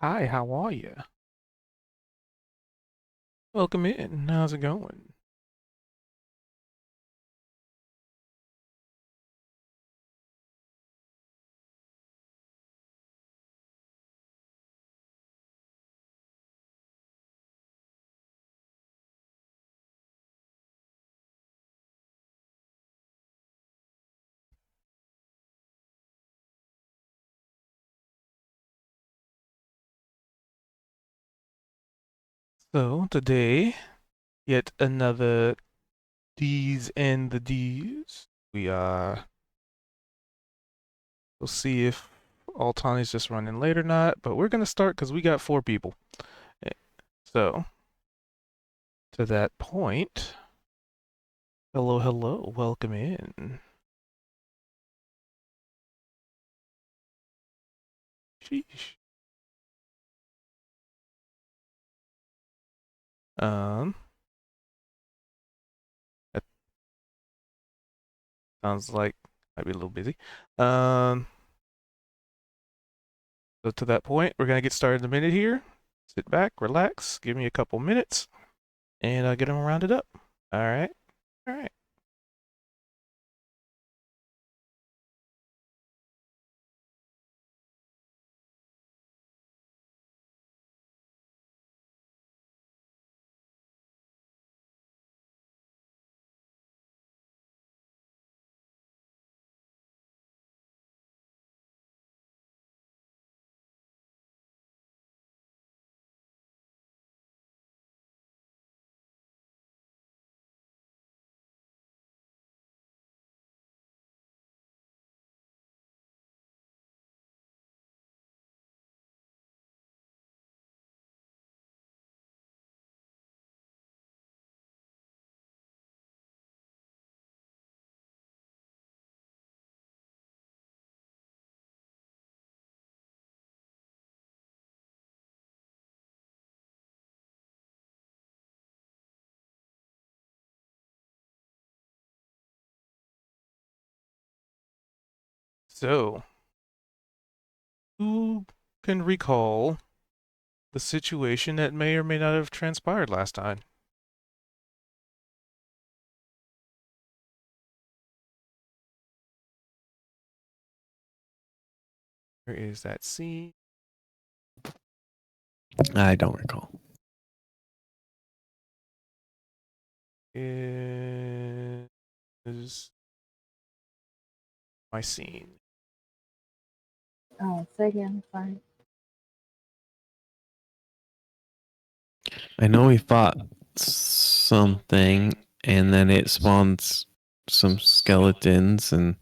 Hi, how are you? Welcome in. How's it going? So, today, yet another D's and the D's. We'll see if Altani's just running late or not, but we're gonna start because we got four people. Eh, So, to that point, hello, hello, welcome in. Sheesh. Um, that sounds like might be a little busy. Um, so to that point, we're gonna get started in a minute here. Sit back, relax, give me a couple minutes, and I'll get them rounded up. All right. All right. So, who can recall the situation that may or may not have transpired last time? Where is that scene? I don't recall. Is my scene. Oh, say again. Sorry. I know we fought something, and then it spawns some skeletons, and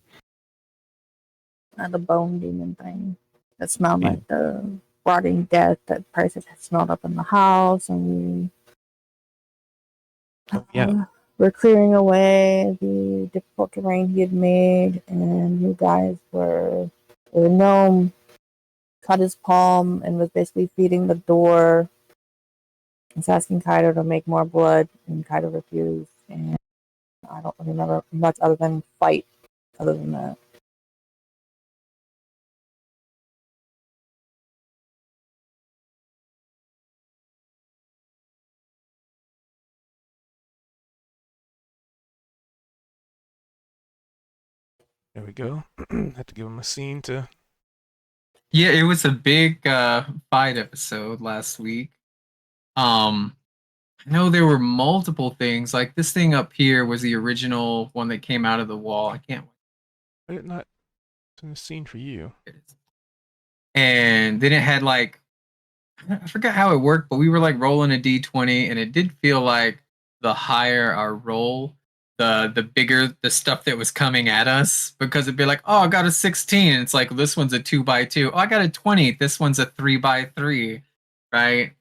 The bone demon thing. That smelled yeah, like the rotting death that Price had smelled up in the house, and yeah, we're clearing away the difficult terrain he had made, and you guys were the gnome cut his palm and was basically feeding the door. He's asking Kaido to make more blood, and Kaido refused. And I don't remember much other than fight. Other than that, There we go. Had to give him a scene to. Yeah, it was a big fight episode last week. Um, I know there were multiple things. Like this thing up here was the original one that came out of the wall. I can't. I did not send a scene for you. And then it had like I forgot how it worked, but we were like rolling a d20, and it did feel like the higher our roll, the bigger the stuff that was coming at us. Because it'd be like, oh, I got a 16. And it's like this one's a 2x2. Oh, I got a 20. This one's a 3x3, right?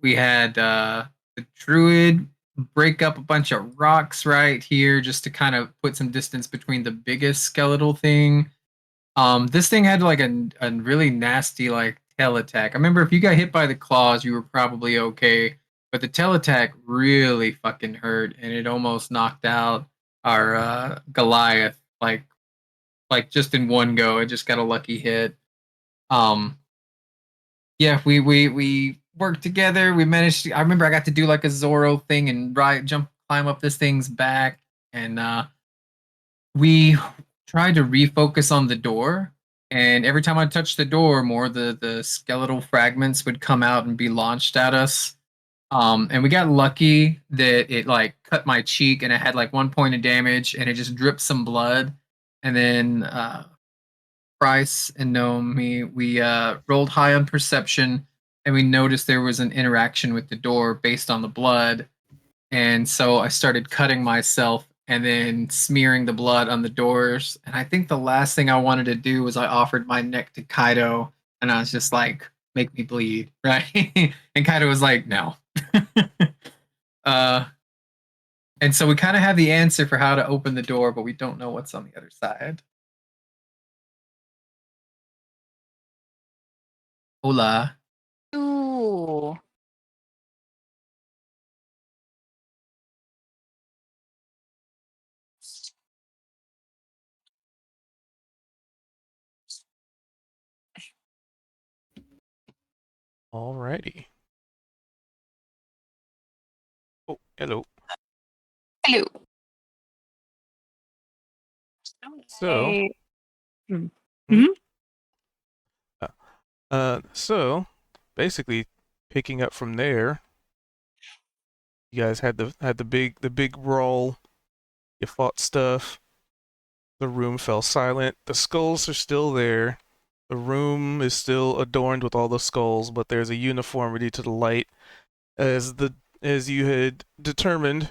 We had the druid break up a bunch of rocks right here just to kind of put some distance between the biggest skeletal thing. This thing had like a really nasty like tail attack. I remember if you got hit by the claws, you were probably okay, but the tail attack really fucking hurt, and it almost knocked out our Goliath like just in one go. It just got a lucky hit. Yeah, we worked together. We managed to, I remember I got to do like a Zorro thing and climb up this thing's back, and we tried to refocus on the door. And every time I touched the door, more the skeletal fragments would come out and be launched at us. And we got lucky that it like cut my cheek and it had like 1 point of damage and it just dripped some blood. And then Bryce and Naomi, we rolled high on perception and we noticed there was an interaction with the door based on the blood. And so I started cutting myself and then smearing the blood on the doors. And I think the last thing I wanted to do was I offered my neck to Kaido and I was just like, make me bleed, right? And Kaido was like, no. And so we kind of have the answer for how to open the door, but we don't know what's on the other side. Hola. Ooh. Alrighty. Oh, hello. Hello. So, Hey. so basically, picking up from there, you guys had the big roll. You fought stuff. The room fell silent. The skulls are still there. The room is still adorned with all the skulls, but there's a uniformity to the light, as you had determined,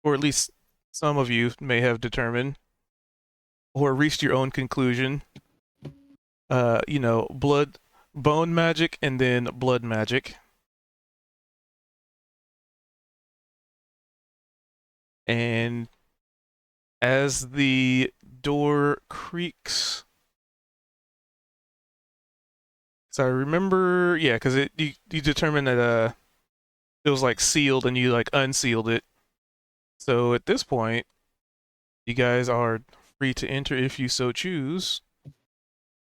or at least some of you may have determined, or reached your own conclusion. Bone magic and then blood magic. And as the door creaks, so I remember, yeah, because you determined that it was like sealed and you like unsealed it. So at this point, you guys are free to enter if you so choose,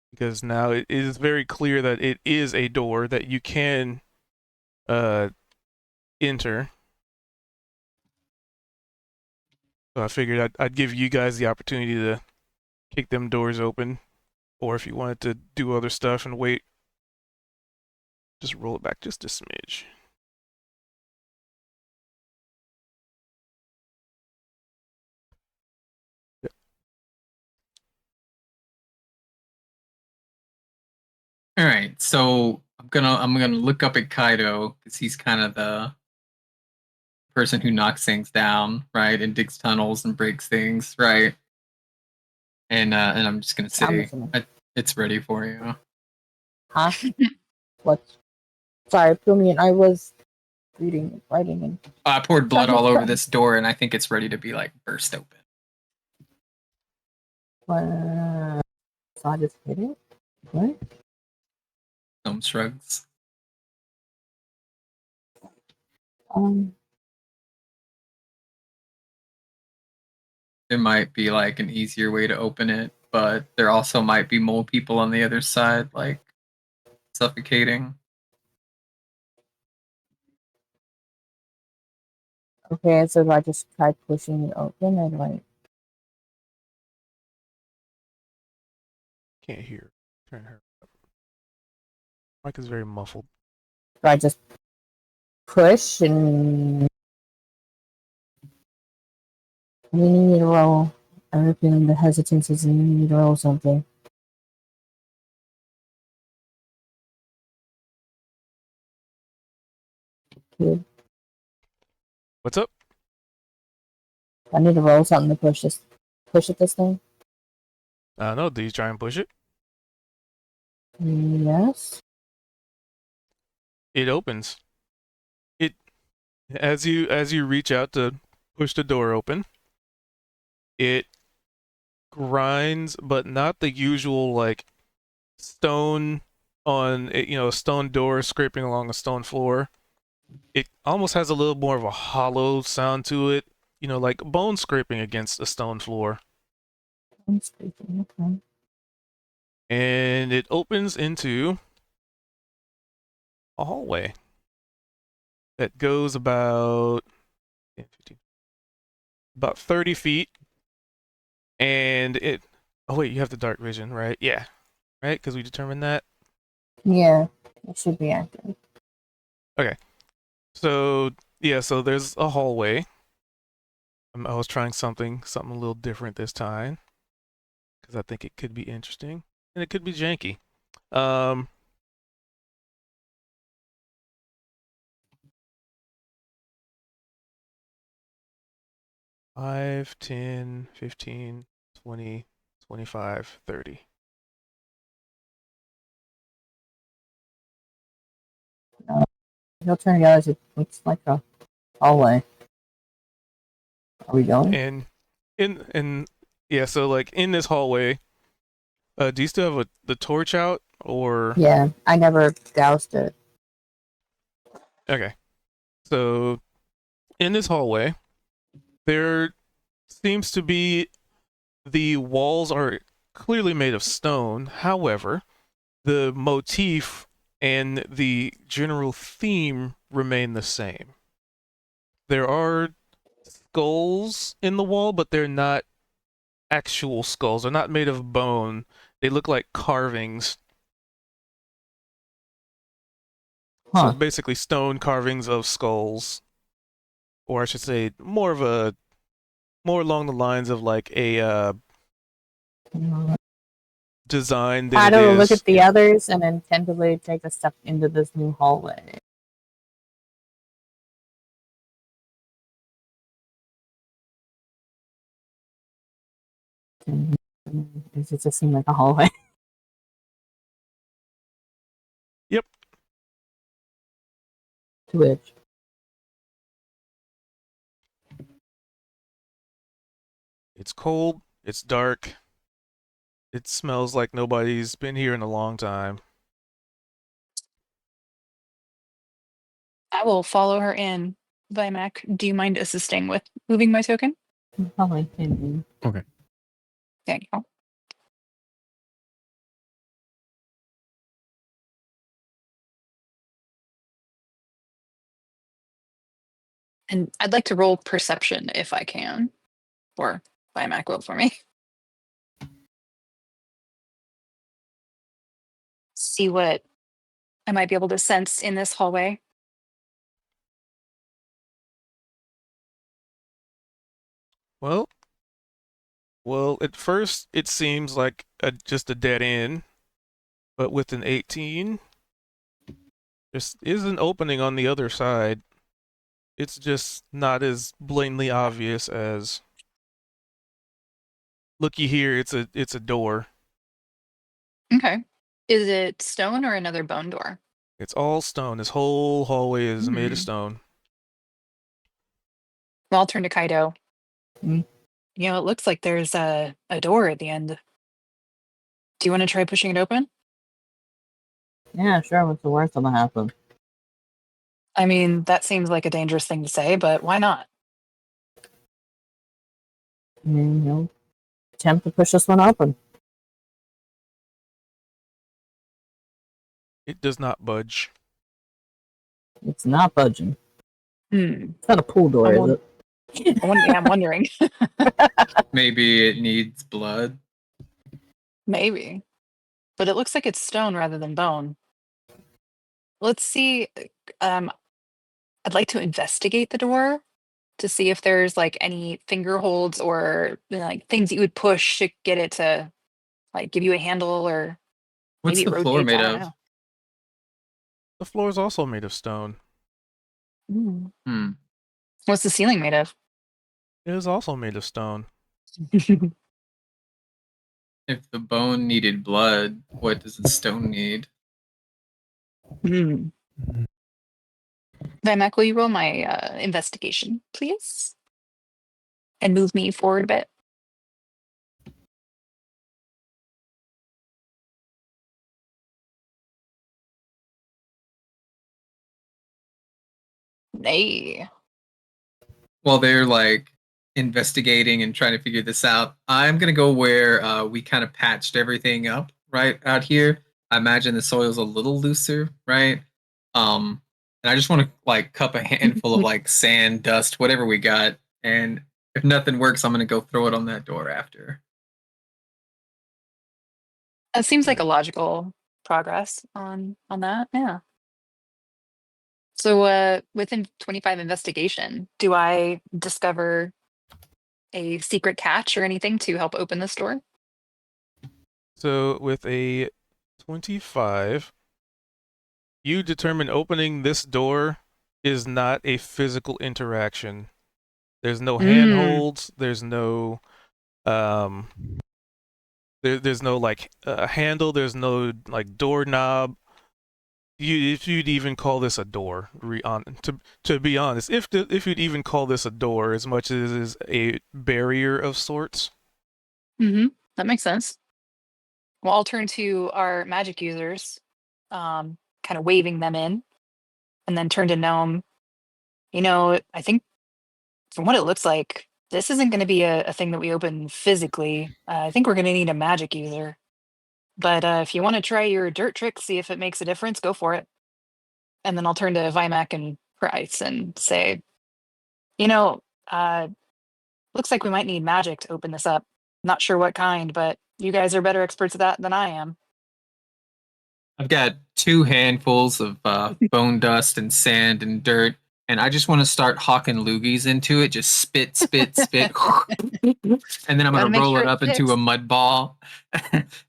because now it is very clear that it is a door that you can enter. So I figured I'd give you guys the opportunity to kick them doors open, or if you wanted to do other stuff and wait, just roll it back just a smidge. All right, so I'm gonna look up at Kaido because he's kind of the person who knocks things down, right, and digs tunnels and breaks things, right. And I'm just gonna I'm say listening. it's ready for you. Huh? What? Sorry, fill me in. I was reading and writing and I poured blood all over this door, and I think it's ready to be like burst open. so I just hit it. What? Gnome shrugs. There might be like an easier way to open it, but there also might be more people on the other side, like suffocating. Okay, so if I just try pushing it open and like, Can't hear. Turn her up. Mic is very muffled. do I just push and you need to roll? I'm feeling the hesitancies and you need to roll something. Kid, What's up? I need to roll something to push it this thing. No, do you try and push it? Yes. It opens. It as you reach out to push the door open, it grinds, but not the usual like stone on a stone door scraping along a stone floor. It almost has a little more of a hollow sound to it, like bone scraping against a stone floor. I'm speaking. Okay. and it opens into a hallway that goes about 10, 15, about 30 feet. And it. Oh, wait, you have the dark vision, right? Yeah. Right? Because we determined that. Yeah, it should be active. So, yeah, so there's a hallway. I was trying something a little different this time because I think it could be interesting and it could be janky. 5, 10, 15, 20, 25, 30. He'll turn the others. It looks like a hallway. Are we going? And yeah, so like in this hallway, do you still have the torch out or? Yeah, I never doused it. Okay. So in this hallway, there seems to be the walls are clearly made of stone. However, the motif and the general theme remain the same. There are skulls in the wall, but they're not actual skulls. They're not made of bone. They look like carvings. So Huh. basically stone carvings of skulls. Or I should say more along the lines of like a design than I it don't look is. at the others and then tentatively take a step into this new hallway. Does it just seem like a hallway? Yep. To which? It's cold, it's dark, it smells like nobody's been here in a long time. I will follow her in. Vimac, do you mind assisting with moving my token? Probably. Maybe. There you go. And I'd like to roll perception if I can. Or Vimac will for me. See what I might be able to sense in this hallway. Well, at first it seems like just a dead end, but with an 18, there is an opening on the other side. It's just not as blatantly obvious as. Looky here, it's a door. Okay. Is it stone or another bone door? It's all stone. This whole hallway is made of Hmm. stone. Well, I'll turn to Kaido. Hmm? You know, it looks like there's a door at the end. Do you want to try pushing it open? Yeah, sure. What's the worst that'll happen? I mean, that seems like a dangerous thing to say, but why not? I mean, you'll attempt to push this one open. It does not budge. It's not budging. Hmm. It's not a pool door, I is won't- it? Yeah, I'm wondering. Maybe it needs blood. Maybe. But it looks like it's stone rather than bone. Let's see. I'd like to investigate the door to see if there's like any finger holds or like things that you would push to get it to like give you a handle or What's maybe it the floor rotates. made I don't of? know. The floor is also made of stone. Hmm. What's the ceiling made of? It is also made of stone. If the bone needed blood, what does the stone need? Hmm. Vimac, will you roll my investigation, please? And move me forward a bit. Nay. While they're like investigating and trying to figure this out, I'm gonna go where we kind of patched everything up right out here. I imagine the soil's a little looser, right? And I just want to like cup a handful of like sand, dust, whatever we got, and if nothing works, I'm gonna go throw it on that door after. That seems like a logical progress on that. Yeah. So within 25 investigation, do I discover a secret catch or anything to help open this door? So with a 25, you determine opening this door is not a physical interaction. There's no handholds. There's no there's no like handle. There's no like doorknob. If you'd even call this a door, to be honest, if you'd even call this a door, as much as it is a barrier of sorts. Mm-hmm. That makes sense. Well, I'll turn to our magic users, kind of waving them in, and then turn to Gnome. You know, I think from what it looks like, this isn't going to be a thing that we open physically. I think we're going to need a magic user. But if you want to try your dirt trick, see if it makes a difference, go for it. And then I'll turn to Vimac and Price and say, you know, looks like we might need magic to open this up. Not sure what kind, but you guys are better experts at that than I am. I've got 2 handfuls of bone dust and sand and dirt, and I just want to start hawking loogies into it. Just spit, spit, spit, and then I'm Gotta gonna make roll sure it it up into sticks. a mud ball,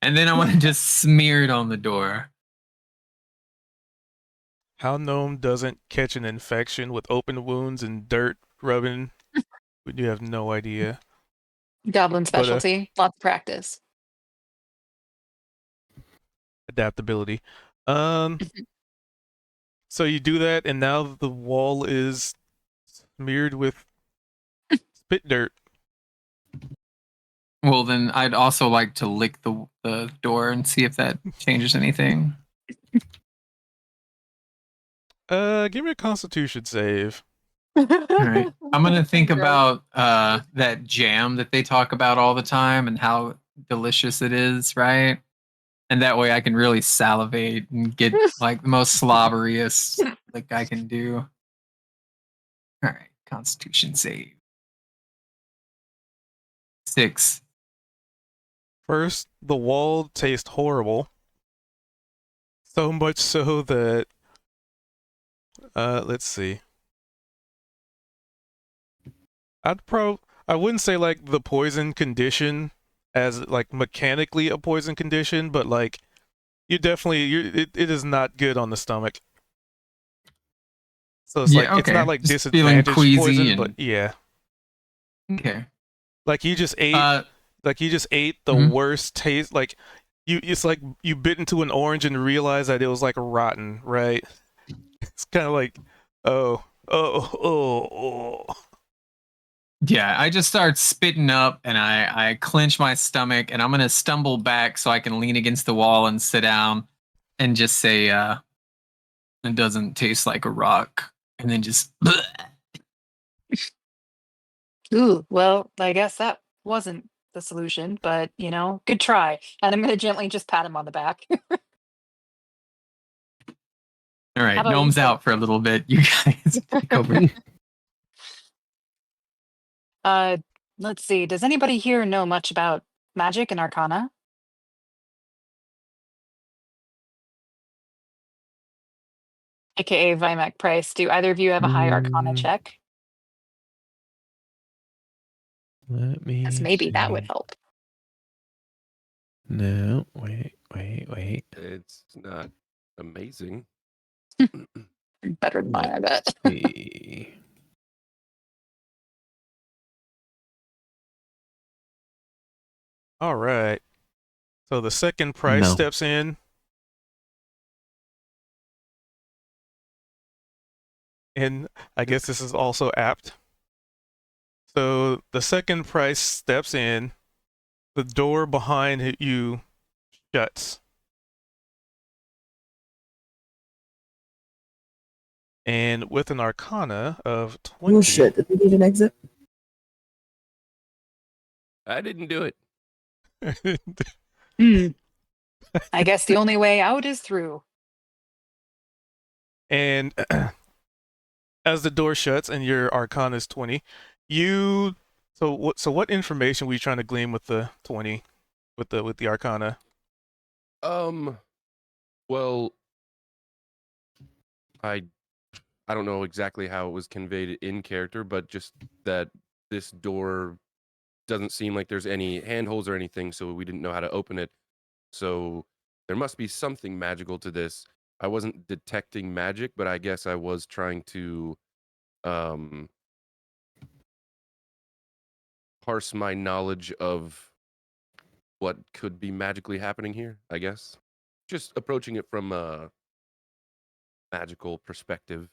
and then I want to just smear it on the door. How Gnome doesn't catch an infection with open wounds and dirt rubbing, you have no idea. Goblin But specialty, lots of practice. adaptability. So you do that, and now the wall is smeared with spit dirt. Well, then I'd also like to lick the door and see if that changes anything. Give me a Constitution save. All right. I'm gonna think about that jam that they talk about all the time and how delicious it is, right? And that way I can really salivate and get like the most slobberiest like I can do. All right, Constitution save. 6. First, the wall tastes horrible. So much so that let's see. I wouldn't say like the poison condition as like mechanically a poison condition, but like it is not good on the stomach. So it's Yeah, like it's okay. not like Just feeling disadvantaged queasy poison, and- but yeah. Okay. Like you just ate the Mhm. worst taste. Like it's like you bit into an orange and realized that it was like rotten, right? It's kind of like, oh. Yeah, I just start spitting up and I clench my stomach and I'm gonna stumble back so I can lean against the wall and sit down and just say it doesn't taste like a rock. And then just Ooh, well, I guess that wasn't the solution, but you know, good try. And I'm gonna gently just pat him on the back. all How right, about you, Gnome's sir? out for a little bit. You guys take over. Let's see. Does anybody here know much about magic and arcana? AKA Vimac Price. Do either of you have a high arcana check? Let me Because maybe that would see. help. No, wait. It's not amazing. Better than mine, I bet. See. All right. So the second price No. steps in. And I guess this is also apt. So the second price steps in. The door behind you shuts. And with an arcana of 20. Oh shit, did we need an exit? I didn't do it. Hmm. I guess the only way out is through. And as the door shuts and your Arcana is 20, you what information were you trying to glean with the 20 with the Arcana? Well, I don't know exactly how it was conveyed in character, but just that this door doesn't seem like there's any handholds or anything, so we didn't know how to open it. So there must be something magical to this. I wasn't detecting magic, but I guess I was trying to parse my knowledge of what could be magically happening here, I guess. Just approaching it from a magical perspective.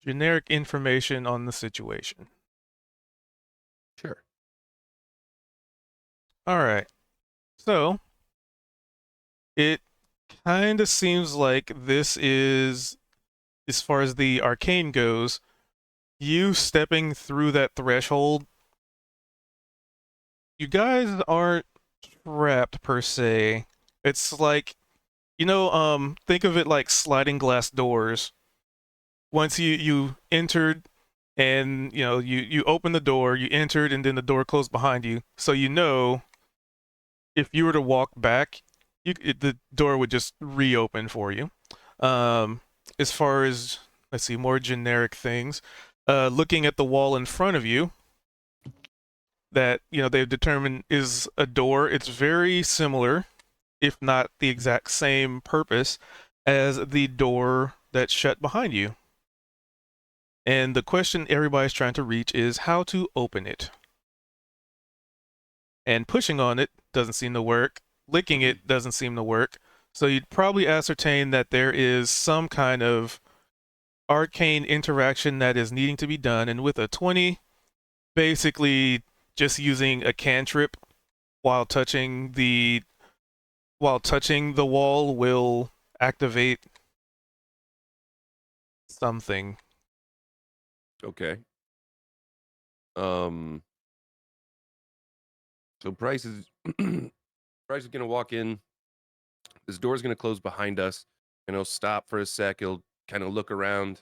Generic information on the situation. Sure. All right. So it kind of seems like this is, as far as the arcane goes, you stepping through that threshold. You guys aren't trapped per se. It's like, think of it like sliding glass doors. Once you entered and you open the door, you entered and then the door closed behind you. So if you were to walk back, the door would just reopen for you. As far as, let's see, more generic things, looking at the wall in front of you that they've determined is a door. It's very similar, if not the exact same purpose, as the door that's shut behind you. And the question everybody's trying to reach is how to open it. And pushing on it doesn't seem to work. Licking it doesn't seem to work. So you'd probably ascertain that there is some kind of arcane interaction that is needing to be done. And with a 20, basically just using a cantrip while touching the wall will activate something. Okay. So Bryce is Bryce is gonna walk in. This door's gonna close behind us, and he'll stop for a sec. He'll kind of look around.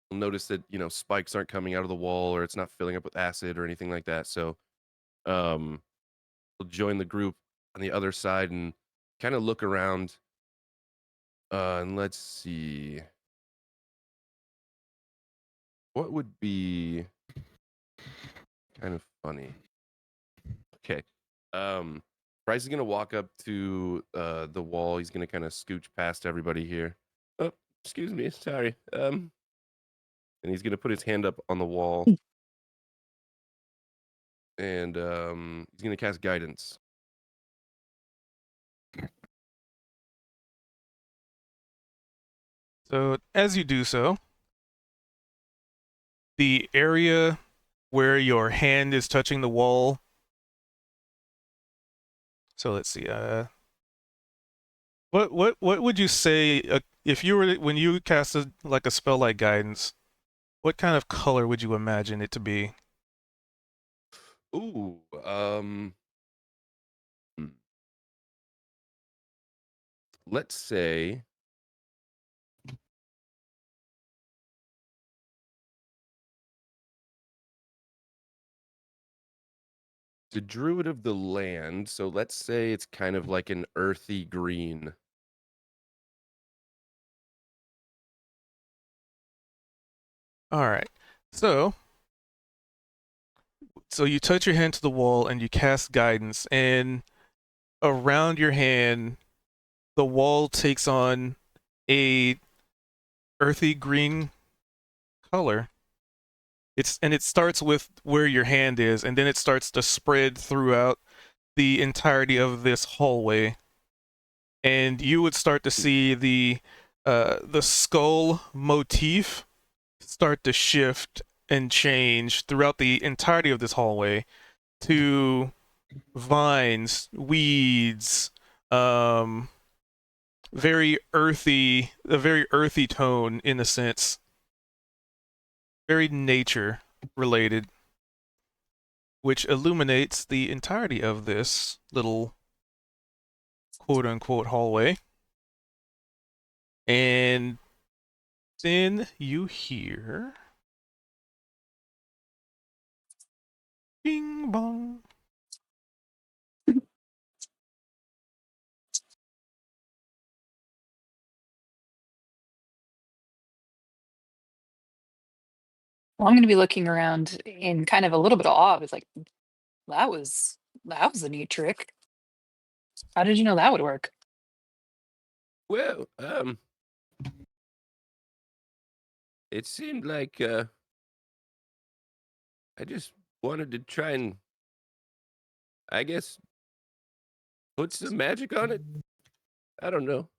He'll notice that spikes aren't coming out of the wall, or it's not filling up with acid or anything like that. So, he'll join the group on the other side and kind of look around. And let's see, what would be kind of funny. Okay. Bryce is gonna walk up to the wall. He's gonna kind of scooch past everybody here. Oh, excuse me, sorry. And he's gonna put his hand up on the wall, and he's gonna cast guidance. So as you do so, the area where your hand is touching the wall. So let's see. What would you say if you were when you casted like a spell like guidance? What kind of color would you imagine it to be? Ooh, let's say the druid of the land. So let's say it's kind of like an earthy green. All right. So you touch your hand to the wall and you cast guidance, and around your hand, the wall takes on a earthy green color. It starts with where your hand is, and then it starts to spread throughout the entirety of this hallway. And you would start to see the skull motif start to shift and change throughout the entirety of this hallway to vines, weeds, very earthy, a very earthy tone in a sense, very nature related, which illuminates the entirety of this little quote unquote hallway. And then you hear bing bong. Well, I'm going to be looking around in kind of a little bit of awe. It's like, that was a neat trick. How did you know that would work? Well, it seemed like I just wanted to try and, I guess, put some magic on it. I don't know.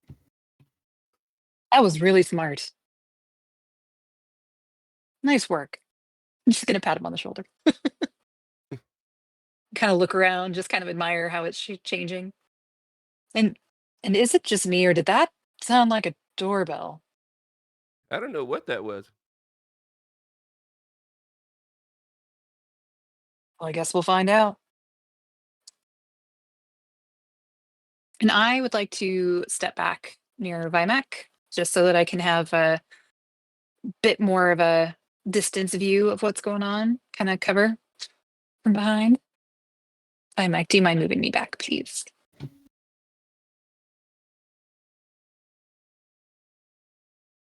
That was really smart. Nice work. I'm just going to pat him on the shoulder. Kind of look around, just kind of admire how it's changing. And is it just me, or did that sound like a doorbell? I don't know what that was. Well, I guess we'll find out. And I would like to step back near Vimac, just so that I can have a bit more of a distance view of what's going on, kind of cover from behind. Vimac, do you mind moving me back, please?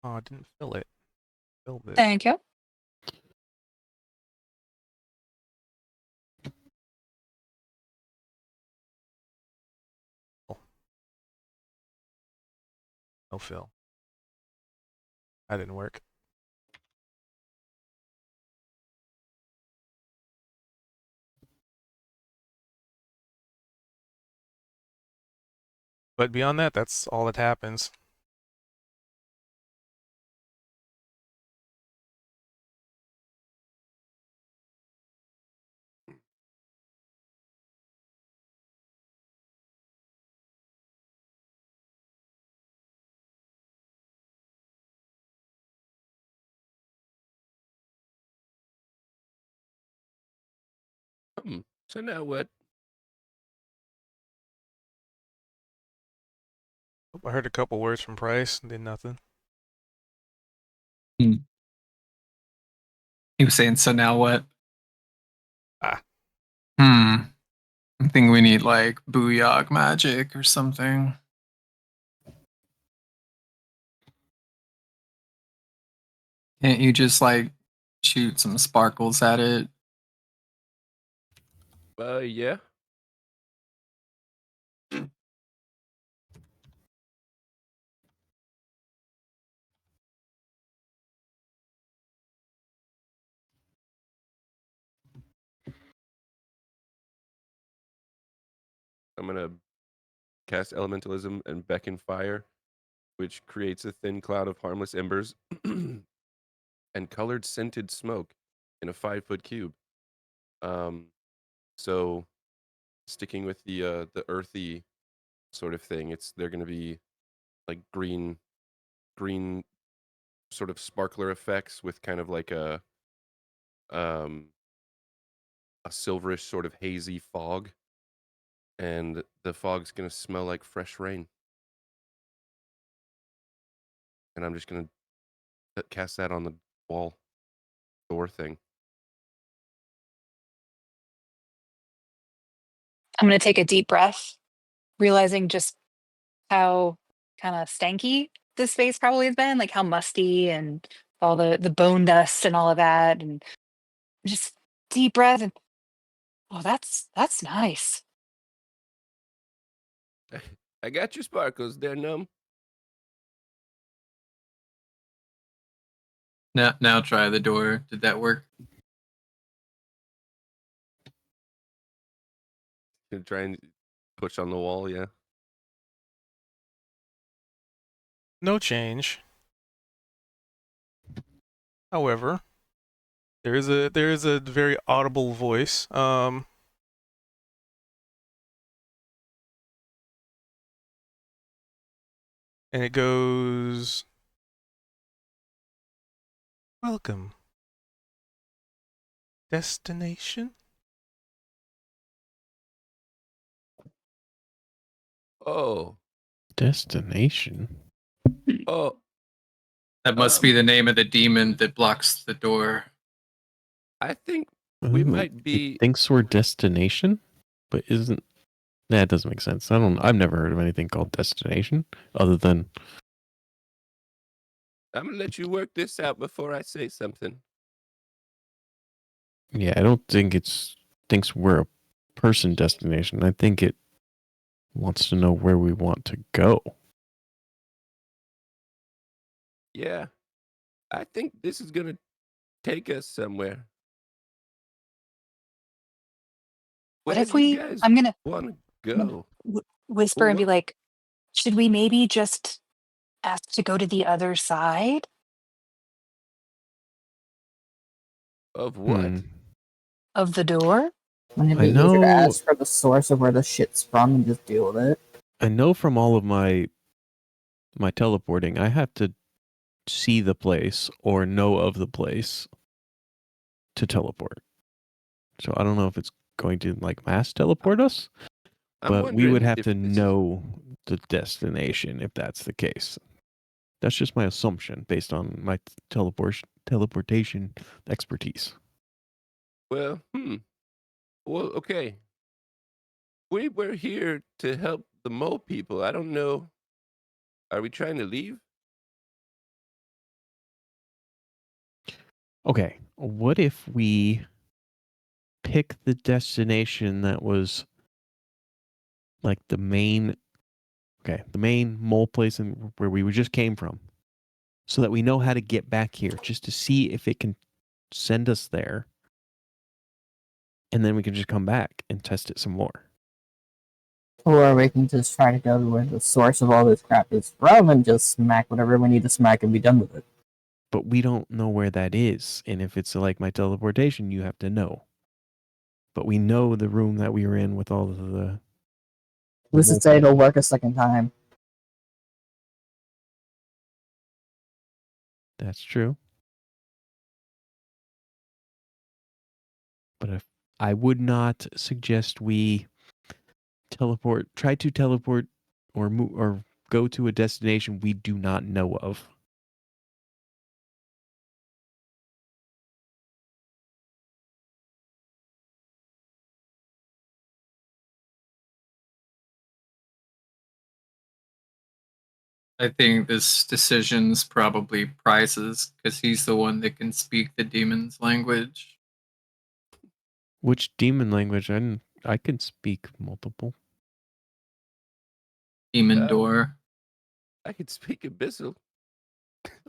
Oh, I didn't fill it. Filled it. Thank you. No fill. That didn't work. But beyond that, that's all that happens. So now what? I heard a couple words from Price. Did nothing. He was saying, so now what? Ah. I think we need like booyah magic or something. Can't you just like shoot some sparkles at it? Yeah. I'm gonna cast Elementalism and Beckon Fire, which creates a thin cloud of harmless embers and colored scented smoke in a 5-foot cube. So sticking with the earthy sort of thing, they're gonna be like green sort of sparkler effects with kind of like a silverish sort of hazy fog, and the fog's gonna smell like fresh rain. And I'm just gonna cast that on the wall door thing. I'm going to take a deep breath, realizing just how kind of stanky this space probably has been, like how musty and all the bone dust and all of that, and just deep breath and oh, that's nice. I got your sparkles there, Num. Now try the door. Did that work? Gonna try and push on the wall, yeah. No change. However, there is a very audible voice. And it goes, "Welcome. Destination?" Oh, Destination. oh, That must be the name of the demon that blocks the door. I think we might It be. thinks we're destination, but isn't. That doesn't make sense. I've never heard of anything called destination other than. I'm gonna let you work this out before I say something. Yeah, I don't think thinks we're a person destination. I think it wants to know where we want to go. Yeah, I think this is gonna take us somewhere. What Where if do you we? guys I'm gonna want to go? whisper and be What? like, should we maybe just ask to go to the other side Of what? of the door? Wouldn't it I be easier to know. ask for the source of where the shit's from and just deal with it? I know from all of my teleporting, I have to see the place or know of the place to teleport. So I don't know if it's going to like mass teleport us, I'm but we would wondering have if to this is- know the destination if that's the case. That's just my assumption based on my teleportation expertise. Well, Well, okay. We were here to help the mole people. I don't know. Are we trying to leave? Okay, what if we pick the destination that was like the main mole place where we just came from, so that we know how to get back here, just to see if it can send us there, and then we can just come back and test it some more. Or we can just try to go to where the source of all this crap is from and just smack whatever we need to smack and be done with it. But we don't know where that is, and if it's like my teleportation, you have to know. But we know the room that we were in with all of the. Let's just say it'll work a second time. That's true. But if I would not suggest we try to teleport or move or go to a destination we do not know of. I think this decision's probably Pryce's because he's the one that can speak the demon's language. Which demon language? I can speak multiple. Demon door. I could speak Abyssal.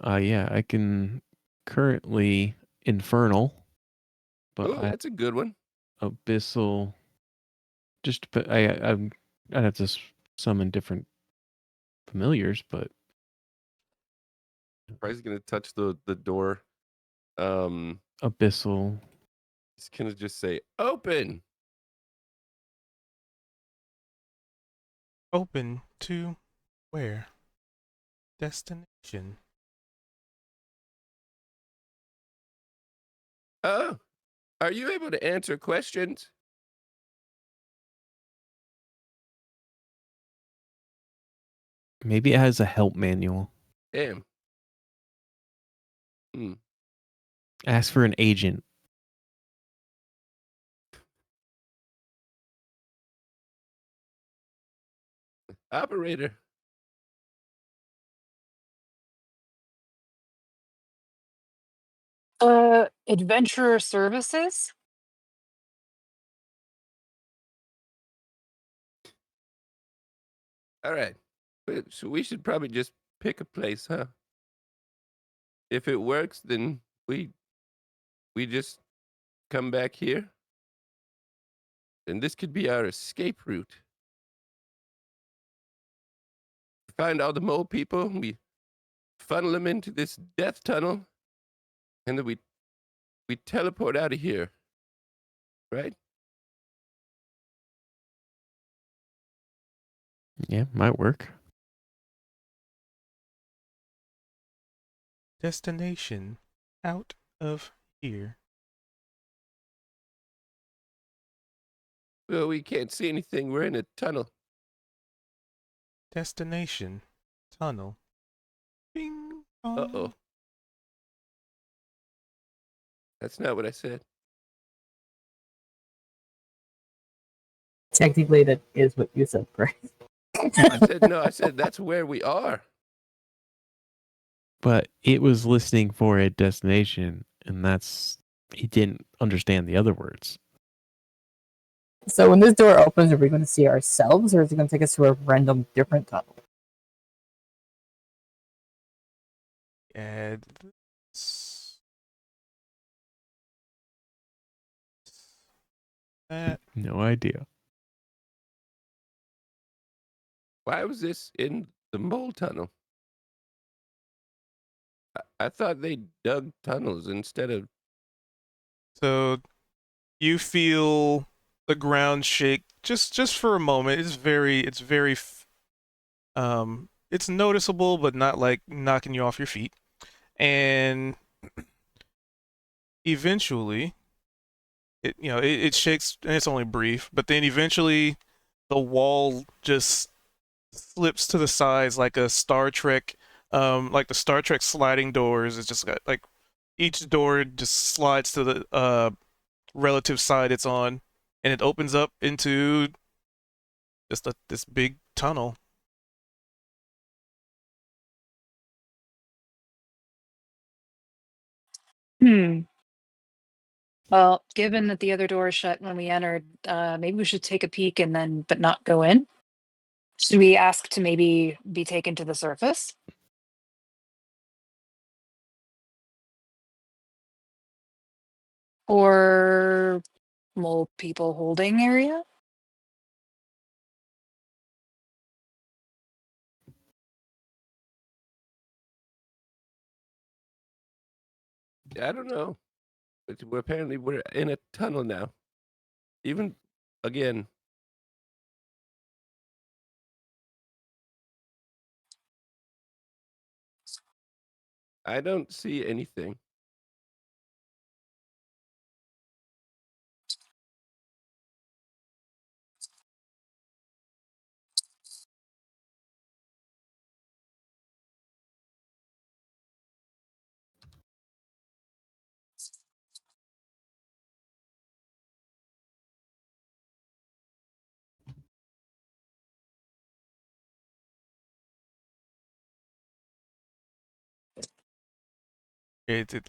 Yeah, I can currently Infernal, but Oh, that's a good one. Abyssal. Just I'd have to summon different familiars, but Probably gonna touch the door. Abyssal. He's gonna just say open. Open to where? Destination. Oh, are you able to answer questions? Maybe it has a help manual. Damn. Ask for an agent. Operator. Adventurer services? All right. So we should probably just pick a place, huh? If it works, then we just come back here. And this could be our escape route. Find all the mole people, we funnel them into this death tunnel, and then we teleport out of here. Right? Yeah, might work. Destination out of here. Well, we can't see anything. We're in a tunnel. Destination. Tunnel. Bing. Bong. Uh-oh. That's not what I said. Technically, that is what you said, Bryce. I said that's where we are. But it was listening for a destination, and he didn't understand the other words. So when this door opens, are we going to see ourselves, or is it going to take us to a random different tunnel? Add this. That. No idea. Why was this in the mole tunnel? I thought they dug tunnels instead of. So you feel the ground shake just for a moment. It's noticeable, but not like knocking you off your feet. And eventually it shakes, and it's only brief, but then eventually the wall just slips to the sides like a Star Trek, like the Star Trek sliding doors. It's just got like each door just slides to the relative side it's on, and it opens up into just this big tunnel. Well, given that the other door is shut when we entered, maybe we should take a peek but not go in. Should we ask to maybe be taken to the surface? Or mole people holding area? I don't know. But we're in a tunnel now. Even again. I don't see anything.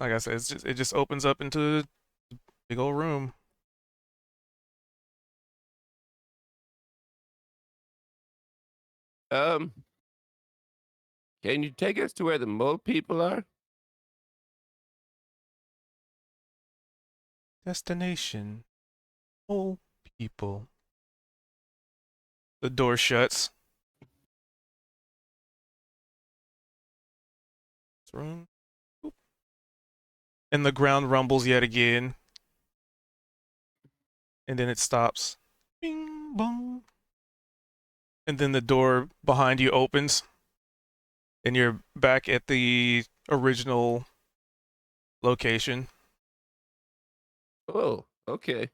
Like I said, it just opens up into a big old room. Can you take us to where the mole people are? Destination. Mole people. The door shuts. This room. Oop. And the ground rumbles yet again. And then it stops. Bing bong. And then the door behind you opens. And you're back at the original location. Oh, okay.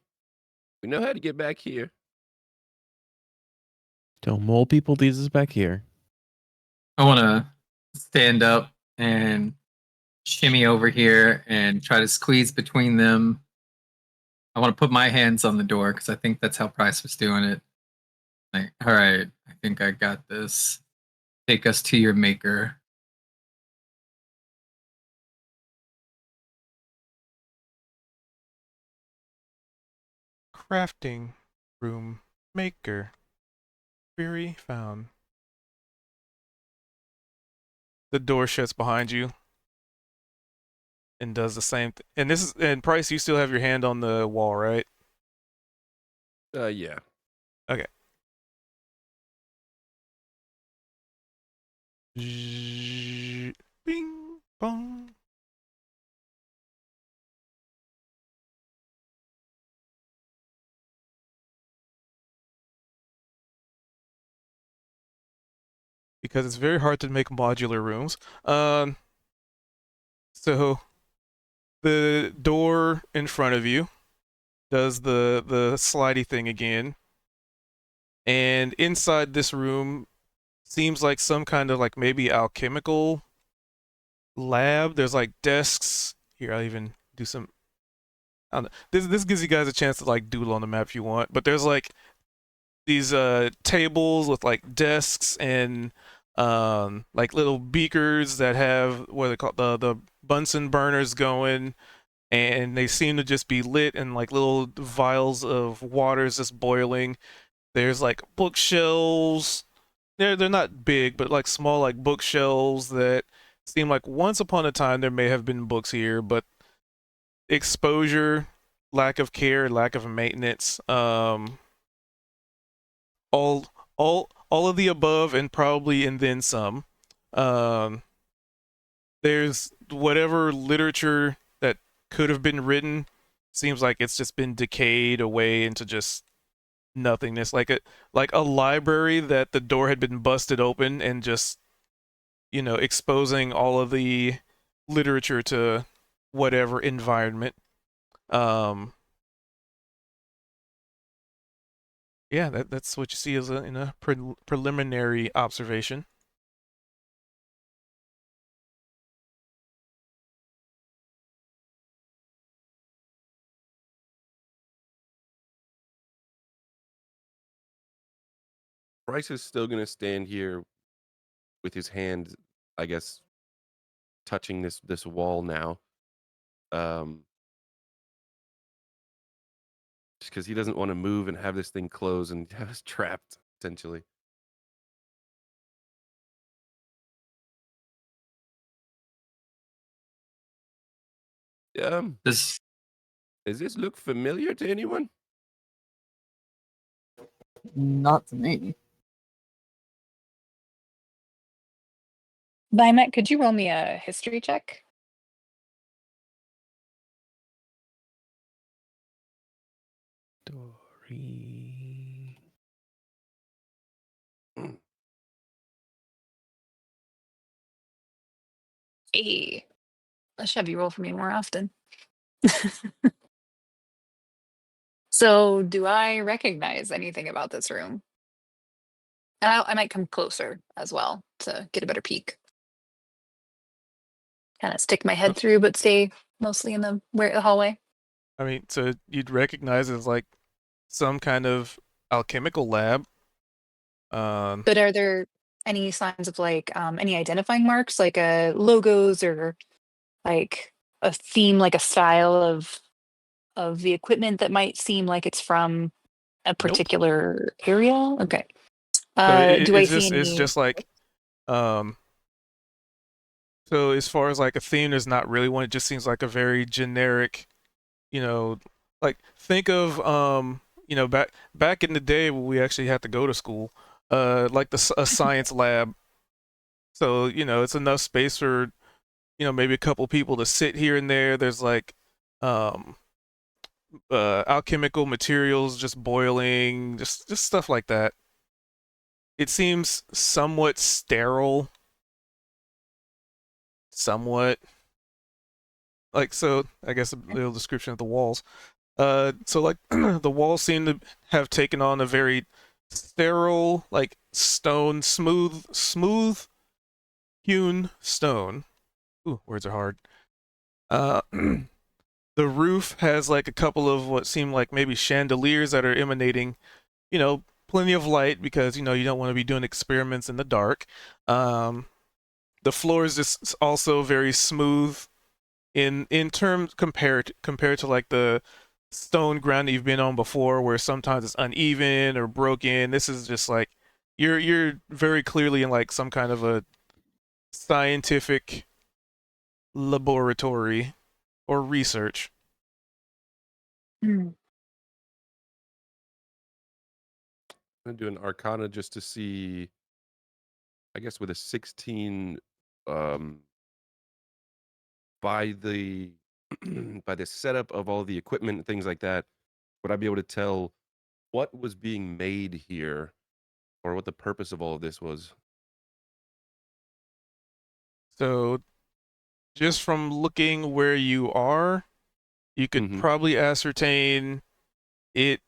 We know how to get back here. Tell mole people these is back here. I want to stand up and shimmy over here and try to squeeze between them. I want to put my hands on the door because I think that's how Price was doing it. Like, all right, I think I got this. Take us to your maker. Crafting room maker. Query found. The door shuts behind you and does the same thing. And Price, you still have your hand on the wall, right? Yeah. Okay. Bing bong. Because it's very hard to make modular rooms. So the door in front of you does the slidey thing again. And inside this room, seems like some kind of like maybe alchemical lab. There's like desks here. I'll even do some. I don't know. This gives you guys a chance to like doodle on the map if you want. But there's like these tables with like desks and like little beakers that have what are they called, the Bunsen burners going, and they seem to just be lit, and like little vials of water is just boiling. There's like bookshelves. They're not big, but like small like bookshelves that seem like once upon a time there may have been books here, but exposure, lack of care, lack of maintenance, all of the above, and probably and then some. There's whatever literature that could have been written seems like it's just been decayed away into just nothingness, like a library that the door had been busted open and just, you know, exposing all of the literature to whatever environment. Yeah, that's what you see as in a preliminary observation. Bryce is still going to stand here with his hand, I guess, touching this wall now. Just because he doesn't want to move and have this thing close and have us trapped, essentially. Does Does this look familiar to anyone? Not to me. Vimet, could you roll me a history check? Dory. Hey, I should have you roll for me more often. So, do I recognize anything about this room? And I might come closer as well to get a better peek. Kind of stick my head through, but stay mostly in the hallway. I mean, so you'd recognize it as like some kind of alchemical lab. But are there any signs of like any identifying marks, like logos or like a theme, like a style of the equipment that might seem like it's from a particular area? Okay. So Do I see any? it's just like so as far as like a theme, there's not really one. It just seems like a very generic, you know, like think of you know, back in the day when we actually had to go to school, like a science lab. So, you know, it's enough space for, you know, maybe a couple people to sit here and there. There's like alchemical materials just boiling, just stuff like that. It seems somewhat sterile. Somewhat. Like, so I guess a little description of the walls. So like the walls seem to have taken on a very sterile, like stone, smooth hewn stone. Ooh, words are hard. The roof has like a couple of what seem like maybe chandeliers that are emanating, you know, plenty of light because, you know, you don't want to be doing experiments in the dark. The floor is just also very smooth in terms compared to like the stone ground that you've been on before, where sometimes it's uneven or broken. This is just like you're very clearly in like some kind of a scientific laboratory or research. Hmm. I'm gonna do an Arcana just to see. I guess with a 16, by the by the setup of all the equipment and things like that, would I be able to tell what was being made here, or what the purpose of all of this was? So just from looking where you are, you could probably ascertain it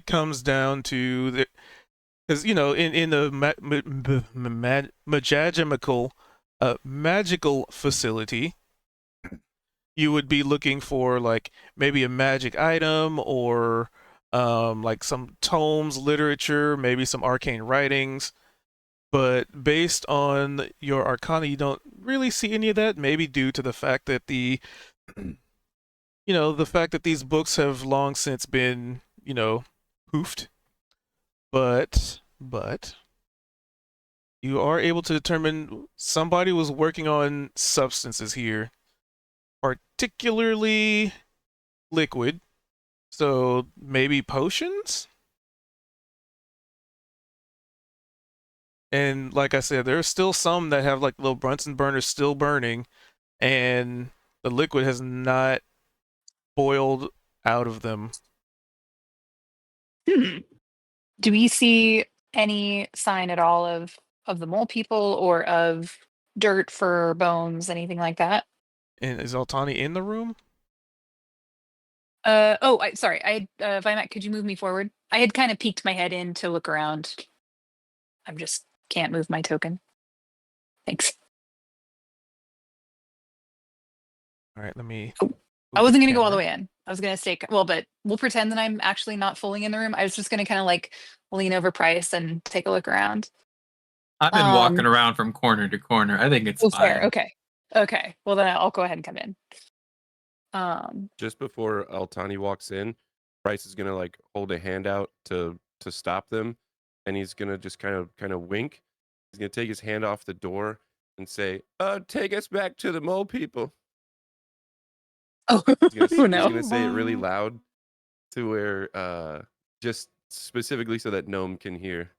comes down to because in the magical facility, you would be looking for like maybe a magic item or like some tomes, literature, maybe some arcane writings. But based on your arcana, you don't really see any of that. Maybe due to the fact that the fact that these books have long since been poofed. But you are able to determine somebody was working on substances here, particularly liquid. So maybe potions? And like I said, there are still some that have like little Bunsen burners still burning, and the liquid has not boiled out of them. Do we see any sign at all of the mole people or of dirt, fur, bones, anything like that? And is Altani in the room? Sorry. Vimet, could you move me forward? I had kind of peeked my head in to look around. I'm just can't move my token. Thanks. All right, let me. Oh, move I wasn't the gonna go all the camera. way in. I was gonna stay. Well, but we'll pretend that I'm actually not fully in the room. I was just gonna kind of like lean over Price and take a look around. I've been walking around from corner to corner. I think it's Fair. fine. Okay. Well, then I'll go ahead and come in. Just before Altani walks in, Price is gonna like hold a hand out to stop them, and he's gonna just kind of wink. He's gonna take his hand off the door and say, take us back to the mole people." Oh, He's no. gonna say it really loud to where just specifically so that Gnome can hear.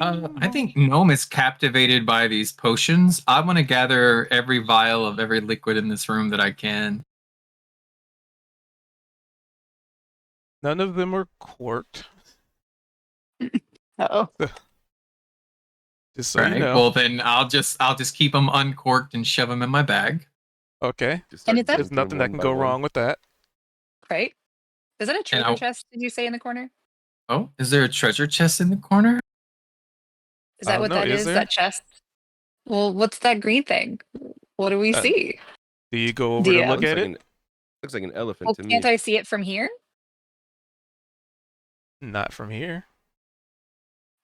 I think Gnome is captivated by these potions. I want to gather every vial of every liquid in this room that I can. None of them are corked. Uh-oh. Just so All you right. know. Well, then I'll just keep them uncorked and shove them in my bag. Okay. Just And start is that- There's drinking them nothing that one can by go one. wrong with that. Right? Is that a treasure I'll- chest? Did you say in the corner? Oh, is there a treasure chest in the corner? Is that don't what know, that is is? there? That chest? Well, what's that green thing? What do we see? Do you go over to DM. look Looks at like it? looks like an elephant Well, to me. can't I see it from here? Not from here.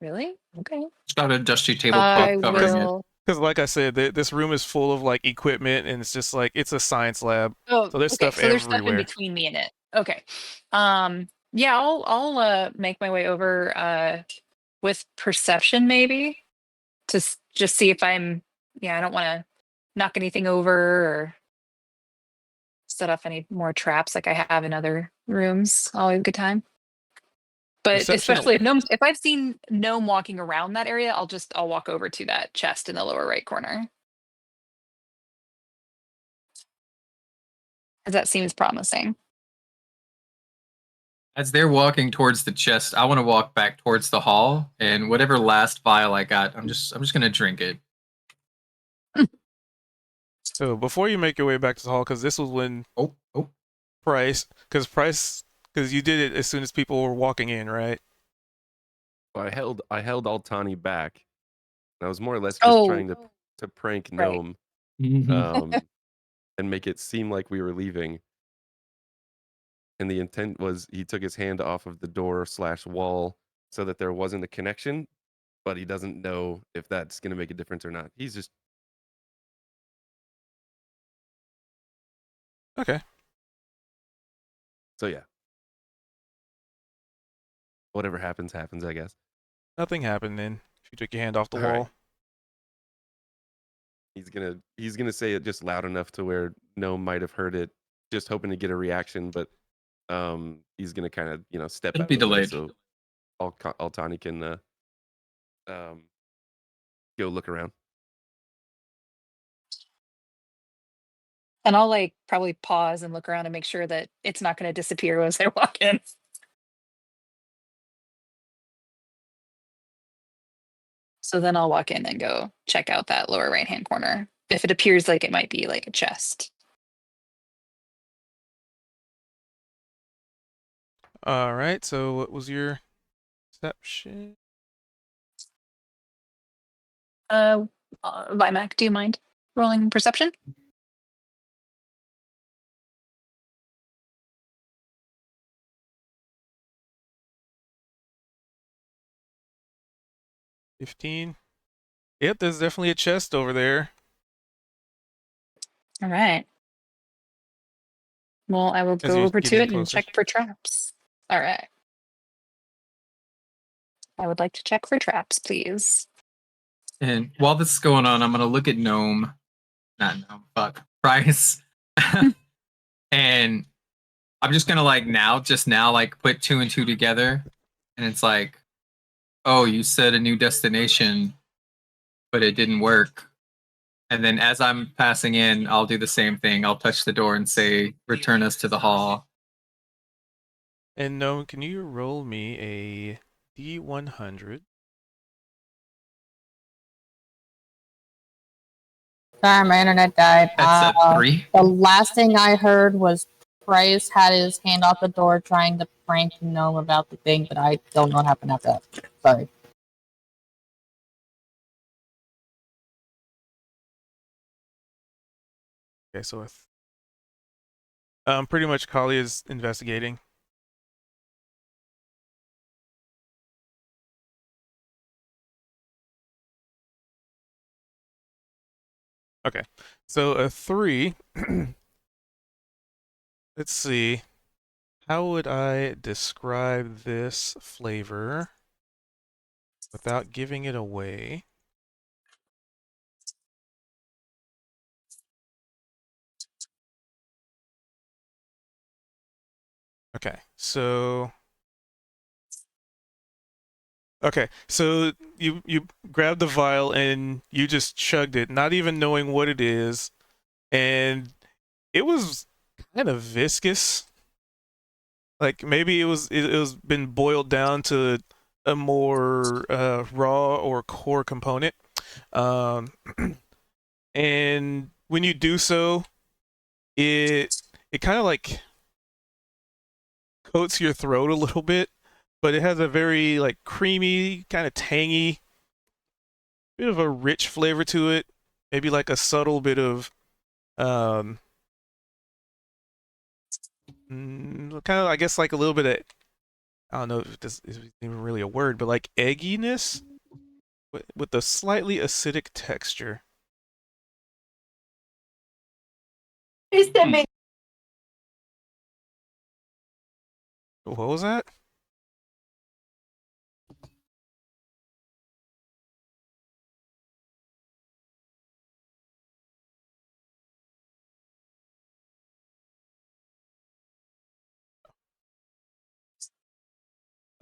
Really? Okay. It's got a dusty I tablecloth covering it. will. Because like I said, this room is full of like equipment, and it's just like it's a science lab. Oh, So there's okay. stuff So there's stuff in everywhere. between me and it. Okay. Yeah, I'll make my way over with perception maybe to just see if I'm. Yeah, I don't want to knock anything over or set off any more traps like I have in other rooms. Always a good time. But Perception- especially if I've seen gnome walking around that area, I'll walk over to that chest in the lower right corner. As that seems promising. As they're walking towards the chest, I want to walk back towards the hall, and whatever last vial I got, I'm just gonna drink it. So before you make your way back to the hall, because this was when Oh. Price, because you did it as soon as people were walking in, right? Well, I held Altani back. I was more or less just trying to prank Right. Gnome, Mhm. and make it seem like we were leaving. And the intent was he took his hand off of the door/wall so that there wasn't a connection, but he doesn't know if that's going to make a difference or not. He's just Okay. so yeah. Whatever happens, happens, I guess. Nothing happened then. If you took your hand off the All right. wall. He's gonna say it just loud enough to where Gnome might have heard it, just hoping to get a reaction, but he's gonna kind of step It'll out be of the way delayed. so Altani can go look around. And I'll like probably pause and look around and make sure that it's not going to disappear as I walk in. So then I'll walk in and go check out that lower right hand corner. If it appears like it might be like a chest. All right. So what was your Perception. Vimac, do you mind rolling perception? $15. Yep, there's definitely a chest over there. All right. Well, I will As go you're over to getting it and closer. check for traps. All right. I would like to check for traps, please. And while this is going on, I'm gonna look at Gnome, not Gnome, fuck, Price, and I'm just gonna like just now, like put 2 and 2 together, and it's like, oh, you said a new destination, but it didn't work. And then as I'm passing in, I'll do the same thing. I'll touch the door and say, "Return us to the hall." And no, can you roll me a D100? Sorry, my internet died. That's a 3. The last thing I heard was Price had his hand off the door trying to prank Gnome about the thing, but I don't know what happened after that. Sorry. Okay, so pretty much Kali is investigating. Okay, so a 3. Let's see. How would I describe this flavor without giving it away? Okay, so you grabbed the vial and you just chugged it, not even knowing what it is, and it was kind of viscous. Like maybe it was been boiled down to a more raw or core component. And when you do so, it kind of like coats your throat a little bit, but it has a very like creamy, kind of tangy, bit of a rich flavor to it. Maybe like a subtle bit of kind of, I guess, like a little bit of, I don't know if this is even really a word, but like egginess with a slightly acidic texture. What was that?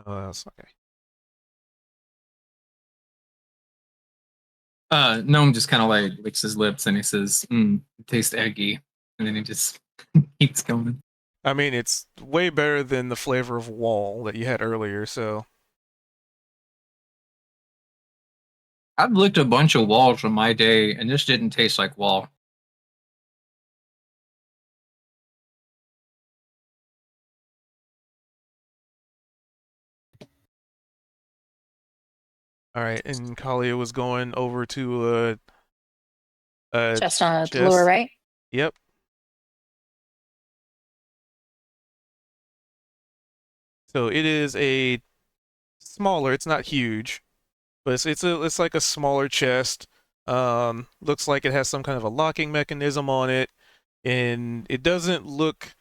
Oh, that's okay. Gnome just kind of like licks his lips and he says, it tastes eggy. And then he just keeps going. I mean, it's way better than the flavor of wall that you had earlier, so. I've licked a bunch of walls in my day, and this didn't taste like wall. All right, and Kalia was going over to a Just on the chest. lower right. Yep. So it is a smaller. It's not huge, but it's like a smaller chest. Looks like it has some kind of a locking mechanism on it, and it doesn't look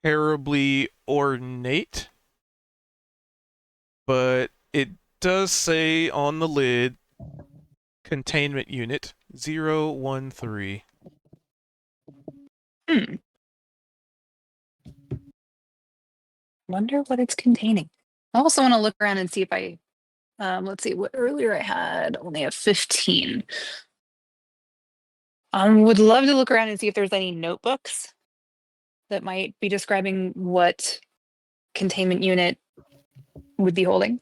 terribly ornate, but it does say on the lid, containment unit 013. Wonder what it's containing. I also want to look around and see if I, let's see, what earlier I had only a 15. Would love to look around and see if there's any notebooks that might be describing what containment unit would be holding.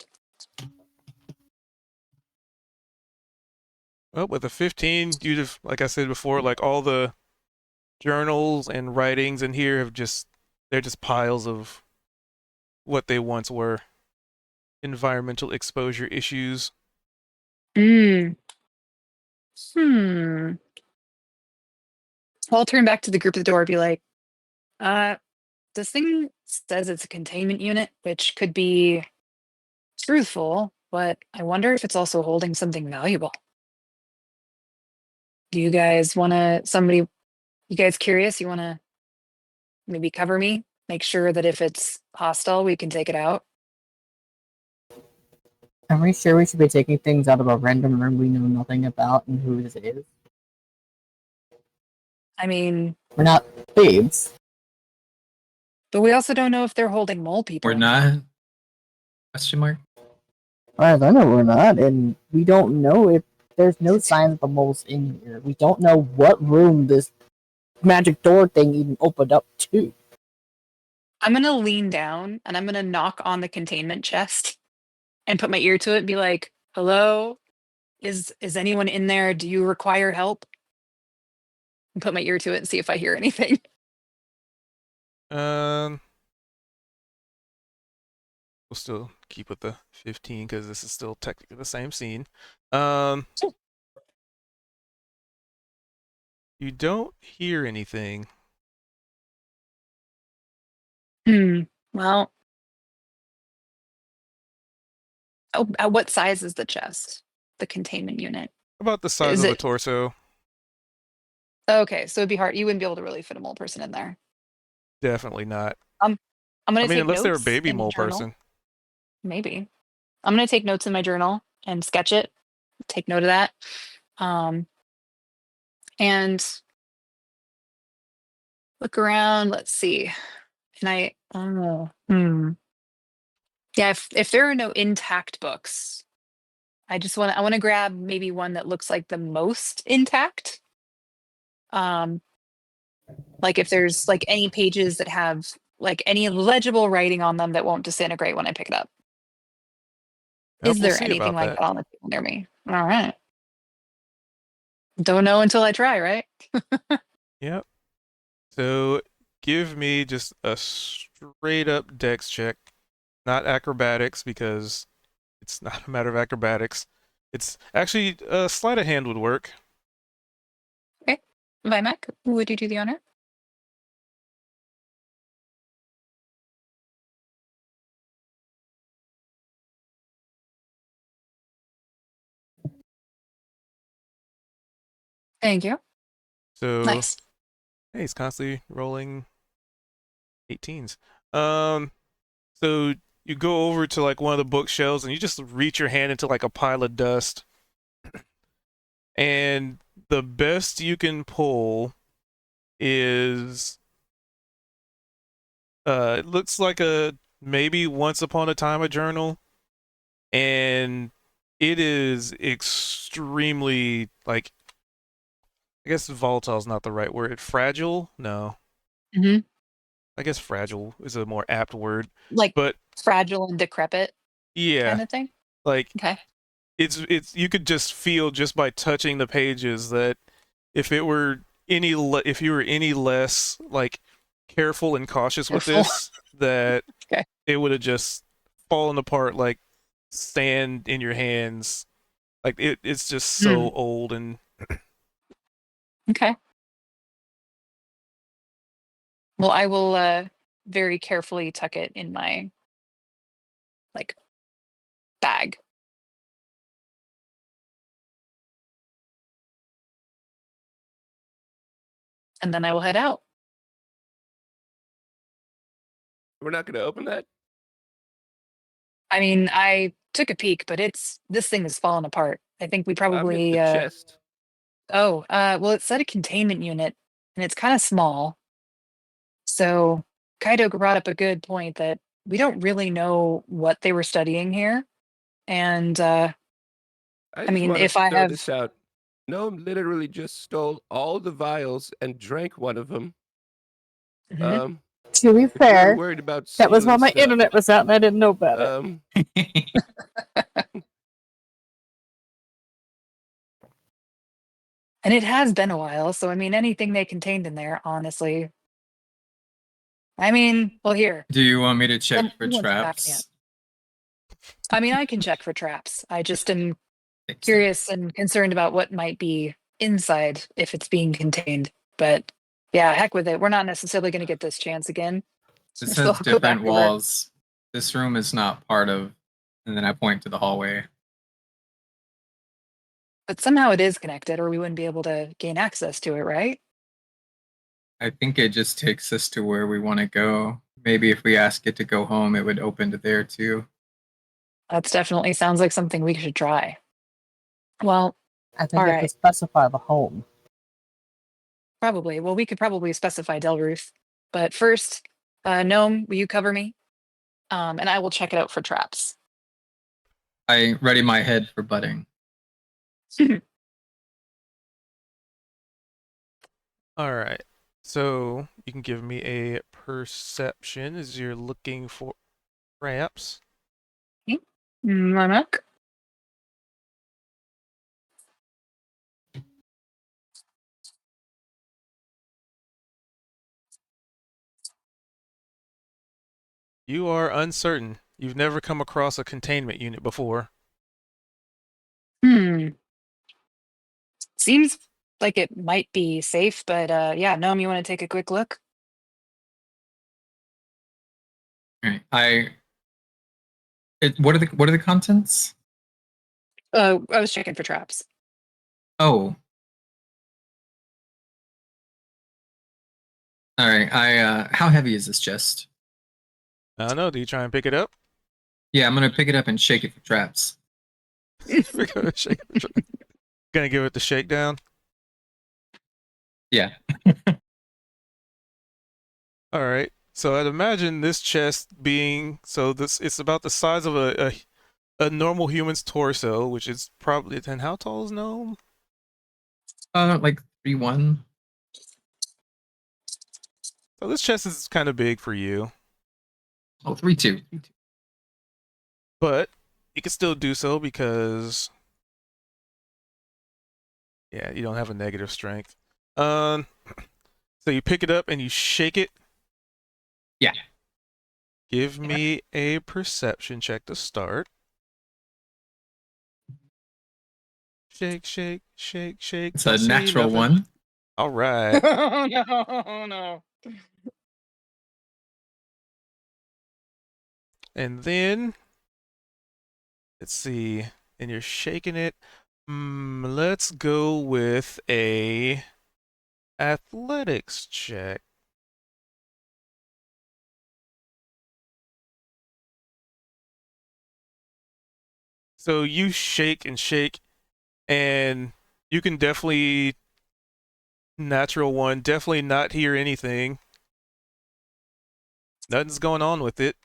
Well, with a 15, you'd have, like I said before, like all the journals and writings in here they're just piles of what they once were. environmental exposure issues. Hmm. Well, I'll turn back to the group at the door and be like, this thing says it's a containment unit, which could be truthful, but I wonder if it's also holding something valuable. Do you guys want to, you guys curious? You want to maybe cover me? Make sure that if it's hostile, we can take it out. Are we sure we should be taking things out of a random room we know nothing about and who this is? I mean, We're not thieves. but we also don't know if they're holding mole people. We're not? Question mark? As far as I know, we're not, and we don't know if there's no sign of the moles in here. We don't know what room this magic door thing even opened up to. I'm going to lean down and I'm going to knock on the containment chest and put my ear to it and be like, hello? Is anyone in there? Do you require help? And put my ear to it and see if I hear anything. We'll still keep with the 15 because this is still technically the same scene. You don't hear anything. Well. Oh, what size is the chest? The containment unit. About the size Is of a it- torso. Okay, so it'd be hard. You wouldn't be able to really fit a mole person in there. Definitely not. I'm gonna I mean, take unless they're a notes baby in mole journal. person. Maybe. I'm gonna take notes in my journal and sketch it. Take note of that. And look around. Let's see. And yeah, if there are no intact books, I want to grab maybe one that looks like the most intact. Like if there's like any pages that have like any legible writing on them that won't disintegrate when I pick it up. Yep, Is we'll there see anything about like that. that on the table near me? All right. Don't know until I try, right? Yep. So give me just a straight up dex check, not acrobatics because it's not a matter of acrobatics. It's actually a sleight of hand would work. Vimac, would you do the honor? Thank you. So Nice. hey, he's constantly rolling 18s. So you go over to like one of the bookshelves and you just reach your hand into like a pile of dust. And the best you can pull is it looks like a maybe once upon a time a journal, and it is extremely like, I guess volatile is not the right word. Fragile? No. Mm-hmm. I guess fragile is a more apt word. Like But fragile and decrepit yeah, kind of thing. like Okay. it's you could just feel just by touching the pages that if it were if you were any less like careful and cautious with Careful. this, that Okay. it would have just fallen apart like sand in your hands. Like it's just so old and Okay. Well, I will very carefully tuck it in my like bag. And then I will head out. We're not going to open that. I mean, I took a peek, but this thing is falling apart. I think we I'm in probably the chest. well, it said a containment unit and it's kind of small. So Kaido brought up a good point that we don't really know what they were studying here. And I just mean, wanna if I throw have this out. Gnome literally just stole all the vials and drank one of them. Mhm. To be If you're fair, worried about that was while stealing my stuff, internet was out and I didn't know about it. and it has been a while, so I mean anything they contained in there, honestly. I mean, well here. Do you want me to check Then for who wants to back me traps? I mean, I can check for traps. I just am Makes curious and concerned about what might be inside if it's being contained. But yeah, heck with it. We're not necessarily going to get this chance again. This So has I'll go back different to work. walls. This room is not part of. And then I point to the hallway. But somehow it is connected, or we wouldn't be able to gain access to it, right? I think it just takes us to where we want to go. Maybe if we ask it to go home, it would open to there too. That's definitely sounds like something we should try. Well, I think All it right. could specify the home. probably. Well, we could probably specify Delruth. But first, Gnome, will you cover me? And I will check it out for traps. I ready my head for butting. All right. So you can give me a perception as you're looking for traps. Manak? You are uncertain. You've never come across a containment unit before. Seems like it might be safe, but yeah, Gnome, you want to take a quick look? All right. What are the contents? I was checking for traps. Oh. All right. How heavy is this chest? I don't know. Do you try and pick it up? Yeah, I'm gonna pick it up and shake it for traps. We're gonna shake it. Gonna give it the shakedown. Yeah. All right. So I'd imagine this chest being it's about the size of a normal human's torso, which is probably. And how tall is Gnome? Like 3'1". So this chest is kind of big for you, Oh, 3'2". but you can still do so because you don't have a negative strength. So you pick it up and you shake it. Yeah. Give me a perception check to start. Shake, shake, shake, shake. It's Don't a see natural nothing. one. All right. Oh no. And then, let's see. And you're shaking it. Let's go with a athletics check. So you shake and shake, and you can definitely, natural one, definitely not hear anything. Nothing's going on with it.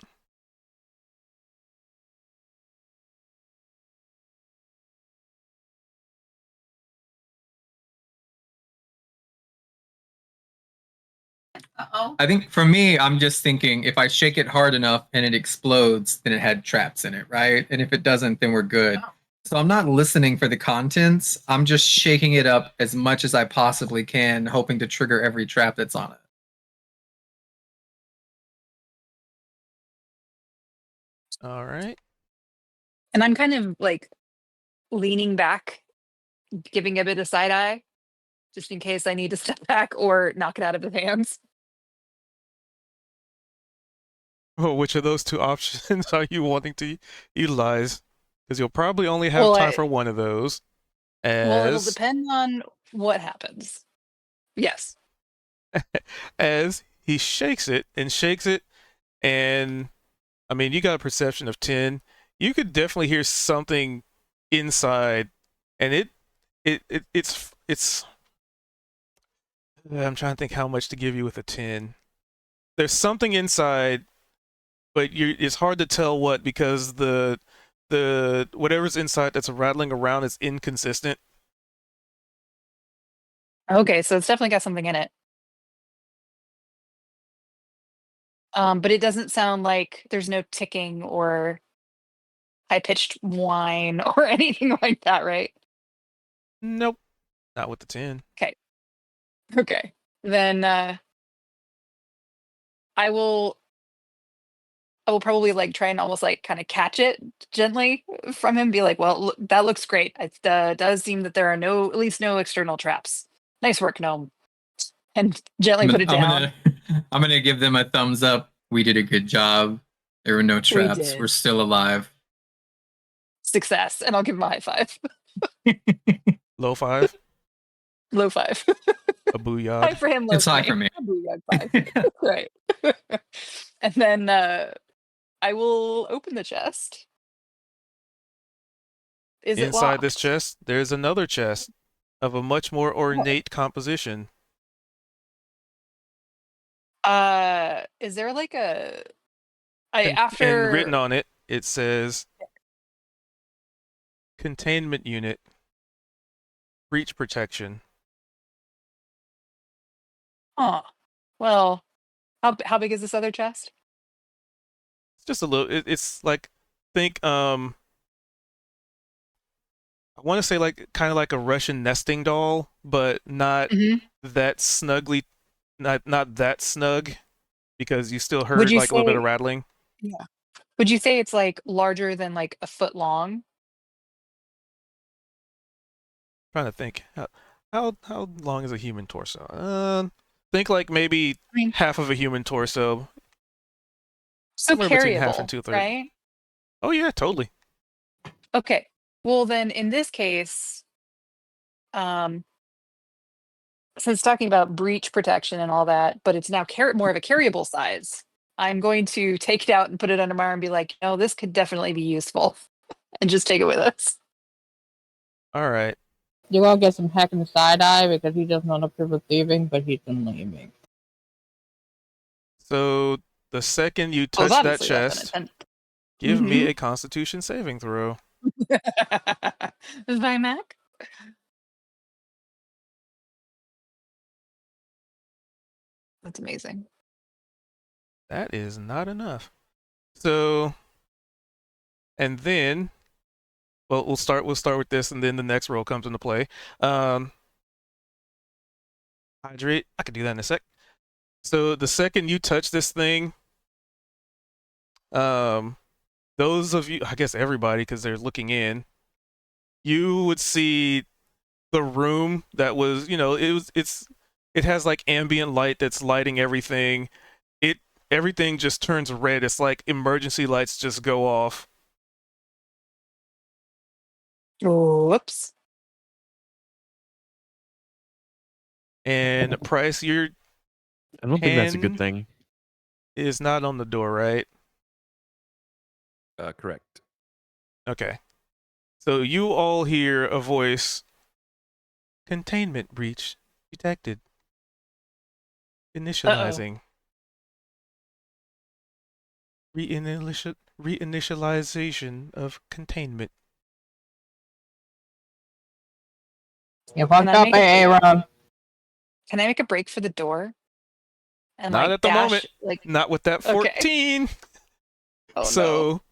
I think for me, I'm just thinking if I shake it hard enough and it explodes, then it had traps in it, right? And if it doesn't, then we're good. So I'm not listening for the contents. I'm just shaking it up as much as I possibly can, hoping to trigger every trap that's on it. All right. And I'm kind of like leaning back, giving a bit of side eye, just in case I need to step back or knock it out of his hands. Well, which of those two options are you wanting to utilize? Because you'll probably only have Well, time for one of those. Well, it'll As depend on what happens. Yes. as he shakes it, and I mean, you got a perception of 10. You could definitely hear something inside, and it's. I'm trying to think how much to give you with a 10. There's something inside, but it's hard to tell what because the whatever's inside that's rattling around is inconsistent. Okay, so it's definitely got something in it. But it doesn't sound like there's no ticking or high-pitched whine or anything like that, right? Nope, not with the 10. Okay. Then I will I will probably like try and almost like kind of catch it gently from him. Be like, well, look, that looks great. It does seem that there are at least no external traps. Nice work, gnome. And gently put it down. I'm gonna give them a thumbs up. We did a good job. There were no traps. did. We're still alive. Success. And I'll give him a high five. Low five, Low five. a booyah. High for him, low It's high for me. A booyah five. Right. And then I will open the chest. Is it Inside locked? this chest, there's another chest of a much more ornate composition. Is there like a And written on it, it says containment unit, breach protection. Huh. Well, how big is this other chest? It's just a little. It's like think I want to say like kind of like a Russian nesting doll, but not that snugly, not that snug, because you still heard you like a little bit say- of rattling. Yeah. Would you say it's like larger than like a foot long? Trying to think how long is a human torso? Think like maybe mean- half of a human torso. So Somewhere between carryable, half and 2/3. right? Oh yeah, totally. Okay. Well, then in this case, since talking about breach protection and all that, but it's now more of a carryable size, I'm going to take it out and put it under my arm and be like, no, this could definitely be useful, and just take it with us. All right. You're gonna get some heck in the side eye because he doesn't know the proof of thieving, but he's been leaving. So the second you Well, touch that obviously that's chest, an give me a Constitution saving throw. intent. By Mac? That's amazing. That is not enough. So, and then, well, we'll start with this, and then the next roll comes into play. Hydrate. I can do that in a sec. So the second you touch this thing, those of you, I guess everybody, because they're looking in, you would see the room that was, it has like ambient light that's lighting everything. Everything just turns red. It's like emergency lights just go off. Whoops. And Price, your I don't think that's a good Hand- thing. is not on the door, right? Correct. Okay. So you all hear a voice. Containment breach detected. Initializing. Reinitialization of containment. You fucked I up, make it- Aaron. Can I make a break for the door? And Not like at the dash, moment. Like, Not with that Okay. 14. oh So no.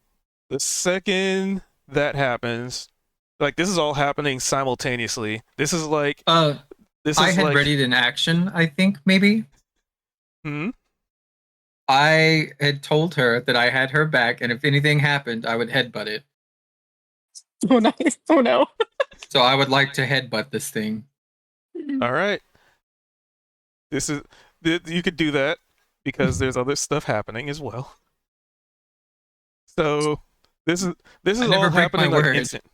the second that happens, like this is all happening simultaneously. This is like this is I had like readied an action, I think, maybe. Hmm? I had told her that I had her back, and if anything happened, I would headbutt it. Oh nice. Oh no. So I would like to headbutt this thing. All right. This is you could do that because there's other stuff happening as well. So this is never all break my happening like word. instant.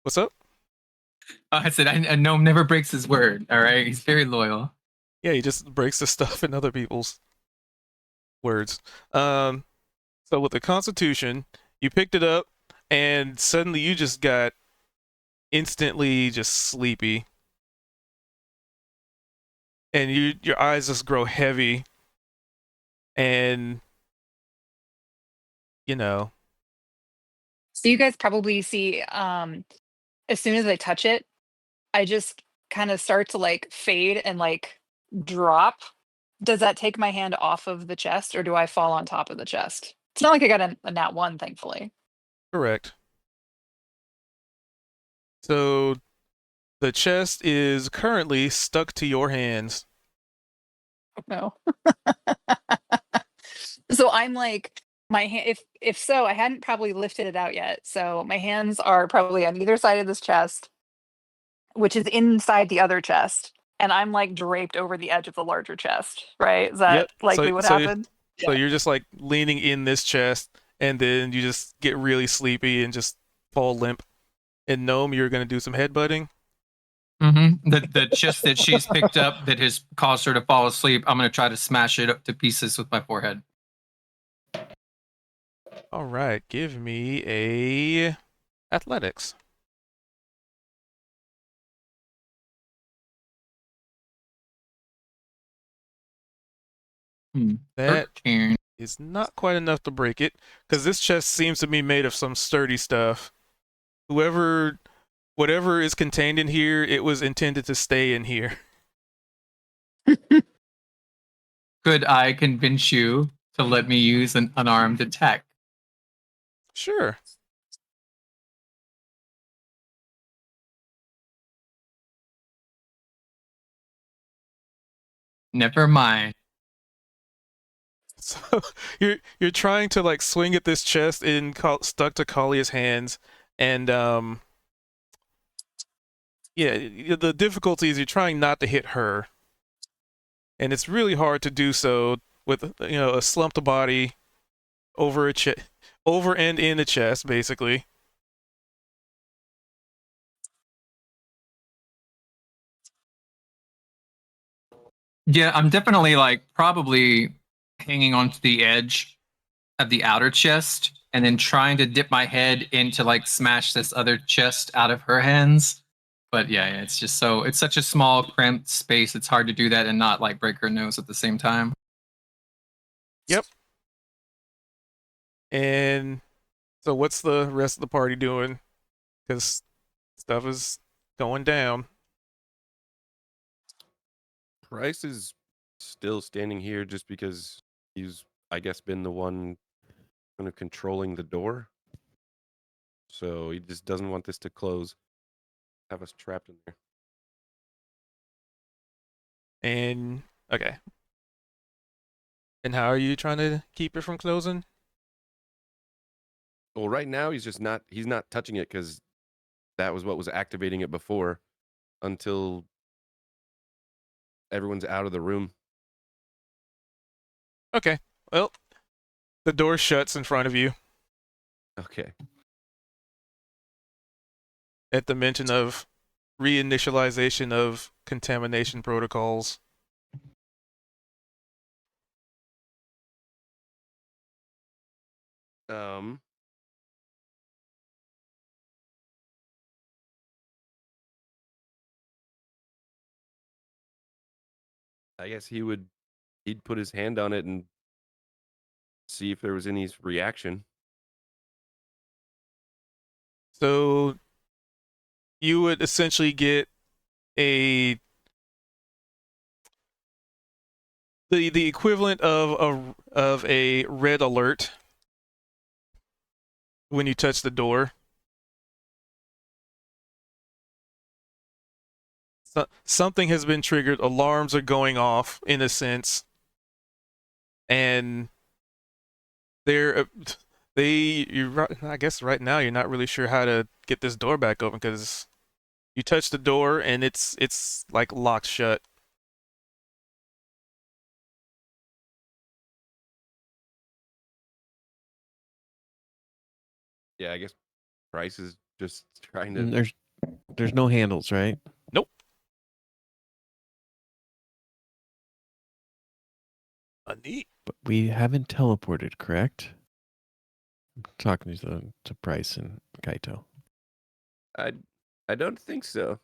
What's up? I said, a gnome never breaks his word. All right, he's very loyal. Yeah, he just breaks the stuff in other people's words. So with the Constitution, you picked it up, and suddenly you just got instantly just sleepy, and your eyes just grow heavy, and So you guys probably see as soon as I touch it, I just kind of start to like fade and like drop. Does that take my hand off of the chest, or do I fall on top of the chest? It's not like I got a nat 1, thankfully. Correct. So the chest is currently stuck to your hands. No. So I'm like My hand, if so, I hadn't probably lifted it out yet. So my hands are probably on either side of this chest, which is inside the other chest, and I'm like draped over the edge of the larger chest. Right? Is that Yep. likely what happened? So you're just like leaning in this chest, and then you just get really sleepy and just fall limp. And Gnome, you're gonna do some headbutting. Mm-hmm. The chest that she's picked up that has caused her to fall asleep, I'm going to try to smash it up to pieces with my forehead. All right, give me a athletics. That 13. is not quite enough to break it, because this chest seems to be made of some sturdy stuff. Whatever is contained in here, it was intended to stay in here. Could I convince you to let me use an unarmed attack? Sure. Never mind. So you're trying to like swing at this chest stuck to Kalia's hands, and yeah, the difficulty is you're trying not to hit her, and it's really hard to do so with a slumped body over over and in a chest, basically. Yeah, I'm definitely like probably hanging onto the edge of the outer chest and then trying to dip my head into like smash this other chest out of her hands. But yeah, it's just it's such a small cramped space. It's hard to do that and not like break her nose at the same time. Yep. And so what's the rest of the party doing? Because stuff is going down. Price is still standing here just because he's, I guess, been the one kind of controlling the door. So he just doesn't want this to close, have us trapped in there. And okay. And how are you trying to keep it from closing? Well, right now he's not touching it because that was what was activating it before until everyone's out of the room. Okay. Well, the door shuts in front of you Okay. at the mention of reinitialization of contamination protocols. I guess he'd put his hand on it and see if there was any reaction. So you would essentially get the equivalent of a red alert when you touch the door. So, something has been triggered. Alarms are going off in a sense, and I guess right now you're not really sure how to get this door back open because you touch the door and it's like locked shut. Yeah, I guess Price is just trying And to. there's no handles, right? Nope. Neat. But we haven't teleported, correct? I'm talking to Price and Kaito. I don't think so.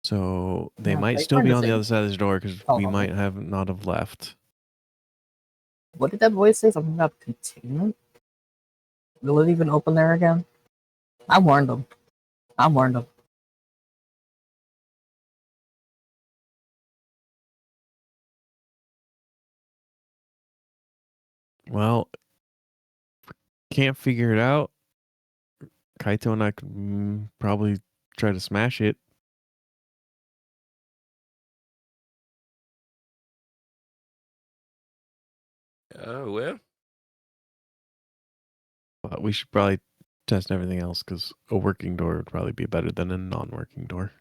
So they Yeah, might they still be kinda on the say- other side of this door because Oh, we no. might have not have left. What did that voice say? Something about containment? Will it even open there again? I warned them. Well, can't figure it out. Kaito and I could probably try to smash it. Oh well. But we should probably test everything else because a working door would probably be better than a non-working door.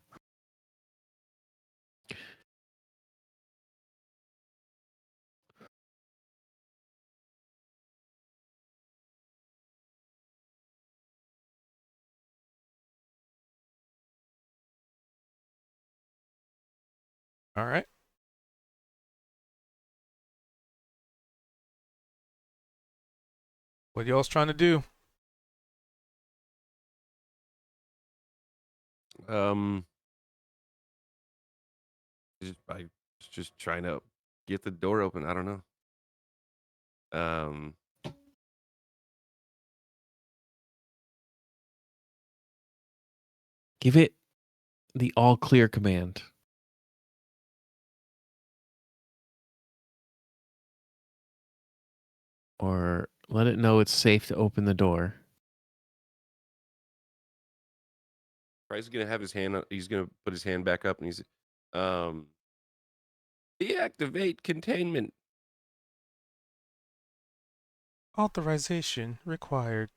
All right. What y'all's trying to do? I just trying to get the door open. I don't know. Give it the all clear command. Or let it know it's safe to open the door. Bryce is gonna have his hand. He's gonna put his hand back up, and he's deactivate containment. Authorization required.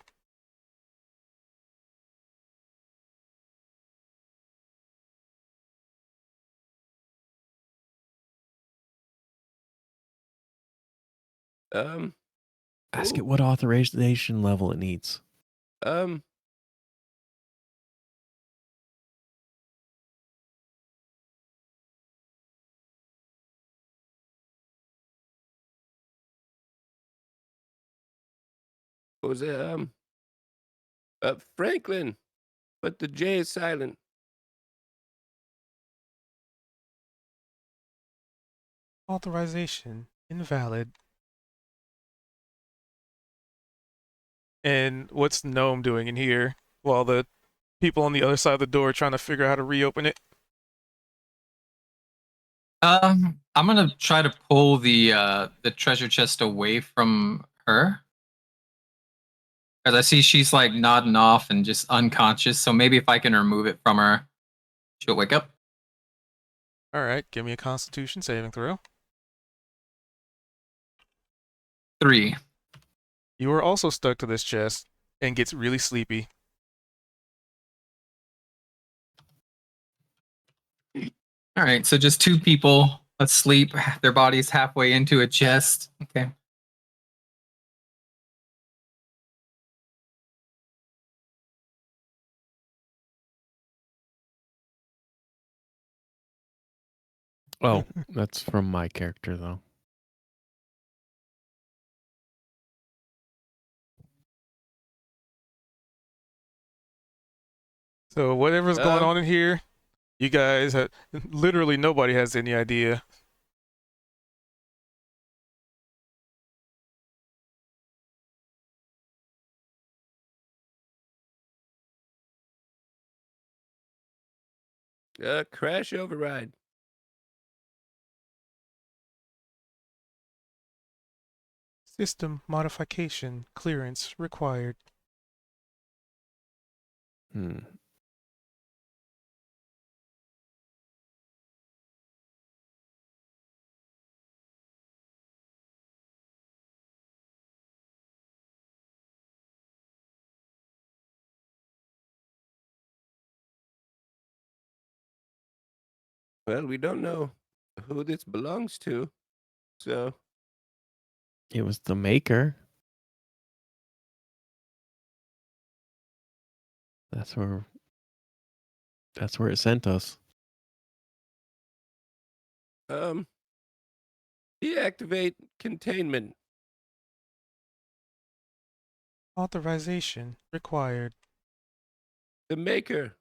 Ask it Ooh. what authorization level it needs. What was it? Franklin, but the J is silent. Authorization invalid. And what's Gnome doing in here while the people on the other side of the door are trying to figure out how to reopen it? I'm gonna try to pull the treasure chest away from her. Because I see she's like nodding off and just unconscious. So maybe if I can remove it from her, she'll wake up. All right, give me a Constitution saving throw. 3. You are also stuck to this chest and gets really sleepy. All right, so just 2 people asleep, their bodies halfway into a chest. Okay. Oh, that's from my character though. So whatever's going Um, on in here, you guys have literally nobody has any idea. Crash override. System modification clearance required. Hmm. Well, we don't know who this belongs to, so It was the maker. That's where it sent us. deactivate containment. Authorization required. The maker.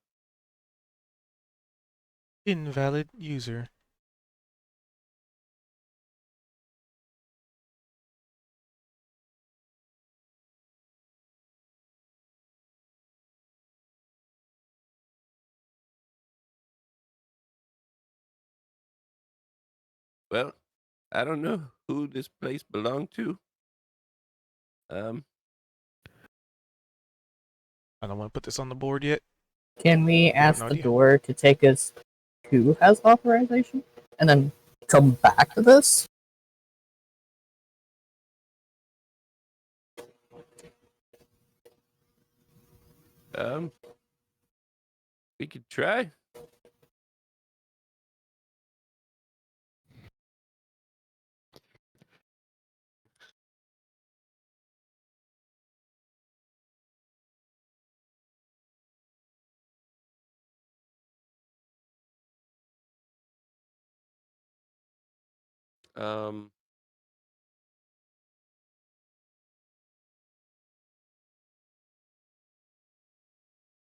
Invalid user. Well, I don't know who this place belonged to. I don't want to put this on the board yet. Can we I have ask no the idea. door to take us who has authorization? And then come back to this? We could try. Um,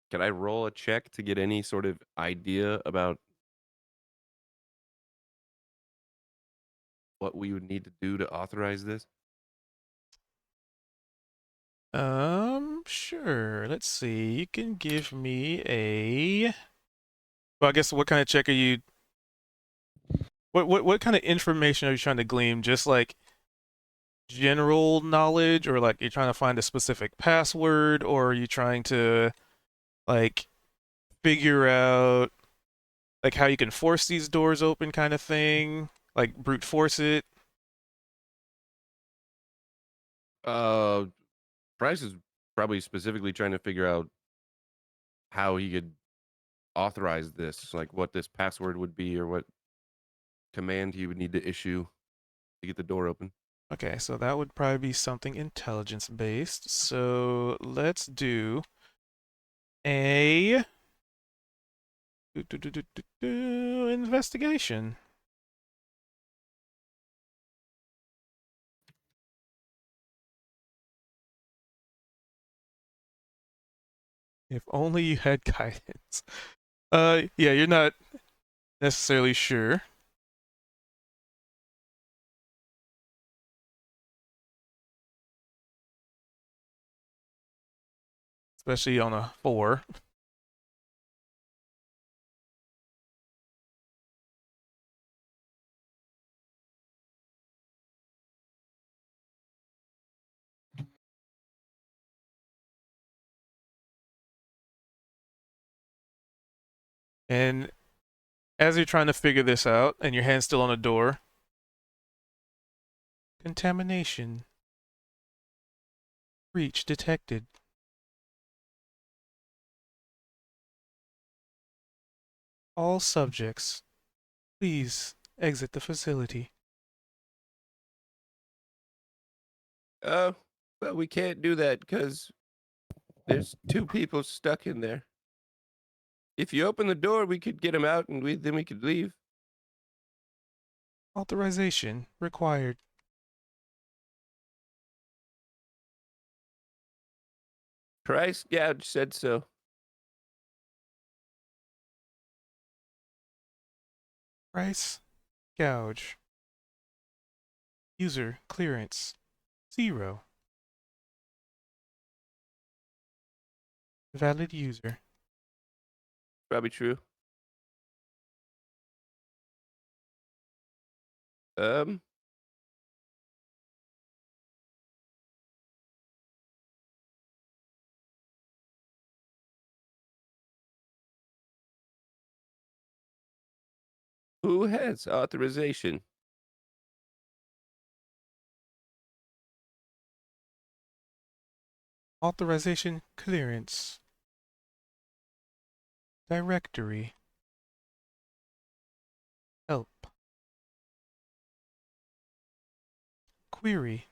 can I roll a check to get any sort of idea about what we would need to do to authorize this? Sure. Let's see. You can give me a. Well, I guess what kind of check are you? What kind of information are you trying to glean? Just like general knowledge, or like you're trying to find a specific password, or are you trying to like figure out like how you can force these doors open, kind of thing? Like brute force it? Price is probably specifically trying to figure out how he could authorize this, like what this password would be or what command he would need to issue to get the door open. Okay, so that would probably be something intelligence based. So let's do a investigation. If only you had guidance. Yeah, you're not necessarily sure. Especially on a 4. And as you're trying to figure this out, and your hand's still on the door, contamination. Breach detected. All subjects, please exit the facility. Well, we can't do that because there's 2 people stuck in there. If you open the door, we could get them out, and then we could leave. Authorization required. Price Gouge said so. Price gouge. User clearance 0. Valid user. Probably true. Who has authorization? Authorization clearance. Directory. Help. Query.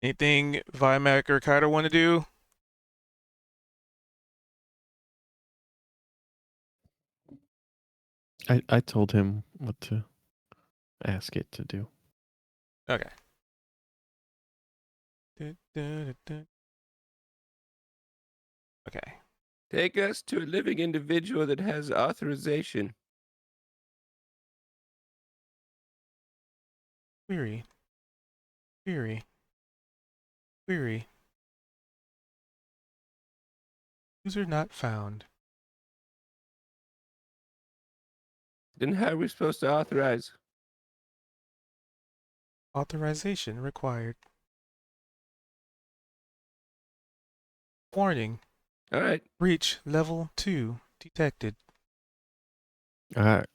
Anything Vimac or Kaido want to do? I told him what to ask it to do. Okay. Okay. Take us to a living individual that has authorization. Query. Query. Query. User not found. Then how are we supposed to authorize? Authorization required. Warning. All right. Breach level 2 detected. All right.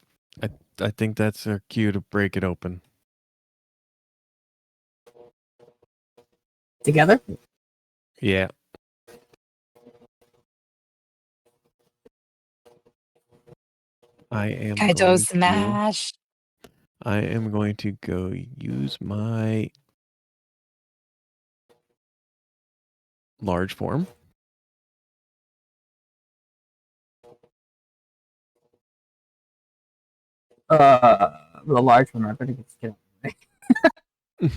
I think that's our cue to break it open. Together? Yeah. I am Kaito going to, smash. I am going to go use my large form. The large one, I better get out of the way.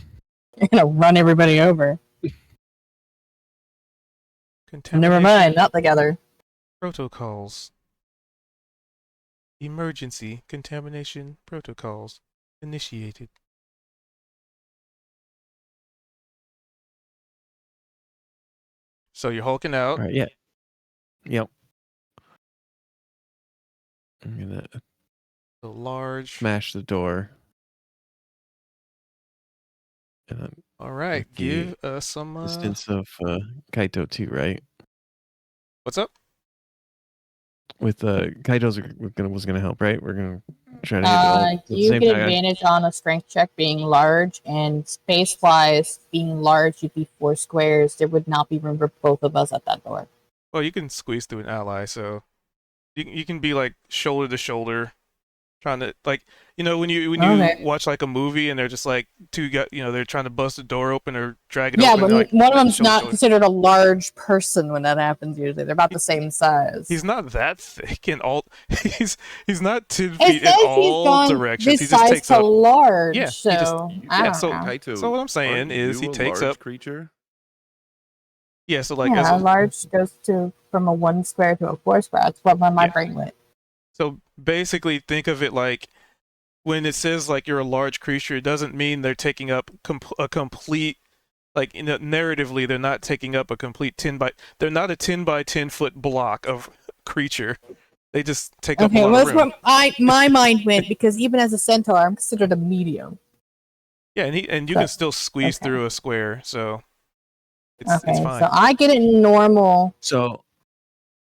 You're gonna run everybody over. Never mind, not together. Protocols. Emergency contamination protocols initiated. So you're hulking out. All right. Yeah. Yep. I'm gonna The large. smash the door. And I'm All right, with the give us some. assistance of Kaito too, right? What's up? With Kaito's was gonna help, right? We're gonna try to hit it all at the You same get time. advantage on a strength check being large, and space-wise, being large, you'd be 4 squares. There would not be room for both of us at that door. Well, you can squeeze through an ally, so you can be like shoulder to shoulder, trying to like when you Okay. watch like a movie and they're just like two guys, they're trying to bust the door open or drag it Yeah, open. but they're, like, one of them's shoulder to not shoulder. considered a large person when that happens. Usually, they're about the same size. He's not that thick in all. He's not 10 It feet in says he's all gone directions. this He just size takes to up. large. Yeah, so he just- I yeah, don't so- know. Kaito, So what I'm saying aren't is he you a takes large up. creature. Yeah, so like Yeah, large goes to from a 1 square to a 4 square. That's what my Yeah. brain went. So basically, think of it like when it says like you're a large creature, it doesn't mean they're taking up a complete, like narratively, they're not taking up a complete they're not a 10 by 10 foot block of creature. They just take up a Okay, lot well, of that's room. what my mind went, because even as a centaur, I'm considered a medium. Yeah, and you So- can still squeeze okay. through a square, so it's Okay, fine. so I get it normal, So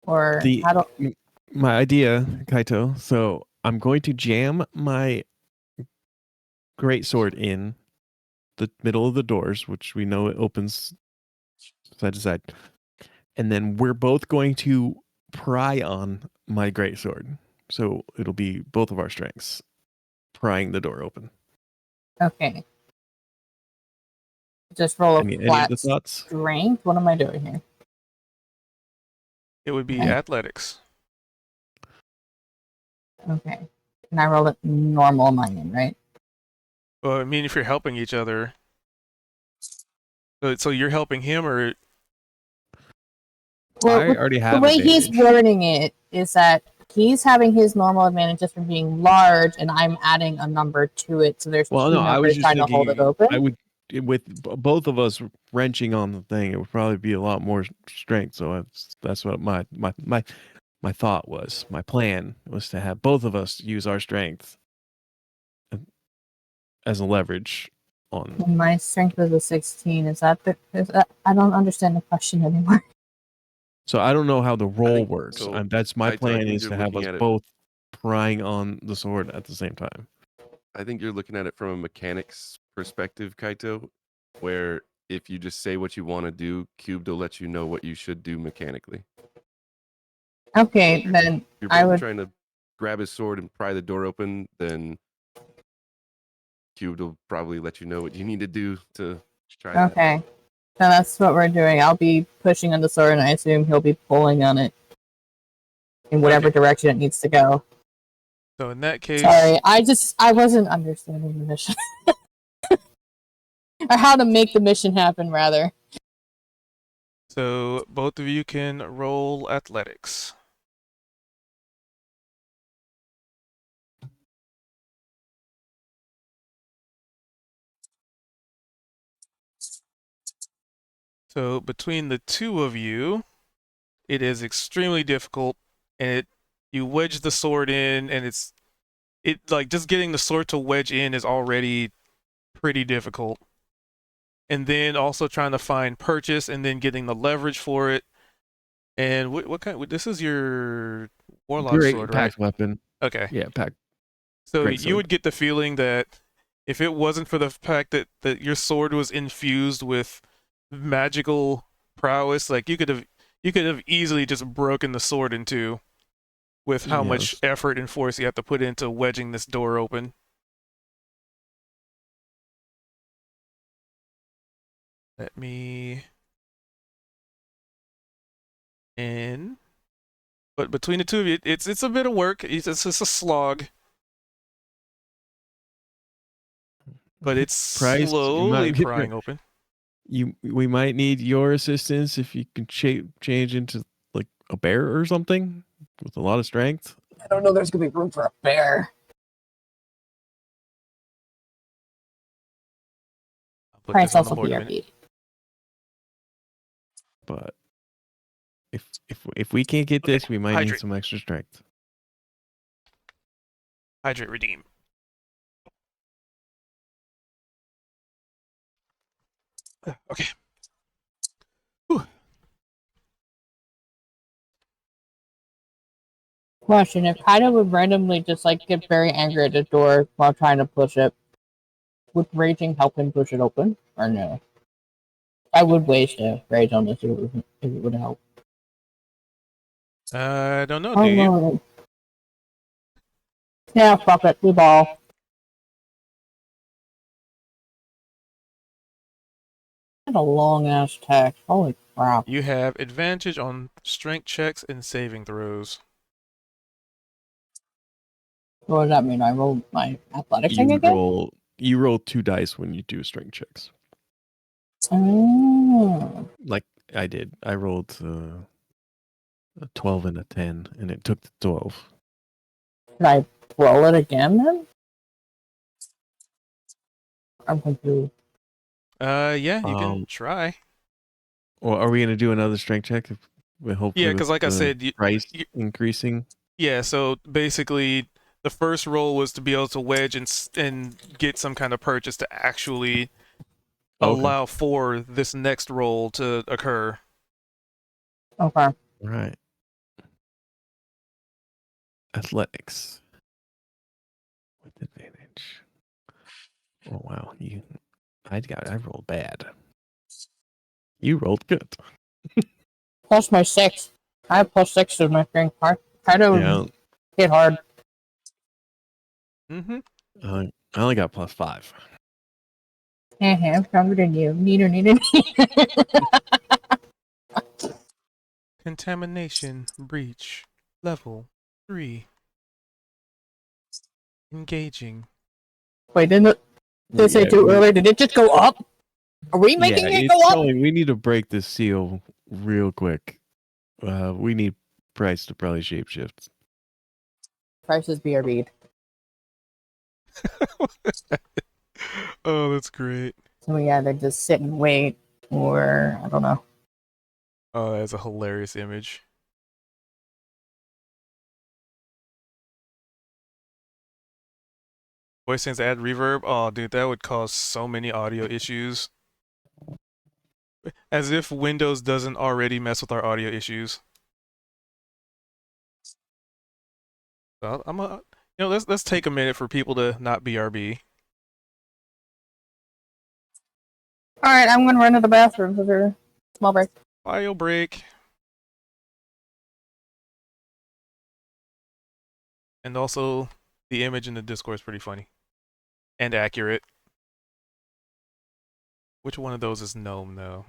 or the how do my idea, Kaito. So I'm going to jam my greatsword in the middle of the doors, which we know it opens side to side, and then we're both going to pry on my greatsword. So it'll be both of our strengths prying the door open. Okay. Just roll a Any flat other thoughts? strength. What am I doing here? It would be Okay. athletics. Okay. And I rolled it normal on my end, right? Well, I mean, if you're helping each other, so you're helping him, or Well, I already have the way he's advantage. wording it is that he's having his normal advantage just from being large, and I'm adding a number to it, so there's Well, two no, I was numbers just trying to hold it thinking open. I would, with both of us wrenching on the thing, it would probably be a lot more strength. So that's what my thought was. My plan was to have both of us use our strength as a leverage on. My strength is a 16. Is that I don't understand the question anymore. So I don't know how the roll think- works. so, That's my I plan think is you're to have us looking at it- both prying on the sword at the same time. I think you're looking at it from a mechanics perspective, Kaito, where if you just say what you want to do, Cubed will let you know what you should do mechanically. Okay, then If you're I both would. trying to grab his sword and pry the door open, then Cubed will probably let you know what you need to do to try that. Okay, so that's what we're doing. I'll be pushing on the sword, and I assume he'll be pulling on it in whatever direction it needs to go. so in that case, Sorry, I wasn't understanding the mission. Or how to make the mission happen, rather. so both of you can roll athletics. So between the two of you, it is extremely difficult, and you wedge the sword in, and it like just getting the sword to wedge in is already pretty difficult. And then also trying to find purchase and then getting the leverage for it. And what kind? This is your warlock Great sword, right? packed weapon. Okay. Yeah, packed. So Great you sword. would get the feeling that if it wasn't for the fact that your sword was infused with magical prowess, like you could have easily just broken the sword in two with how much Yes. effort and force you have to put into wedging this door open. Let me in. But between the two of you, it's a bit of work. It's just a slog. But it's Price, you slowly might get prying open. we might need your assistance if you can change into like a bear or something with a lot of strength. I don't know there's gonna be room for a bear. I'll put Price this on the also board in a minute. BRB. But if we can't get this, we might need hydrate. some extra strength. Hydrate, redeem. Okay. Whew. Question: if Kaido would randomly just like get very angry at the door while trying to push it, would raging help him push it open or no? I would waste a rage on this if it would help. I don't know. Oh Do you? no. Yeah, fuck it. We ball. What a long ass text. Holy crap. You have advantage on strength checks and saving throws. What does that mean? I rolled my athletics thing again? You roll 2 dice when you do strength checks. Oh. Like I did. I rolled a 12 and a 10, and it took the 12. Should I roll it again then? I'm confused. Yeah, you can Um, try. Or are we gonna do another strength check? Hopefully, Yeah, with because like I the said, price increasing. yeah. So basically, the first roll was to be able to wedge and get some kind of purchase to actually allow for this next roll to occur. Okay. All right. Athletics with advantage. Oh wow, I rolled bad. You rolled good. Plus my 6. I have +6 to my strength part. Kaido Yeah, hit hard. Mm-hmm. I only got +5. I'm stronger than you. Neither. Contamination breach level 3. Engaging. Wait, didn't they say too early? Did it just go up? Are we making it go up? We need to break this seal real quick. We need Price to probably shapeshift. Prices BRB. Oh, that's great. So we either just sit and wait, or I don't know. Oh, that's a hilarious image. Voice things add reverb. Oh, dude, that would cause so many audio issues. As if Windows doesn't already mess with our audio issues. So let's take a minute for people to not BRB. All right, I'm gonna run to the bathroom for a small break. Bio break. And also, the image in the Discord is pretty funny and accurate. Which one of those is gnome though?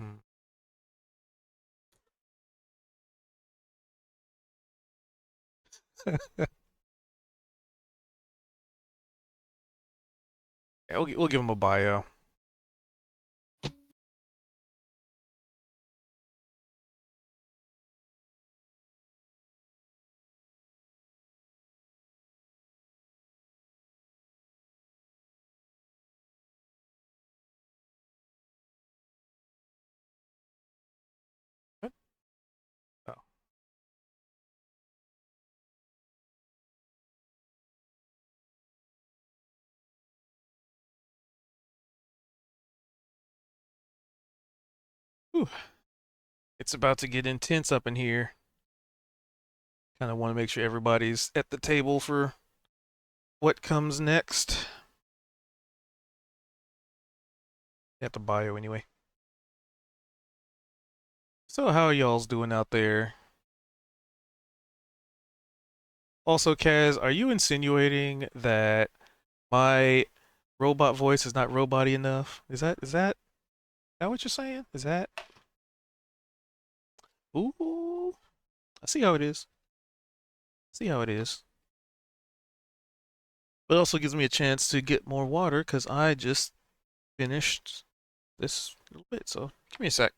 Yeah, we'll give him a bio. Whew. It's about to get intense up in here. Kind of want to make sure everybody's at the table for what comes next. At the bio anyway. So how are y'all's doing out there? Also, Kaz, are you insinuating that my robot voice is not robot-y enough? Is that what you're saying? Is that? Ooh, I see how it is. See how it is. But it also gives me a chance to get more water because I just finished this little bit. So give me a sec.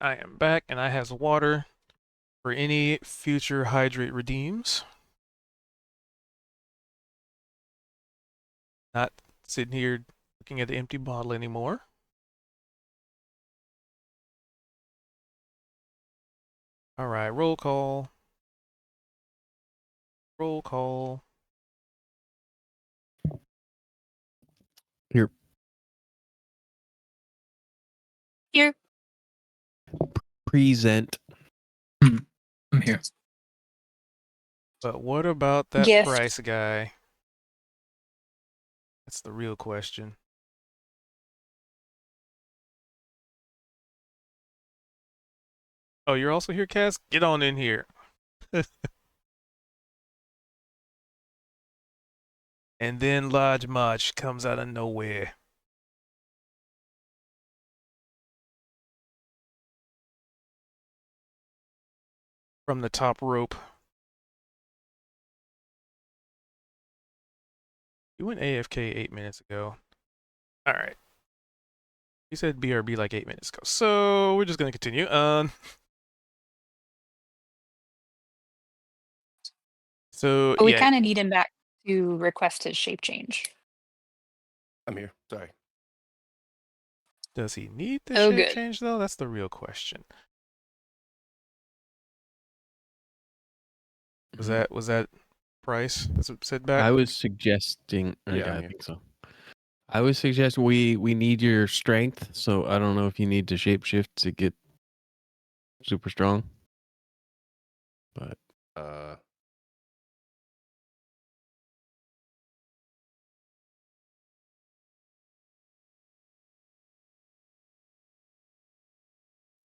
I am back and I have water for any future hydrate redeems. Not sitting here looking at the empty bottle anymore. All right, roll call. Roll call. Here. Here. Present. I'm here. But what about that Gift. price guy? That's the real question. Oh, you're also here, Kaz? Get on in here. And then Large March comes out of nowhere. From the top rope. You went AFK 8 minutes ago. Alright. You said BRB like 8 minutes ago. So we're just gonna continue. So But we yeah, kind of need him back to request his shape change. I'm here. Sorry. does he need the Oh, shape good. change though? That's the real question. Was that price? That's what said back? I was suggesting. Yeah, I'm I here. think so. I was suggesting we need your strength. So I don't know if you need to shapeshift to get super strong. But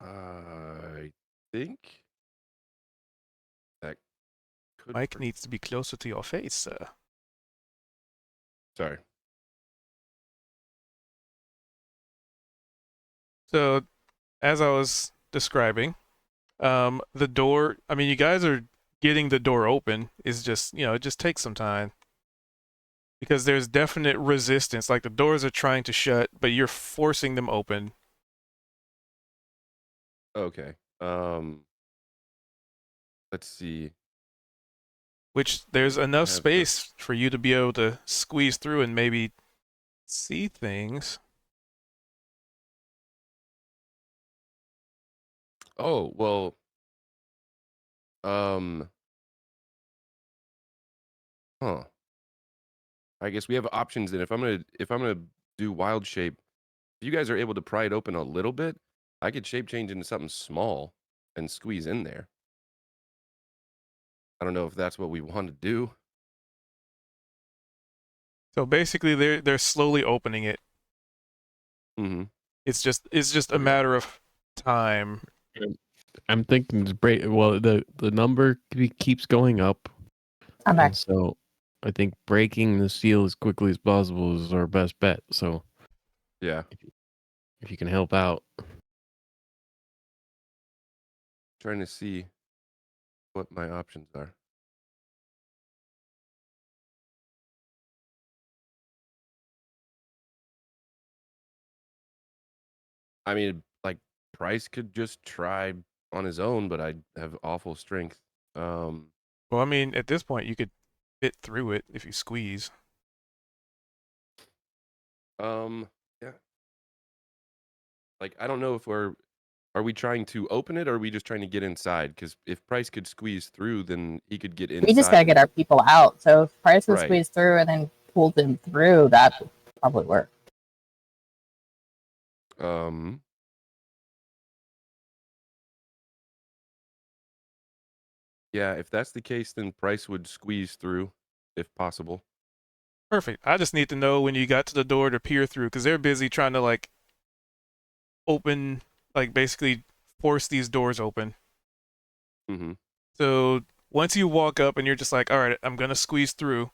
I think that could Mike work. needs to be closer to your face, sir. Sorry. So as I was describing, the door, I mean, you guys are getting the door open is just, it just takes some time. Because there's definite resistance. Like the doors are trying to shut, but you're forcing them open. Okay. Let's see. Which there's enough Have space for you to be able to squeeze through and maybe see things. Oh, well. Huh. I guess we have options then. If I'm gonna do wild shape, if you guys are able to pry it open a little bit, I could shape change into something small and squeeze in there. I don't know if that's what we want to do. So basically, they're slowly opening it. Mm-hmm. It's just a Okay. matter of time. I'm thinking to break. Well, the number keeps going up, I'm back. and so I think breaking the seal as quickly as possible is our best bet. So Yeah. if you can help out, Trying to see what my options are. I mean, like Price could just try on his own, but I have awful strength. Well, I mean, at this point, you could fit through it if you squeeze. Yeah. Like I don't know if are we trying to open it or are we just trying to get inside? Because if Price could squeeze through, then he could get inside. We just gotta get our people out. So if Price would Right. squeeze through and then pull them through, that would probably work. Yeah, if that's the case, then Price would squeeze through, if possible. Perfect. I just need to know when you got to the door to peer through, because they're busy trying to like open, like basically force these doors open. Mm-hmm. So once you walk up and you're just like, all right, I'm gonna squeeze through,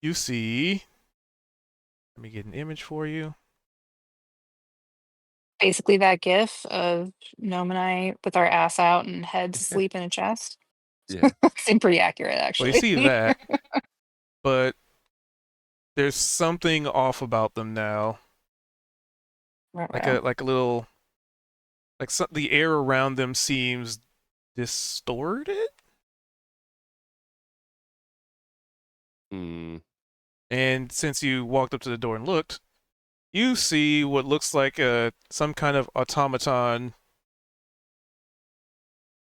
you see. Let me get an image for you. Basically, that gif of Gnome and I with our ass out and heads asleep in a chest. Yeah. Seemed pretty accurate, Well, actually. you see that, but there's something off about them now. Like a little, like the air around them seems distorted. Hmm. And since you walked up to the door and looked, you see what looks like some kind of automaton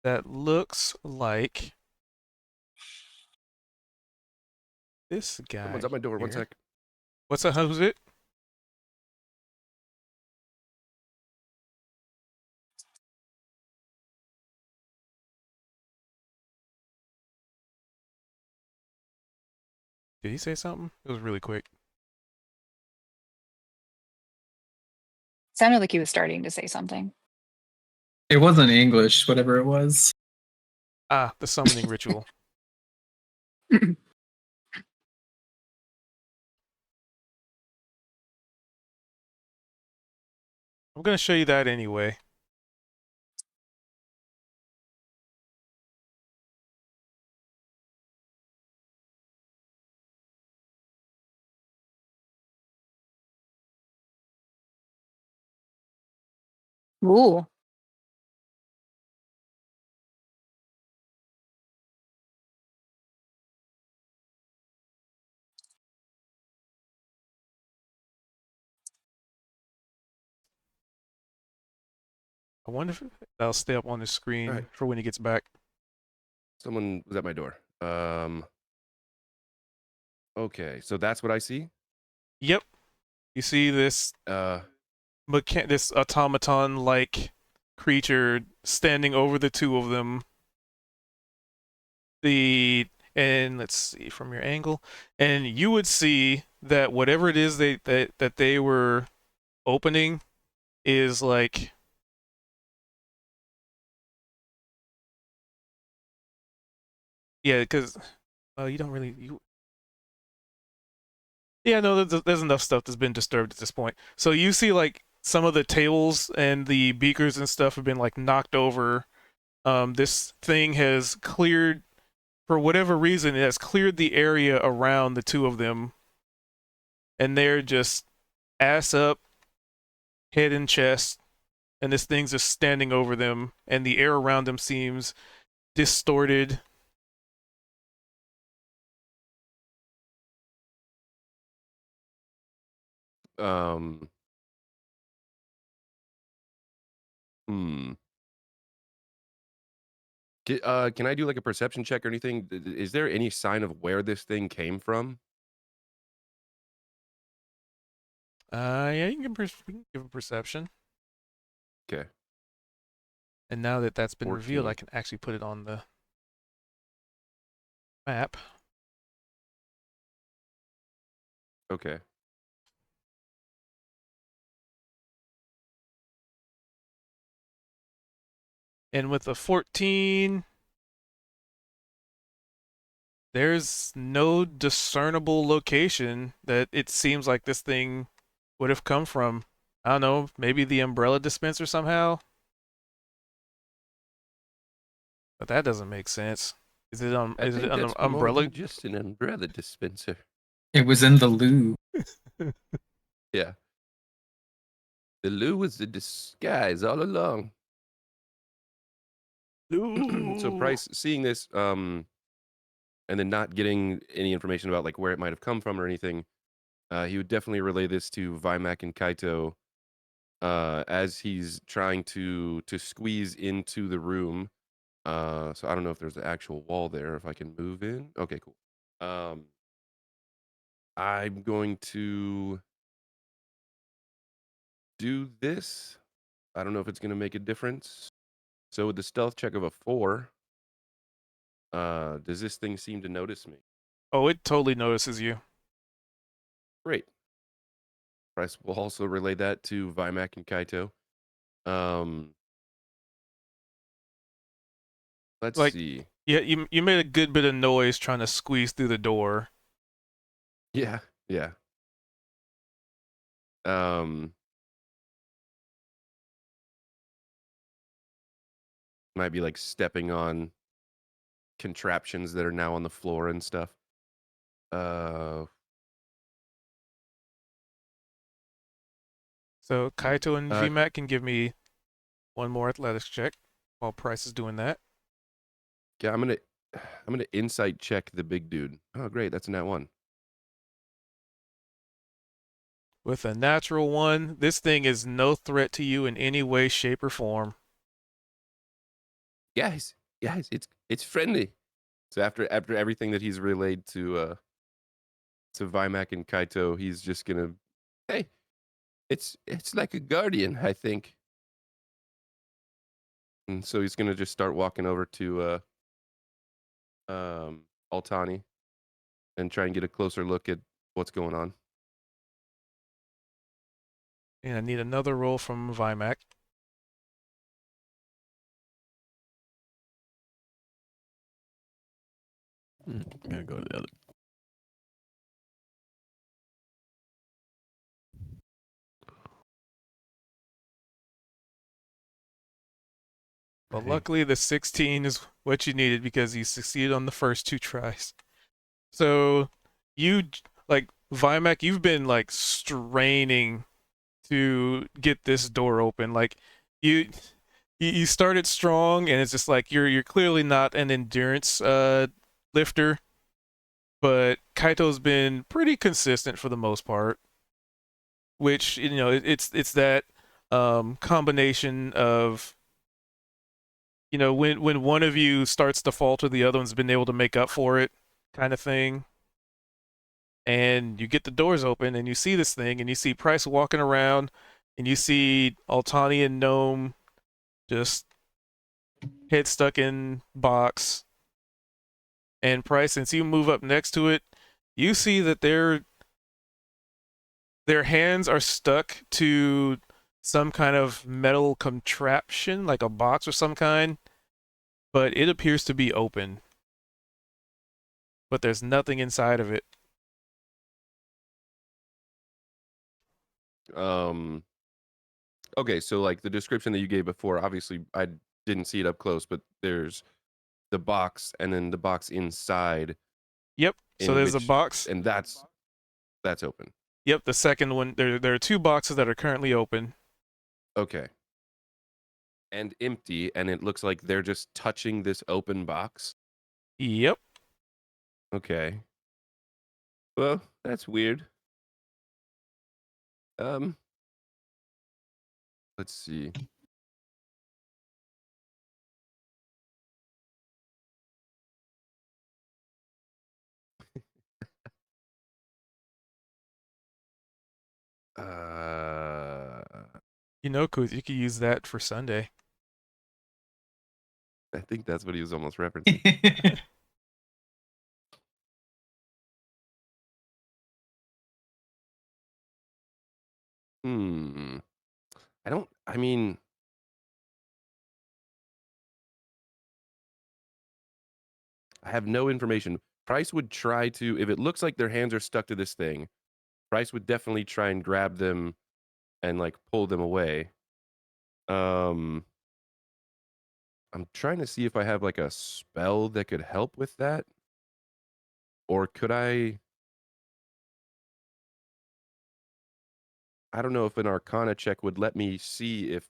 that looks like this guy. Someone's at my door. One here. sec. What's that? Who's it? Did he say something? It was really quick. Sounded like he was starting to say something. It wasn't English, whatever it was. Ah, the summoning ritual. I'm gonna show you that anyway. Ooh. I wonder if that'll stay up on the screen Alright. for when he gets back. Someone was at my door. Okay, so that's what I see. Yep. You see this this automaton-like creature standing over the two of them. And let's see from your angle, and you would see that whatever it is that they were opening is like because you don't really no, there's enough stuff that's been disturbed at this point. So you see like some of the tables and the beakers and stuff have been like knocked over. This thing has cleared, for whatever reason, it has cleared the area around the two of them, and they're just ass up, head in chest, and this thing's just standing over them, and the air around them seems distorted. Um. Hmm. Can I do like a perception check or anything? Is there any sign of where this thing came from? Yeah, you can give a perception. Okay. And now that that's been revealed, 14. I can actually put it on the map. Okay. And with a 14, there's no discernible location that it seems like this thing would have come from. I don't know, maybe the umbrella dispenser somehow? But that doesn't make sense. Is it I is it think an that's more umbrella? than just an umbrella dispenser. It was in the loo. Yeah. The loo was the disguise all along. So Price, seeing this, and then not getting any information about like where it might have come from or anything, he would definitely relay this to Vimac and Kaito, as he's trying to squeeze into the room. So I don't know if there's an actual wall there. If I can move in, okay, cool. I'm going to do this. I don't know if it's going to make a difference. So with the stealth check of a 4, does this thing seem to notice me? Oh, it totally notices you. Great. Price will also relay that to Vimac and Kaito. Let's Like, see. Yeah, you made a good bit of noise trying to squeeze through the door. Yeah, yeah. Might be like stepping on contraptions that are now on the floor and stuff. So Kaito and Uh, VMAC can give me one more athletics check while Price is doing that. Yeah, I'm gonna insight check the big dude. Oh, great, that's a nat 1. With a natural 1, this thing is no threat to you in any way, shape, or form. Guys, it's friendly. So after everything that he's relayed to Vimac and Kaito, he's just gonna, hey, it's like a guardian, I think. And so he's gonna just start walking over to Altani and try and get a closer look at what's going on. And I need another roll from VMAC. Gotta go to the other. But Okay. luckily, the 16 is what you needed because you succeeded on the first 2 tries. So you, like, VMAC, you've been like straining to get this door open. Like, you started strong, and it's just like you're clearly not an endurance lifter, but Kaito's been pretty consistent for the most part. Which, you know, it's that combination of, you know, when one of you starts to falter, the other one's been able to make up for it, kind of thing. And you get the doors open, and you see this thing, and you see Price walking around, and you see Altani and Gnome just head stuck in box. And Price, since you move up next to it, you see that their hands are stuck to some kind of metal contraption, like a box or some kind, but it appears to be open. But there's nothing inside of it. Okay, so like the description that you gave before, obviously I didn't see it up close, but there's the box and then the box inside. Yep. So in there's a which- box. and that's open. Yep, the second one. There are 2 boxes that are currently open. Okay. And empty, and it looks like they're just touching this open box. Yep. Okay. Well, that's weird. Let's see. You know, Kuth, you could use that for Sunday. I think that's what he was almost referencing. I mean, I have no information. Price would try to, if it looks like their hands are stuck to this thing, Price would definitely try and grab them and like pull them away. I'm trying to see if I have like a spell that could help with that. Or could I don't know if an Arcana check would let me see if,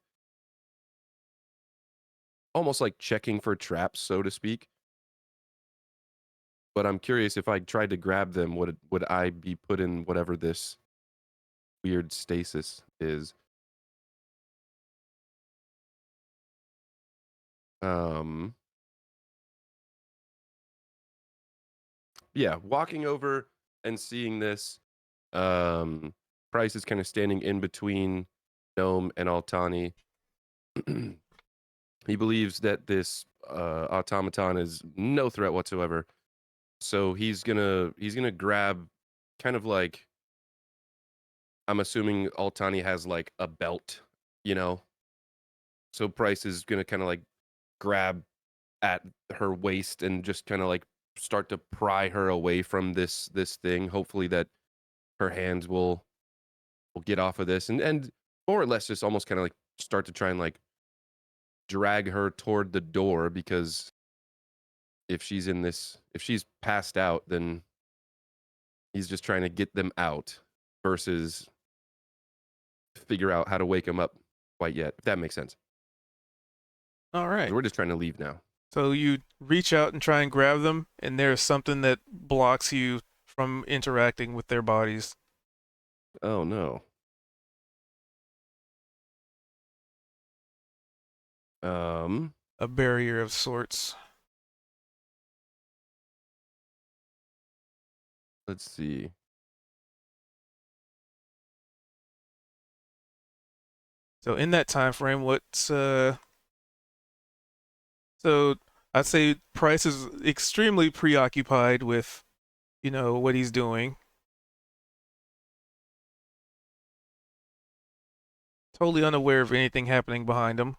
almost like checking for traps, so to speak. But I'm curious if I tried to grab them, would I be put in whatever this weird stasis is? Yeah, walking over and seeing this, Price is kind of standing in between Gnome and Altani. He believes that this automaton is no threat whatsoever. So he's gonna grab, kind of like, I'm assuming Altani has like a belt, you know. So Price is gonna kind of like grab at her waist and just kind of like start to pry her away from this thing. Hopefully that her hands will get off of this, and more or less just almost kind of like start to try and like drag her toward the door, because if she's passed out, then he's just trying to get them out versus figure out how to wake them up quite yet, if that makes sense. All right. We're just trying to leave now. So you reach out and try and grab them, and there's something that blocks you from interacting with their bodies. Oh no. A barrier of sorts. Let's see. So in that time frame, so I'd say Price is extremely preoccupied with, what he's doing. Totally unaware of anything happening behind him.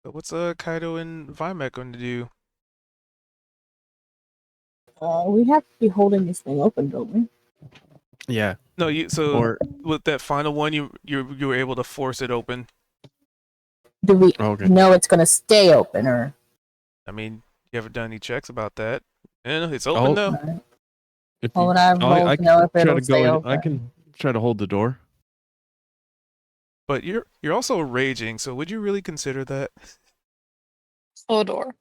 So what's Kaido and Vimek going to do? We have to be holding this thing open, don't we? Yeah. No, Or with that final one, you were able to force it open. Do we okay. know it's going to stay open, or? I mean, you ever done any checks about that? It's open now. Alright. If Well, you- would I roll I to know if try it'll to stay go in, I open? can try to hold the door. But you're also raging, so would you really consider that? Slow door.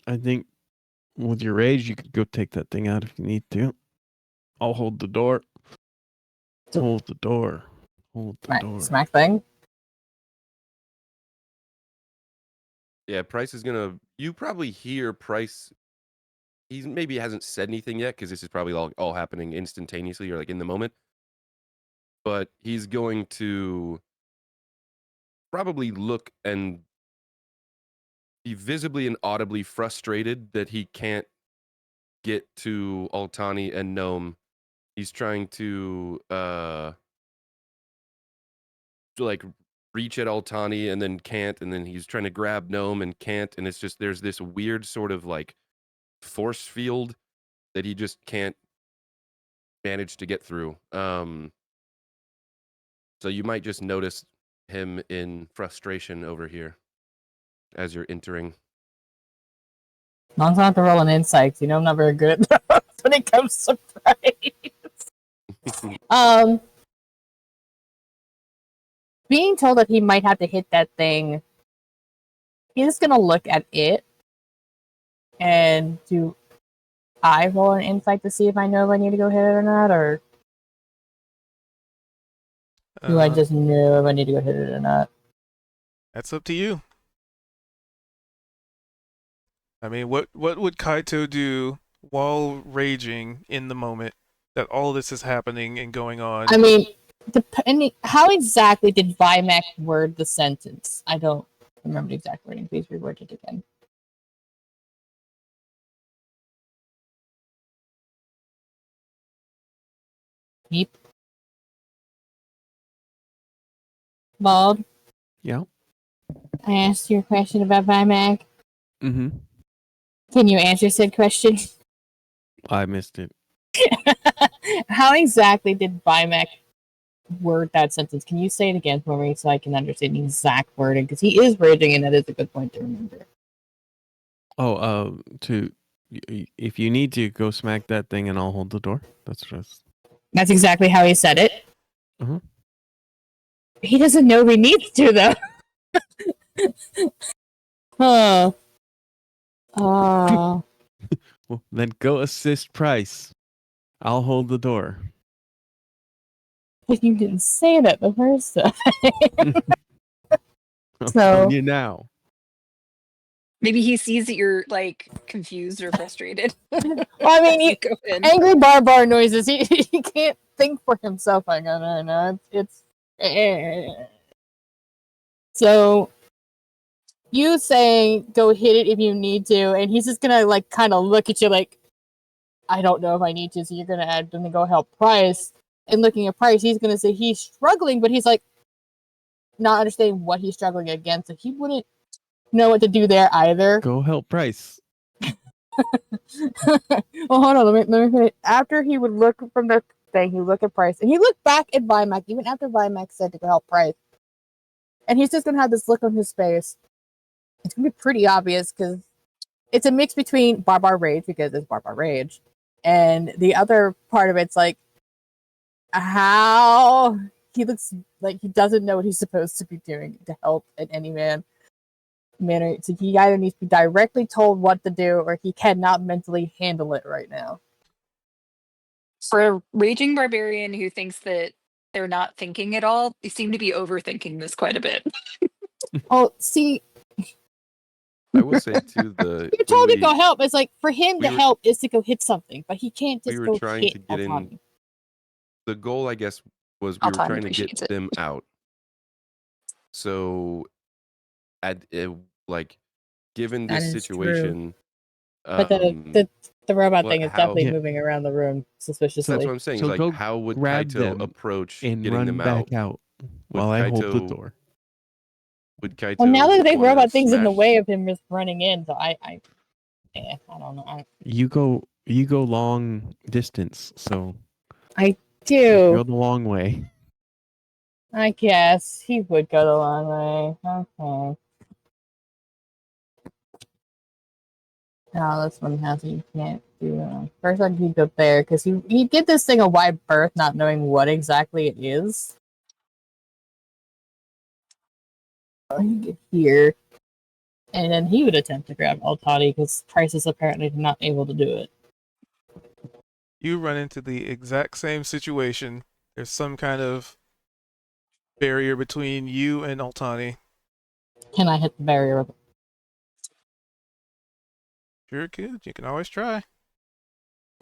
I think with your rage, you could go take that thing out if you need to. I'll hold the door. Hold the door. Hold the door. Smack thing? Yeah, Price is gonna. You probably hear Price. He's maybe hasn't said anything yet, because this is probably all happening instantaneously or like in the moment. But he's going to probably look and be visibly and audibly frustrated that he can't get to Altani and Gnome. He's trying to like reach at Altani and then can't, and then he's trying to grab Gnome and can't, and it's just there's this weird sort of like force field that he just can't manage to get through. So you might just notice him in frustration over here as you're entering. Non's not to roll an insight. I'm not very good at those when it comes to price. Being told that he might have to hit that thing He's just gonna look at it and do I roll an insight to see if I know if I need to go hit it or not, or do I just know if I need to go hit it or not? That's up to you. I mean, what would Kaito do while raging in the moment that all this is happening and going on? I mean, depending, how exactly did Vimac word the sentence? I don't remember the exact wording. Please reword it again. Beep. Bald, Yeah. I asked you a question about Vimac. Mm-hmm. Can you answer said question? I missed it. How exactly did Vimac word that sentence? Can you say it again for me so I can understand the exact wording? Because he is raging, and that is a good point to remember. Oh, if you need to, go smack that thing and I'll hold the door. That's exactly how he said it. Mhm. He doesn't know he needs to, though. Huh. Well, then go assist Price. I'll hold the door. But you didn't say that the first time. I'm So- telling you now. Maybe he sees that you're like confused or frustrated. Well, I mean, You go in. angry barbar noises. He can't think for himself. I don't know. It's so you say go hit it if you need to, and he's just gonna like kind of look at you like, I don't know if I need to. So you're gonna add them to go help Price. And looking at Price, he's gonna say he's struggling, but he's like not understanding what he's struggling against. So he wouldn't know what to do there either. Go help Price. Well, hold on. Let me finish. After he would look from the thing, he would look at Price, and he looked back at Vimac, even after Vimac said to go help Price. And he's just gonna have this look on his face. It's gonna be pretty obvious because it's a mix between Barbar Rage, because it's Barbar Rage, and the other part of it's like how he looks like he doesn't know what he's supposed to be doing to help in any manner. So he either needs to be directly told what to do, or he cannot mentally handle it right now. For a raging barbarian who thinks that they're not thinking at all, they seem to be overthinking this quite a bit. Oh, see, I will say too, the you're told to go help. It's like for him to we were- help is to go hit something, but he can't just we were go trying hit to get in- Altani. the goal, I guess, was we were Altani trying to get appreciates it. them out. So, like, given That this is true. situation, But the robot what- thing is how- definitely Yeah. moving around the room that's suspiciously. what I'm saying. So Is go like, how would grab Kaito them approach And getting run them back out while I hold the Kaito- door. Would Kaito? Well, now that the big wanna robot thing's in the smash- way of him just running in, so I don't know. You go long distance, so I go do. the long way. I guess he would go the long way. Okay. No, this one has you can't do. First, I'd keep it there because he'd give this thing a wide berth, not knowing what exactly it is. He'd get here, and then he would attempt to grab Altani because Price is apparently not able to do it. You run into the exact same situation. There's some kind of barrier between you and Altani. Can I hit the barrier with it? Sure could. You can always try.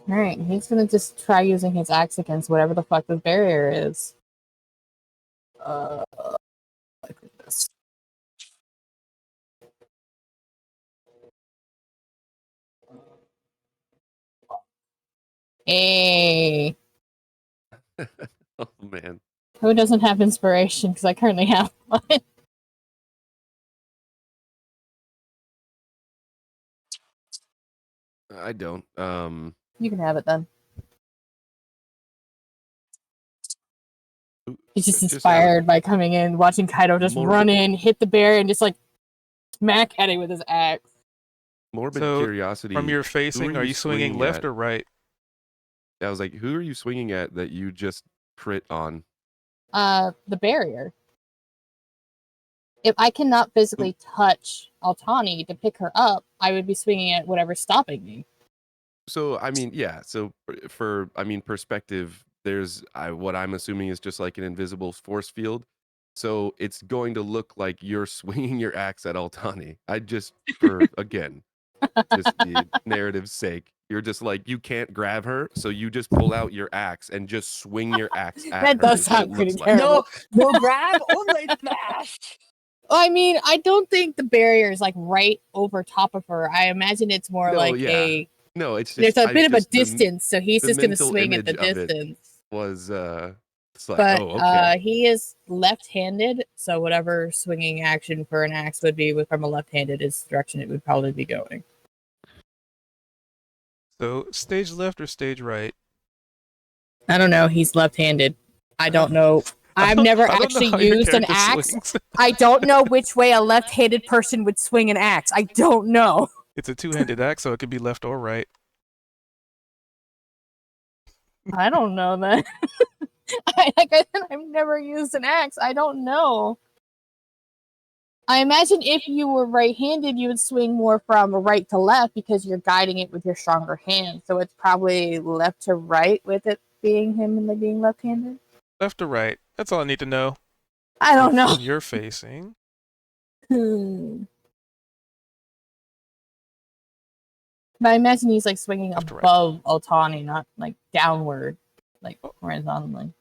Alright, he's gonna just try using his axe against whatever the fuck the barrier is. Like this. Hey, Oh man. who doesn't have inspiration? Because I currently have one. I don't. You can have it then. He's just Just inspired by coming in, watching Kaido just Morbid- run in, hit the barrier, and just like smack at it with his axe. Morbid So, curiosity. From your facing, are are you you swinging swinging left at? or right? I was like, who are you swinging at that you just crit on? The barrier. if I cannot physically touch Altani to pick her up, I would be swinging at whatever's stopping me. So I mean, yeah. So for perspective, there's what I'm assuming is just like an invisible force field. So it's going to look like you're swinging your axe at Altani. I just for again, just the narrative's sake, you're just like you can't grab her, so you just pull out your axe and just swing your axe at her. That does is what it sound pretty looks like. terrible. No grab, only smash. I mean, I don't think the barrier is like right over top of her. I imagine it's more No, like yeah. a No, it's there's just a bit of a just the distance, so he's the just gonna mental swing at the image of it distance. was it's like, But oh, okay. he is left-handed, so whatever swinging action for an axe would be from a left-handed is the direction it would probably be going. So stage left or stage right? I don't know. He's left-handed. I don't know. I've I never don't know actually how your used an character axe. swings. I don't know which way a left-handed person would swing an axe. I don't know. It's a two-handed axe, so it could be left or right. I don't know that. Like I said, I've never used an axe. I don't know. I imagine if you were right-handed, you would swing more from right to left because you're guiding it with your stronger hand. So it's probably left to right with it being him and being left-handed. Left or right? That's all I need to know. I don't know. Which you're facing. But I imagine he's like swinging Left to right. above Altani, not like downward, like horizontally.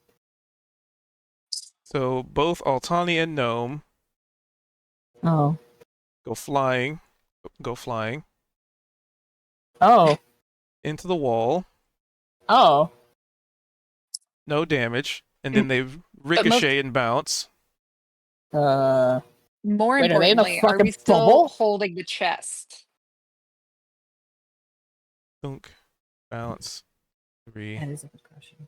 So both Altani and Gnome Oh. go flying. Go flying Oh. into the wall. Oh. No damage. And then they ricochet and bounce. Uh. More Wait, are they in a importantly, are fucking we still bubble? holding the chest? Thunk. Bounce. 3. That is a good question.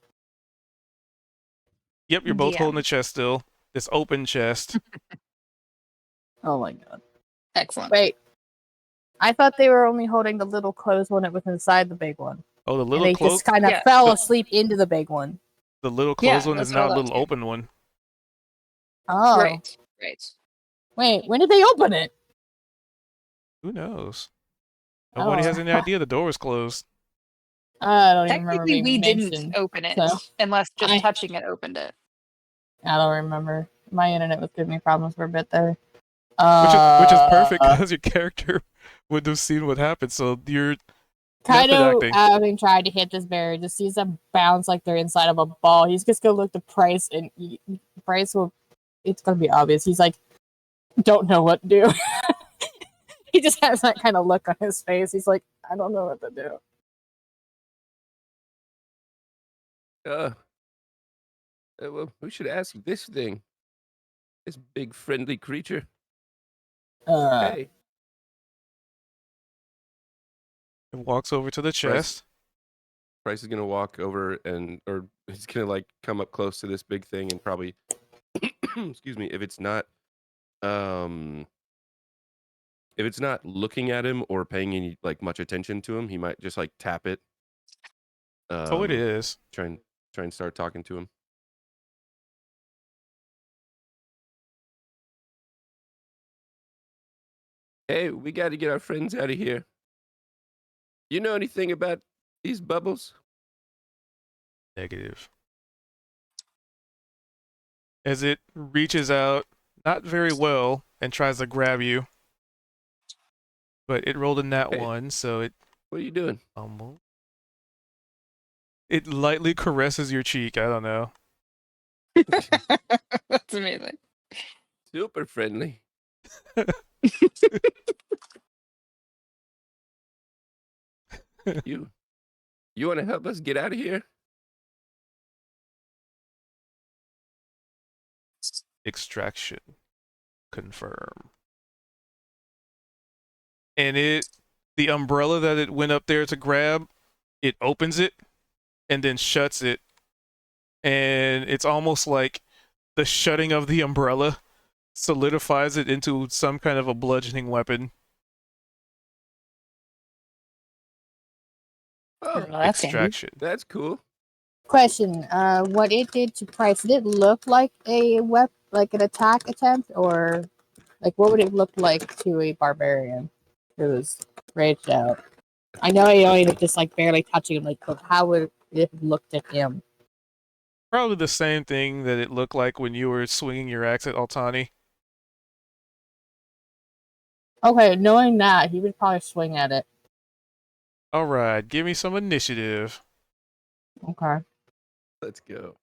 Yep, you're both Yeah. holding the chest still. This open chest. Oh my god. Excellent. Wait. I thought they were only holding the little closed one that was inside the big one. Oh, the And little they closed just kind of Yeah. fell asleep into the big one. the little Yeah, closed one is that's what I now a was little asking. open one. Oh. Right. Wait, when did they open it? Who knows? Nobody Oh. has any idea the door was closed. I don't even remember Technically, being we mentioned. didn't open it so unless just I- touching it opened it. I don't remember. My internet was giving me problems for a bit there. Which is perfect because your character would have seen what happened. So you're Kind method of acting. having tried to hit this barrier, just sees them bounce like they're inside of a ball. He's just gonna look to Price, and Price will. It's gonna be obvious. He's like, don't know what to do. He just has that kind of look on his face. He's like, I don't know what to do. Well, we should ask this thing. This big friendly creature. Uh, Hey, It walks over to the chest. Price is gonna walk over or he's gonna like come up close to this big thing and probably, excuse me, if it's not looking at him or paying any like much attention to him, he might just like tap it. So it is. Try and start talking to him. Hey, we got to get our friends out of here. You know anything about these bubbles? Negative. As it reaches out, not very well, and tries to grab you. But it rolled a nat Hey. 1, so it What are you doing? fumbled. It lightly caresses your cheek. I don't know. That's amazing. Super friendly. You want to help us get out of here? Extraction. Confirm. And the umbrella that it went up there to grab, it opens it and then shuts it. And it's almost like the shutting of the umbrella solidifies it into some kind of a bludgeoning weapon. Oh, Well, that's handy. Extraction. that's cool. question: what it did to Price? Did it look like a like an attack attempt, or Like, what would it look like to a barbarian who was raged out? I know he only just like barely touching him, like, but how would it have looked at him? Probably the same thing that it looked like when you were swinging your axe at Altani. Okay, knowing that, he would probably swing at it. All right, give me some initiative. Okay. Let's go.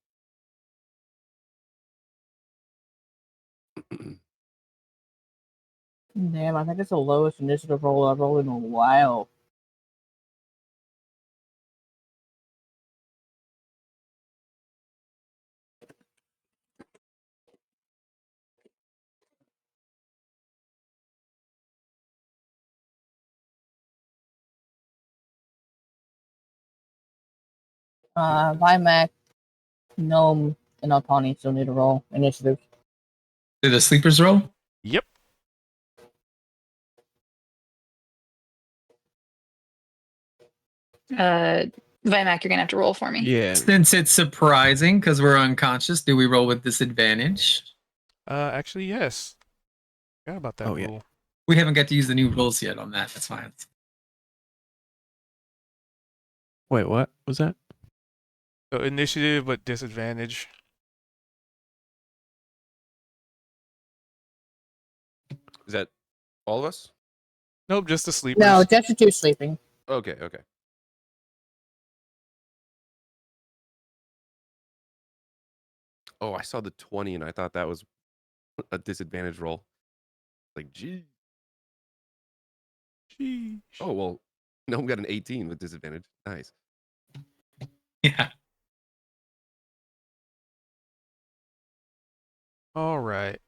Damn, I think it's the lowest initiative roll I've rolled in a while. Vimac, Gnome, and Altani still need to roll initiative. Did the sleepers roll? Yep. Vimac, you're gonna have to roll for me. Yeah. Since it's surprising because we're unconscious, do we roll with disadvantage? Actually, yes. Forgot about that Oh, yeah. rule. We haven't got to use the new rules yet on that. That's fine. Wait, what was that? So initiative, but disadvantage. Is that all of us? Nope, just the sleepers. No, just the two sleeping. Okay, okay. Oh, I saw the 20 and I thought that was a disadvantage roll. Like, gee. Sheesh. Oh, well, no, we got an 18 with disadvantage. Nice. Yeah. All right.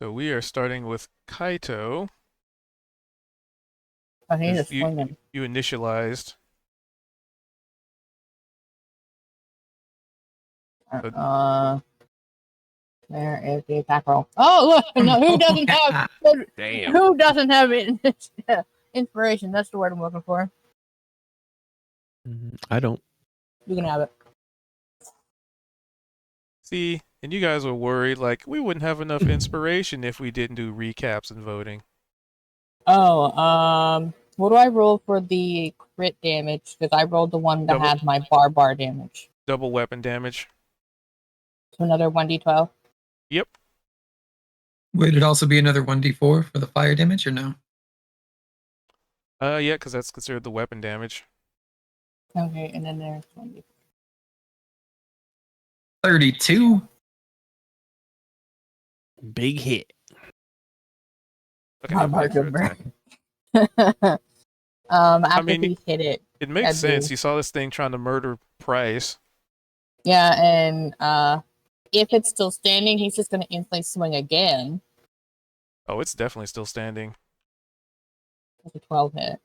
So we are starting with Kaito. I think Is it's swinging. You initialized. There is the attack roll. Oh, look! No, who doesn't have? Damn. Who doesn't have inspiration? That's the word I'm looking for. I don't. You can have it. See, and you guys were worried like we wouldn't have enough inspiration if we didn't do recaps and voting. Oh, what do I roll for the crit damage? Because I rolled the one that Double. had my bar damage. Double weapon damage. So another 1d12. Yep. Would it also be another 1d4 for the fire damage or no? Yeah, because that's considered the weapon damage. Okay, and then there's 1d4. 32. Big hit. Okay. Not my Extra good attack. brain. After mean, he hit it. It makes That'd sense. be- You saw this thing trying to murder Price. Yeah, and if it's still standing, he's just gonna instantly swing again. Oh, it's definitely still standing. That's a 12 hit.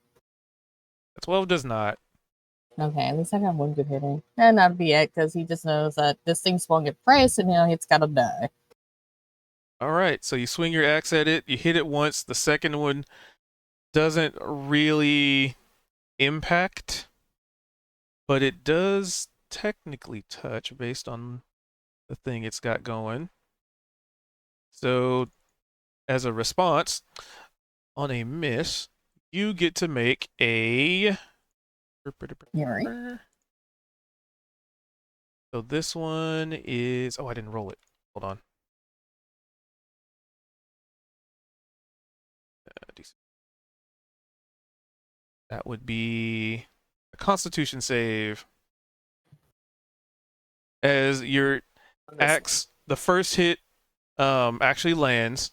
A 12 does not. Okay, at least I got one good hitting. And that'd be it, because he just knows that this thing swung at Price, and now it's gotta die. All right, so you swing your axe at it, you hit it once, the second one doesn't really impact, but it does technically touch based on the thing it's got going. So, as a response, on a miss, you get to make a... Yuri. So this one is... Oh, I didn't roll it. Hold on. Decent. That would be a Constitution save. As your axe, the first hit actually lands,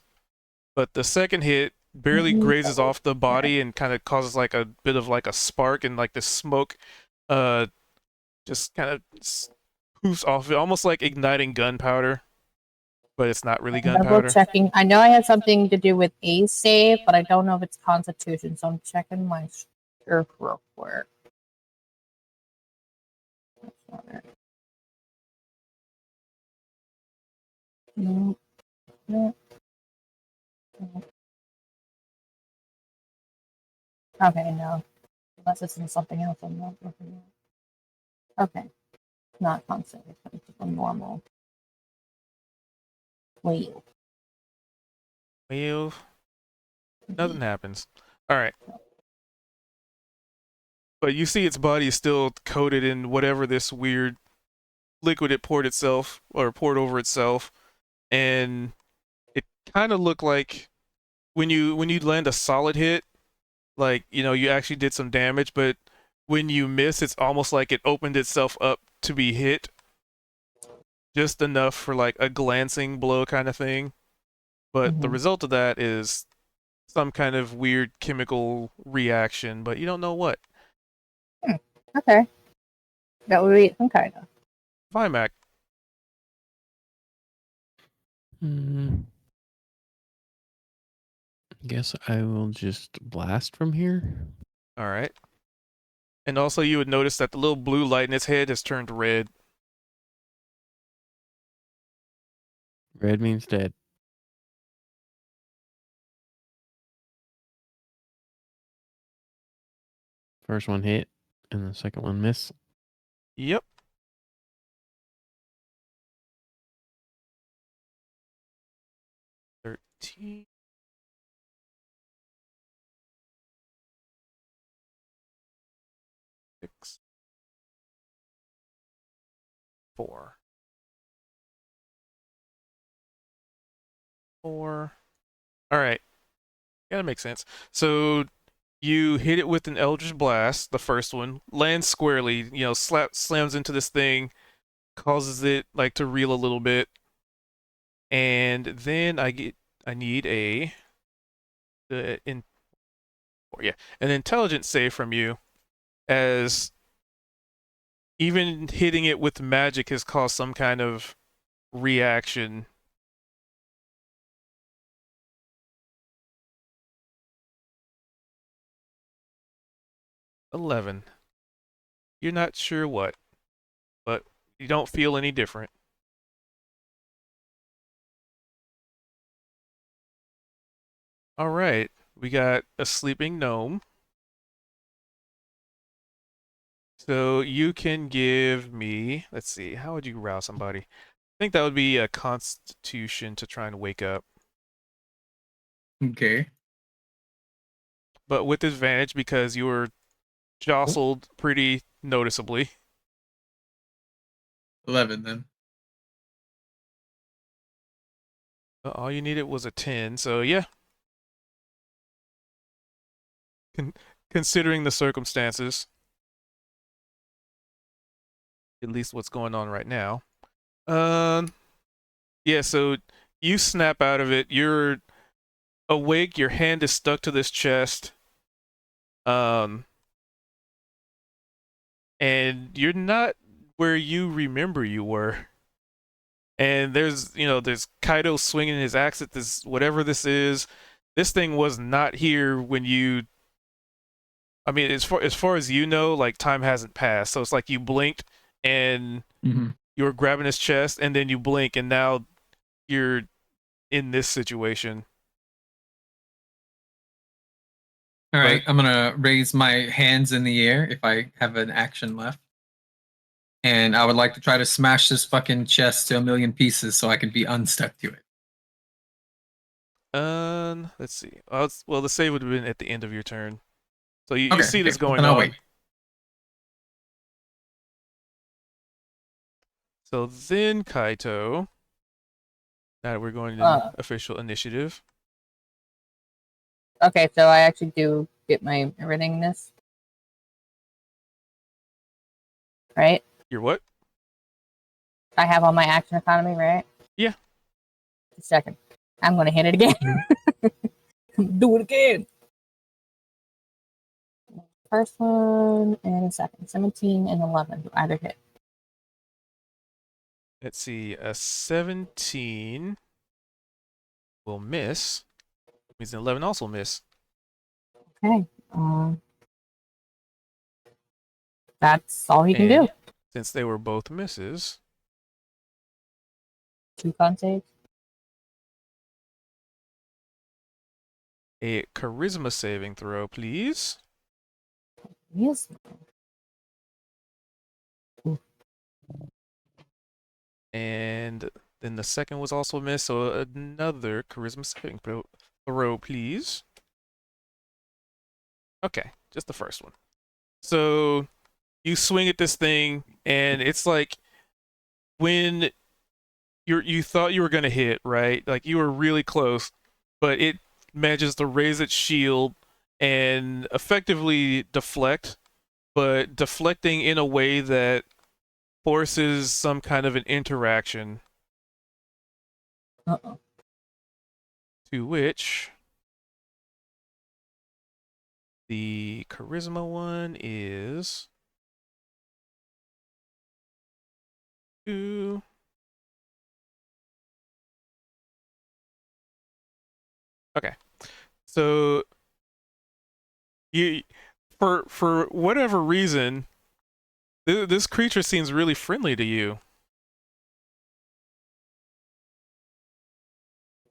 but the second hit barely grazes off the body and kind of causes like a bit of like a spark, and like the smoke just kind of poofs off it, almost like igniting gunpowder, but it's not really Double gunpowder. checking. I know I have something to do with a save, but I don't know if it's Constitution, so I'm checking my stuff real quick. That's not it. No. No. No. Okay, no. Unless it's in something else I'm not looking at. Okay. Not constant, it's just a normal. Well, Well, nothing happens. All right. But you see its body is still coated in whatever this weird liquid it poured itself or poured over itself, and it kind of looked like when you land a solid hit, like you actually did some damage, but when you miss, it's almost like it opened itself up to be hit, just enough for like a glancing blow kind of thing. But the Mhm. result of that is some kind of weird chemical reaction, but you don't know what. okay. That would be some kind of. Vimac. Guess I will just blast from here. All right. And also, you would notice that the little blue light in its head has turned red. Red means dead. First one hit, and the second one miss. Yep. $13. 6. 4. 4. All right. Yeah, that makes sense. So you hit it with an Eldritch Blast, the first one, lands squarely, slams into this thing, causes it like to reel a little bit. And then I need an intelligence save from you, as even hitting it with magic has caused some kind of reaction. $11. You're not sure what, but you don't feel any different. All right, we got a sleeping gnome. So you can give me, let's see, how would you rouse somebody? I think that would be a constitution to try and wake up. Okay. But with advantage because you were jostled pretty noticeably. 11 then. All you needed was a 10, so yeah. Considering the circumstances, at least what's going on right now. Yeah, so you snap out of it. You're awake. Your hand is stuck to this chest. And you're not where you remember you were. And there's Kaido swinging his axe at this, whatever this is. This thing was not here when you. I mean, as far as you know, like time hasn't passed. So it's like you blinked and you were grabbing his chest, and then you blink, and now you're in this situation. All right, I'm gonna raise my hands in the air if I have an action left, and I would like to try to smash this fucking chest to a million pieces so I can be unstuck to it. Let's see. Well, the save would have been at the end of your turn, so you Okay, see this well, going then I'll on. wait. So then, Kaito, now that we're going to official initiative. Okay, so I actually do get my everything in this. Right? You're what? I have all my action economy, right? Yeah. A second. I'm gonna hit it again. Do it again. First one and a second. 17 and 11. Either hit. Let's see. A 17 will miss. Means an 11 also miss. Okay. That's all he can do. Since they were both misses. 2 con saves. A charisma saving throw, please. Yes. And Then the second was also a miss, so another charisma saving throw, please. Okay, just the first one. So you swing at this thing, and it's like when you thought you were gonna hit, right? Like you were really close, but it manages to raise its shield and effectively deflect, but deflecting in a way that forces some kind of an interaction. Uh-oh. To which the charisma one is 2. Okay. So you for whatever reason, this creature seems really friendly to you.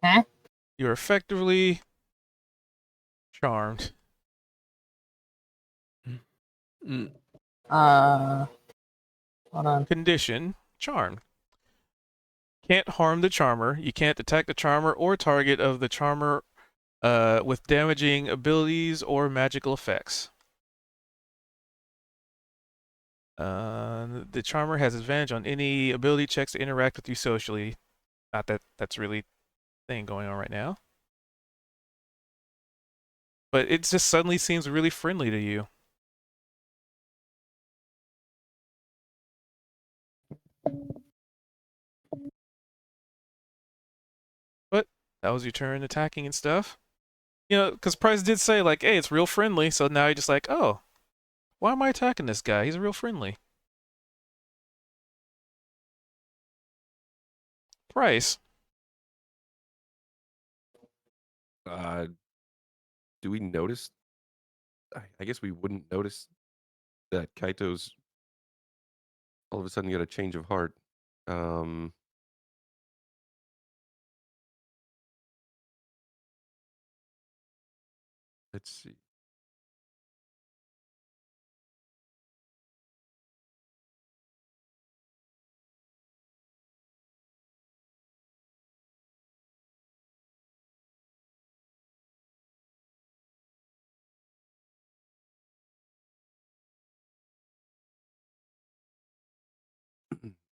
Huh? You're effectively charmed. Mm. Hold on. Condition, charmed. Can't harm the charmer. You can't attack the charmer or target of the charmer with damaging abilities or magical effects. The charmer has advantage on any ability checks to interact with you socially. Not that that's really a thing going on right now. But it just suddenly seems really friendly to you. But that was your turn attacking and stuff. You know, because Price did say, like, hey, it's real friendly. So now you're just like, oh, why am I attacking this guy? He's real friendly. Price. Do we notice? I guess we wouldn't notice that Kaito's all of a sudden got a change of heart. Let's see.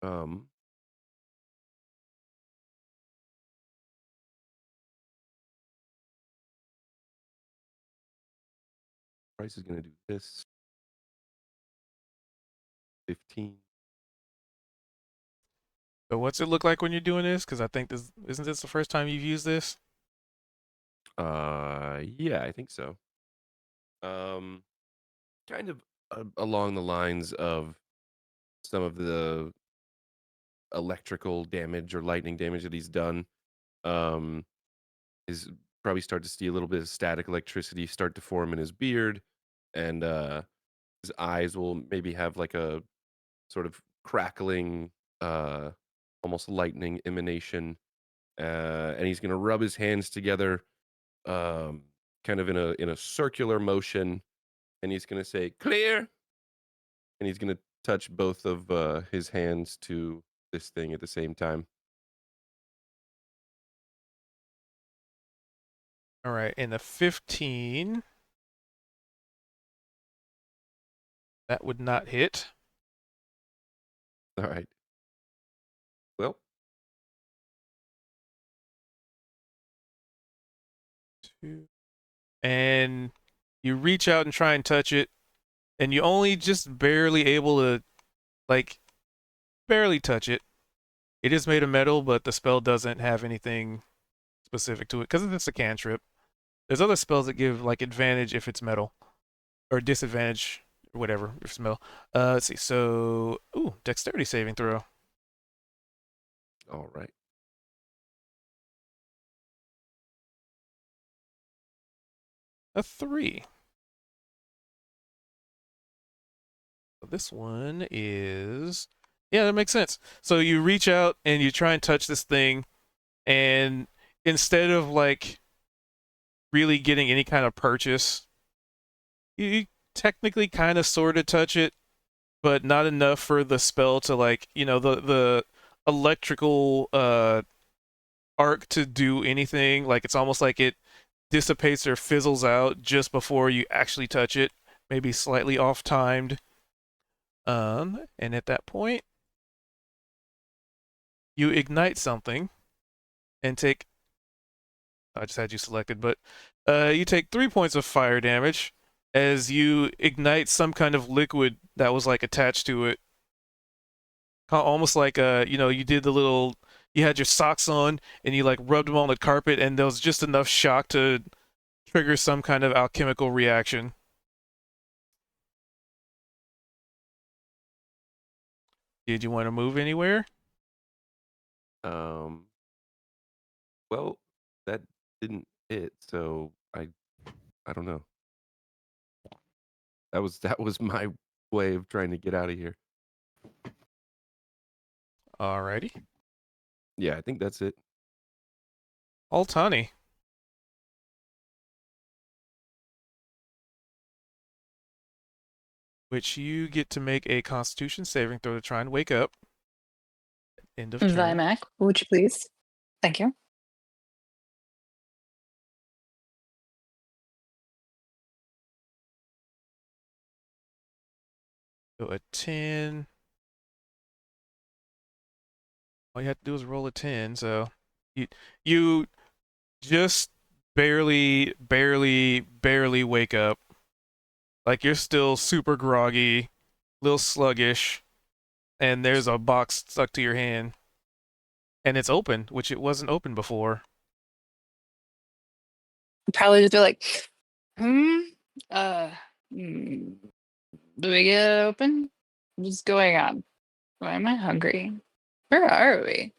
um, Price is going to do this. 15. So what's it look like when you're doing this? Because I think this isn't this the first time you've used this? Yeah, I think so. Kind of along the lines of some of the electrical damage or lightning damage that he's done. Is probably start to see a little bit of static electricity start to form in his beard, and his eyes will maybe have like a sort of crackling, almost lightning emanation, and he's gonna rub his hands together, kind of in a circular motion, and he's gonna say clear, and he's gonna touch both of his hands to this thing at the same time. All right, and the 15. That would not hit. All right. Well, And you reach out and try and touch it, and you only just barely able to, like, barely touch it. It is made of metal, but the spell doesn't have anything specific to it because it's a cantrip. There's other spells that give like advantage if it's metal, or disadvantage, or whatever if it's metal. Let's see. So, dexterity saving throw. all right. A 3. So this one is, yeah, that makes sense. So you reach out and you try and touch this thing, and instead of like really getting any kind of purchase, you technically kind of sort of touch it, but not enough for the spell to, like, you know, the electrical arc to do anything. Like it's almost like it dissipates or fizzles out just before you actually touch it, maybe slightly off timed. And at that point, you ignite something and take. I just had you selected, but you take 3 points of fire damage as you ignite some kind of liquid that was like attached to it. Almost like you did the little. You had your socks on and you like rubbed them on the carpet, and there was just enough shock to trigger some kind of alchemical reaction. Did you want to move anywhere? Well, that didn't hit, so I don't know. That was my way of trying to get out of here. Alrighty. Yeah, I think that's it. Altani. Which you get to make a Constitution saving throw to try and wake up. End of turn. Zymac, would you please? Thank you. So a 10. All you have to do is roll a 10, so you just barely wake up. Like you're still super groggy, little sluggish, and there's a box stuck to your hand. And it's open, which it wasn't open before. Probably just be like, do we get it open? What's going on? Why am I hungry? Where are we?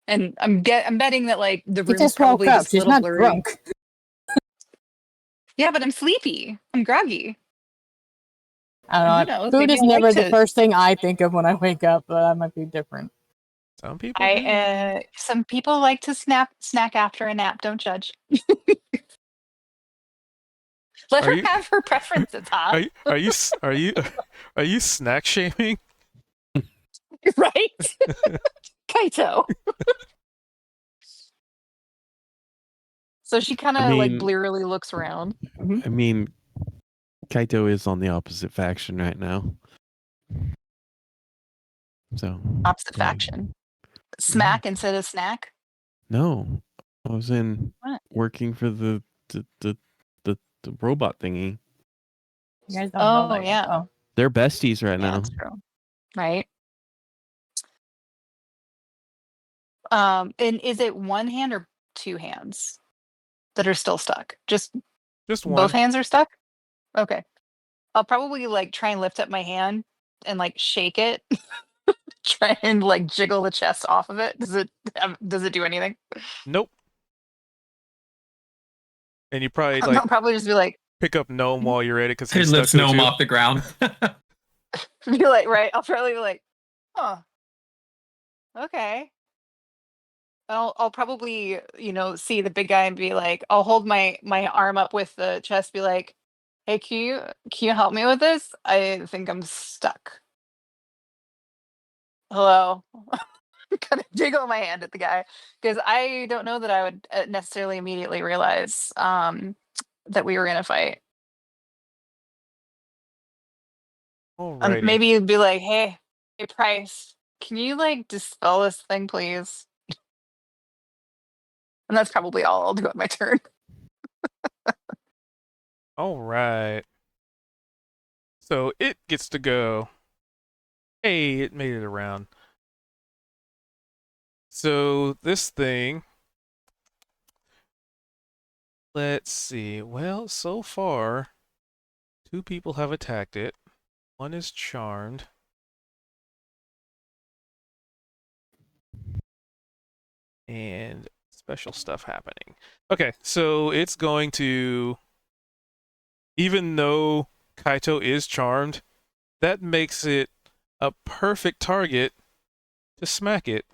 And I'm betting that like the She room's just woke probably up. just a She's little not blurry. drunk. Yeah, but I'm sleepy. I'm groggy. I don't know. You know, Food maybe is I never like the to- first thing I think of when I wake up, but that might be different. Some people do. Some people like to snack after a nap. Don't judge. Let Are her you- have her preferences, huh? Are you snack shaming? Right? Kaito. So she kind of I like mean- blearily looks around. I mean, Kaito is on the opposite faction right now. So Opposite yeah. faction. Smack instead of snack. No, I was in What? working for the robot thingy. You guys don't Oh, know that yeah. yet, though. They're besties right Yeah, now. that's true. Right. And is it one hand or two hands that are still stuck? Just Just one. both hands are stuck? Okay. I'll probably like try and lift up my hand and like shake it. Try and like jiggle the chest off of it. Does it do anything? Nope. And you probably like I'll probably just be like pick up Gnome while you're at it because He he's stuck lifts to it Gnome too. off the ground. be like, right. I'll probably be like, huh. Okay. I'll probably, see the big guy and be like, I'll hold my arm up with the chest, be like, hey, can you help me with this? I think I'm stuck. Hello. Kind of jiggle my hand at the guy because I don't know that I would necessarily immediately realize that we were in a fight. Alrighty. Maybe you'd be like, hey, Price, can you like dispel this thing, please? And that's probably all I'll do on my turn. All right. So it gets to go. Hey, it made it around. So this thing. Let's see. Well, so far, 2 people have attacked it. 1 is charmed. And special stuff happening. Okay, so it's going to, even though Kaito is charmed, that makes it a perfect target to smack it.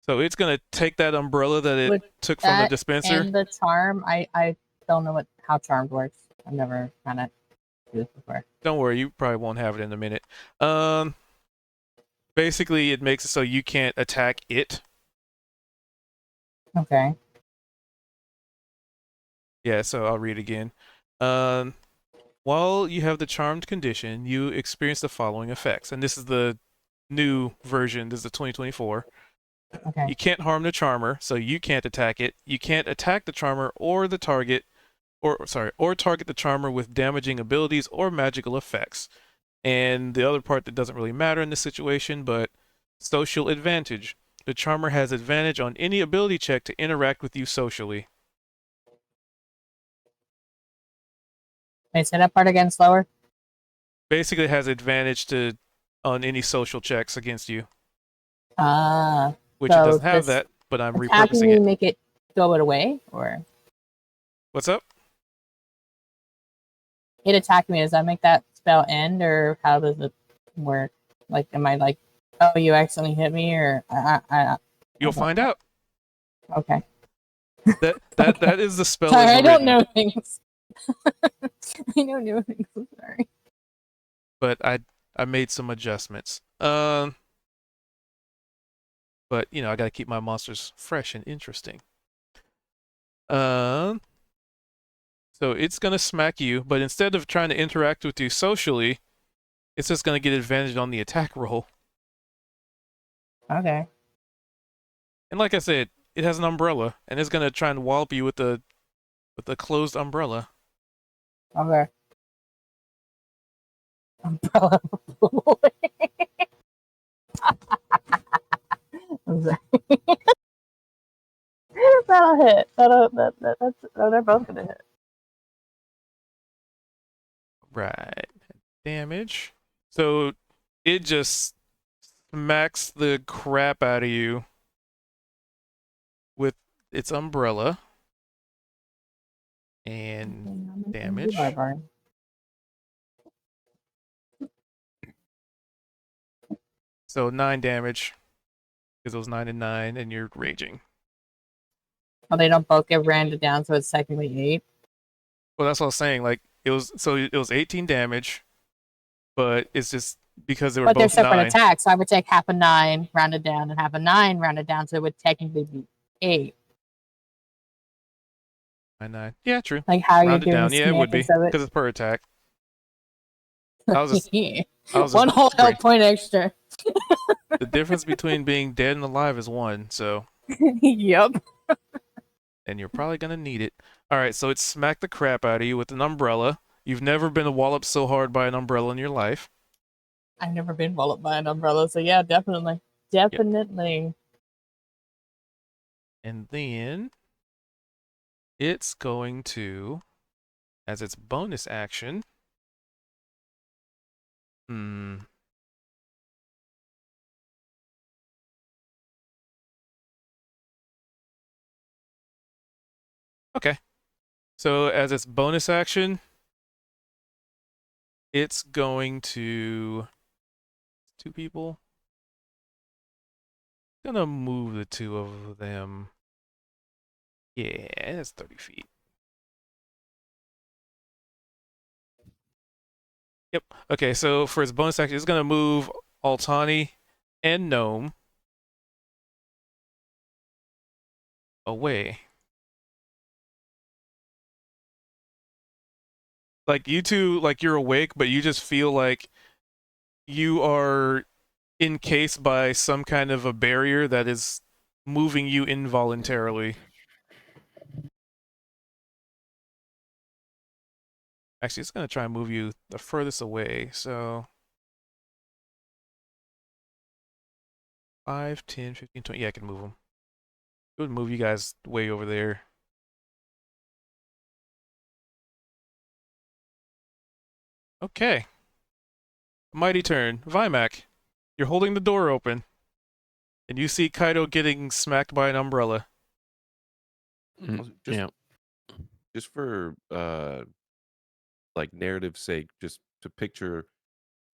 So it's going to take that umbrella that it With took from the that dispenser. And the charm, I don't know how charmed works. I've never kind of do this before. Don't worry, you probably won't have it in a minute. Basically, it makes it so you can't attack it. Okay. Yeah, so I'll read again. While you have the charmed condition, you experience the following effects. And this is the new version. This is the 2024. Okay. You can't harm the charmer, so you can't attack it. You can't attack the charmer or the target, or target the charmer with damaging abilities or magical effects. And the other part that doesn't really matter in this situation, but social advantage. The charmer has advantage on any ability check to interact with you socially. Can I say that part again slower? Basically, it has advantage on any social checks against you, which it So doesn't have this that, but I'm attacking repurposing me it. make it throw it away, or What's up? it attacking me? Does that make that spell end, or how does it work? Like, am I like, oh, you accidentally hit me, or You'll find out. Okay. That is the spell. Sorry, as I don't written. know things. I know new things. I'm sorry. But I made some adjustments. But you know, I gotta keep my monsters fresh and interesting. So it's gonna smack you, but instead of trying to interact with you socially, it's just gonna get advantage on the attack roll. Okay. And like I said, it has an umbrella, and it's gonna try and wallop you with the closed umbrella. Okay. Umbrella boy. I'm sorry. That'll hit. They're both gonna hit. Right. Damage. So it just smacks the crap out of you with its umbrella. And damage. So 9 damage. Because it was 9 and 9, and you're raging. Oh, they don't both get rounded down, so it's technically 8. Well, that's what I was saying. Like it was 18 damage, but it's just because they were But they're both separate 9. attacks, so I would take half a 9 rounded down and half a 9 rounded down, so it would technically be 8. 9, 9. Yeah, true. Like how you're Rounded doing down. Yeah, it would be of it. because it's per attack. I was just, I was One just whole bring- health point extra. The difference between being dead and alive is 1. So. Yep. And you're probably gonna need it. All right, so it smacked the crap out of you with an umbrella. You've never been walloped so hard by an umbrella in your life. I've never been walloped by an umbrella, so yeah, definitely. Definitely. And then it's going to, as its bonus action, Okay. So as its bonus action, it's going to 2 people. Gonna move the 2 of them. Yeah, that's 30 feet. Yep. Okay, so for its bonus action, it's gonna move Altani and Gnome away. Like you two, like you're awake, but you just feel like you are encased by some kind of a barrier that is moving you involuntarily. Actually, it's going to try and move you the furthest away, so 5, 10, 15, 20. Yeah, I can move them. It would move you guys way over there. Okay. Mighty turn. Vimac, you're holding the door open, and you see Kaido getting smacked by an umbrella. Just, Yeah. just for like narrative sake, just to picture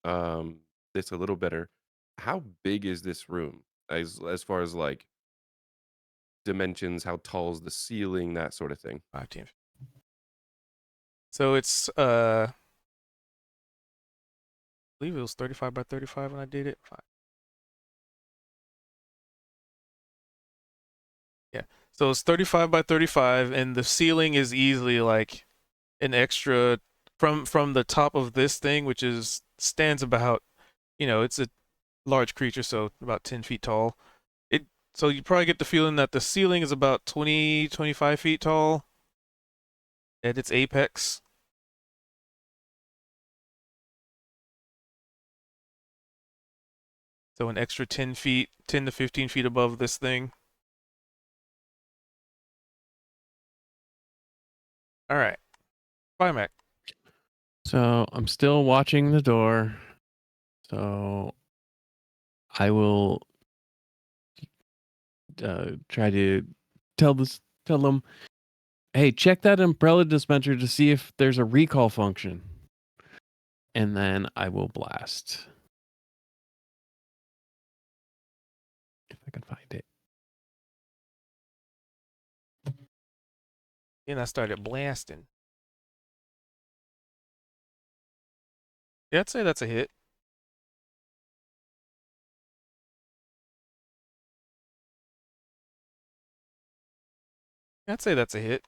this a little better. How big is this room as far as like dimensions? How tall is the ceiling? That sort of thing. 5, 10. So it's I believe it was 35 by 35 when I did it. 5. So it's 35 by 35, and the ceiling is easily like an extra from the top of this thing, which stands about, it's a large creature, so about 10 feet tall. So you probably get the feeling that the ceiling is about 20, 25 feet tall at its apex. So an extra 10 to 15 feet above this thing. All right. Bye, Mac. So I'm still watching the door. So I will try to tell them, hey, check that umbrella dispenser to see if there's a recall function. And then I will blast. If I can find it. And I started blasting. Yeah, I'd say that's a hit. I'd say that's a hit.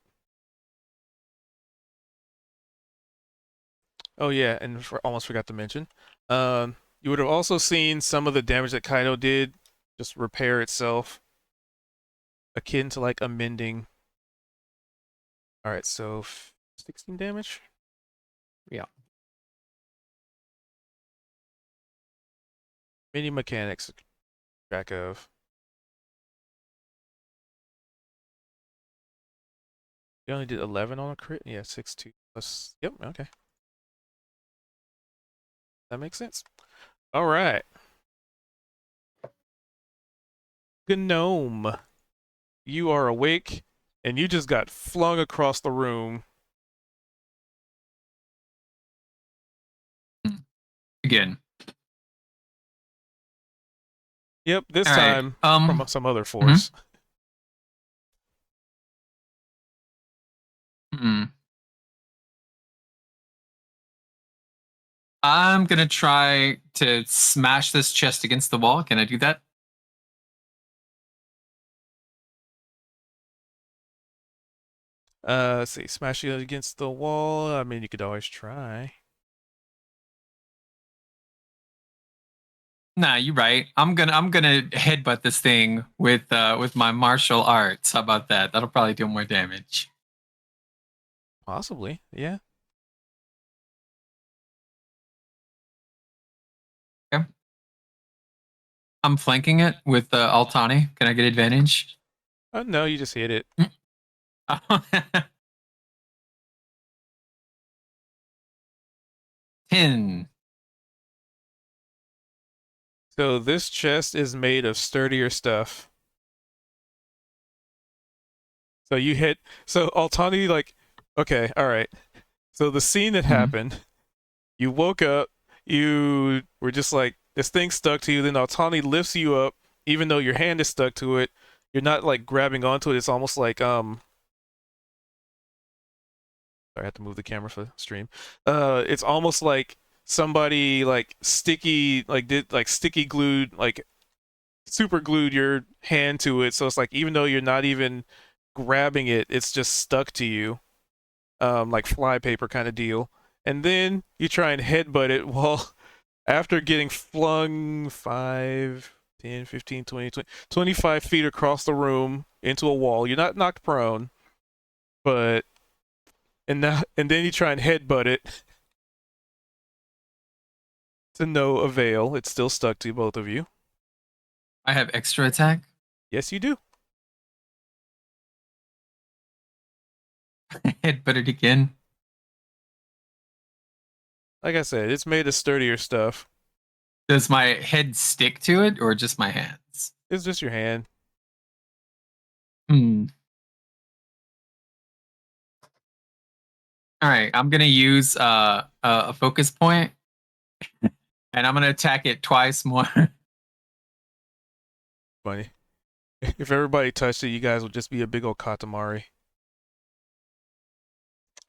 Oh yeah, and almost forgot to mention. You would have also seen some of the damage that Kaido did just repair itself, akin to like a mending. All right, so 16 damage. Yeah. Mini mechanics track of. You only did 11 on a crit? Yeah, 6-2 plus. Yep, okay. That makes sense. All right. Gnome, you are awake, and you just got flung across the room. Again. Yep, this All right, time from some other force. I'm gonna try to smash this chest against the wall. Can I do that? Let's see, smash it against the wall. I mean, you could always try. Nah, you're right. I'm gonna headbutt this thing with my martial arts. How about that? That'll probably do more damage. Possibly, yeah. Okay. I'm flanking it with Altani. Can I get advantage? Oh no, you just hit it. 10. So this chest is made of sturdier stuff. So you hit. So Altani, like, okay, all right. So the scene that happened, you woke up, you were just like, this thing stuck to you. Then Altani lifts you up, even though your hand is stuck to it. You're not like grabbing onto it. It's almost like Sorry, I have to move the camera for the stream. It's almost like somebody like sticky glued, like super glued your hand to it. So it's like even though you're not even grabbing it, it's just stuck to you, like flypaper kind of deal. And then you try and headbutt it while after getting flung 5, 10, 15, 20, 25 feet across the room into a wall. You're not knocked prone, but and then you try and headbutt it to no avail. It's still stuck to both of you. I have extra attack. Yes, you do. Headbutt it again. Like I said, it's made of sturdier stuff. Does my head stick to it or just my hands? It's just your hand. All right, I'm gonna use a focus point, and I'm gonna attack it twice more. Funny. If everybody touched it, you guys would just be a big old Katamari.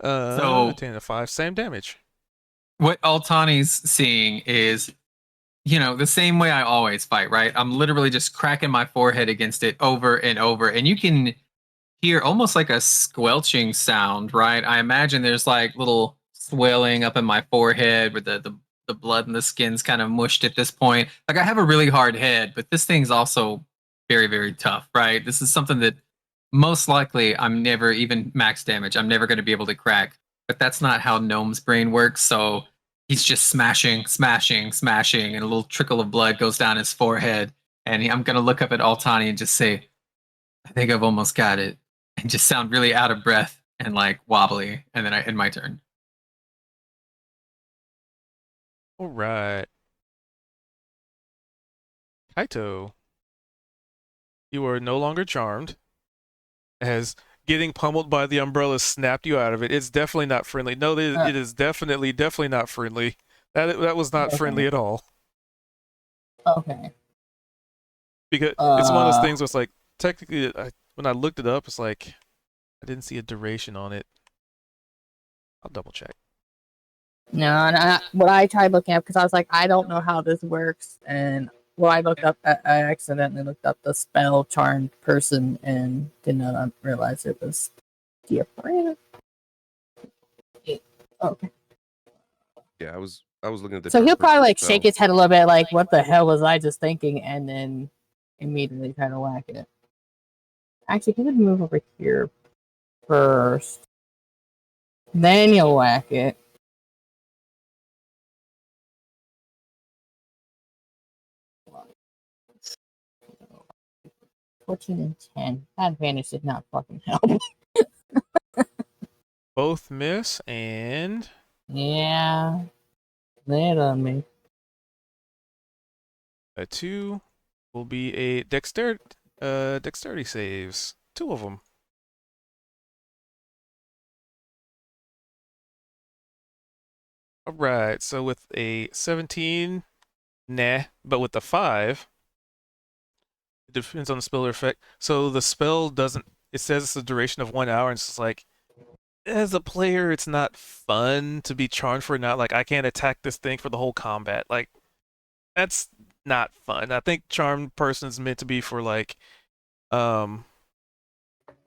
So 10 to 5, same damage. What Altani's seeing is, the same way I always fight, right? I'm literally just cracking my forehead against it over and over, and you can hear almost like a squelching sound, right? I imagine there's like little swelling up in my forehead where the blood and the skin's kind of mushed at this point. Like I have a really hard head, but this thing's also very, very tough, right? This is something that most likely I'm never even max damage. I'm never going to be able to crack. But that's not how Gnome's brain works. So he's just smashing, smashing, smashing, and a little trickle of blood goes down his forehead. And I'm going to look up at Altani and just say, I think I've almost got it. And just sound really out of breath and like wobbly. And then I end my turn. All right. Kaito, you are no longer charmed, as getting pummeled by the umbrella snapped you out of it. It's definitely not friendly. No, it is definitely not friendly. That was not friendly at all. Okay. Because it's one of those things where it's like, technically, when I looked it up, it's like, I didn't see a duration on it. I'll double check. No, and what I tried looking up, because I was like, I don't know how this works, and well, I accidentally looked up the spell charmed person and did not realize it was different. Okay. Yeah, I was looking at the. So he'll charm probably like person shake spell. his head a little bit, like, "What the hell was I just thinking?" And then immediately try to whack it. Actually, he would move over here first. Then you'll whack it. "14 and 10. That advantage did not fucking help." Both miss, and Yeah. Lay it on me. a 2 will be a dexterity saves. 2 of them. All right, so with a 17, nah, but with the 5, it depends on the spell or effect. So the spell doesn't, it says it's a duration of 1 hour, and it's just like, as a player, it's not fun to be charmed for not, like, I can't attack this thing for the whole combat. Like, that's not fun. I think charmed person is meant to be for, like,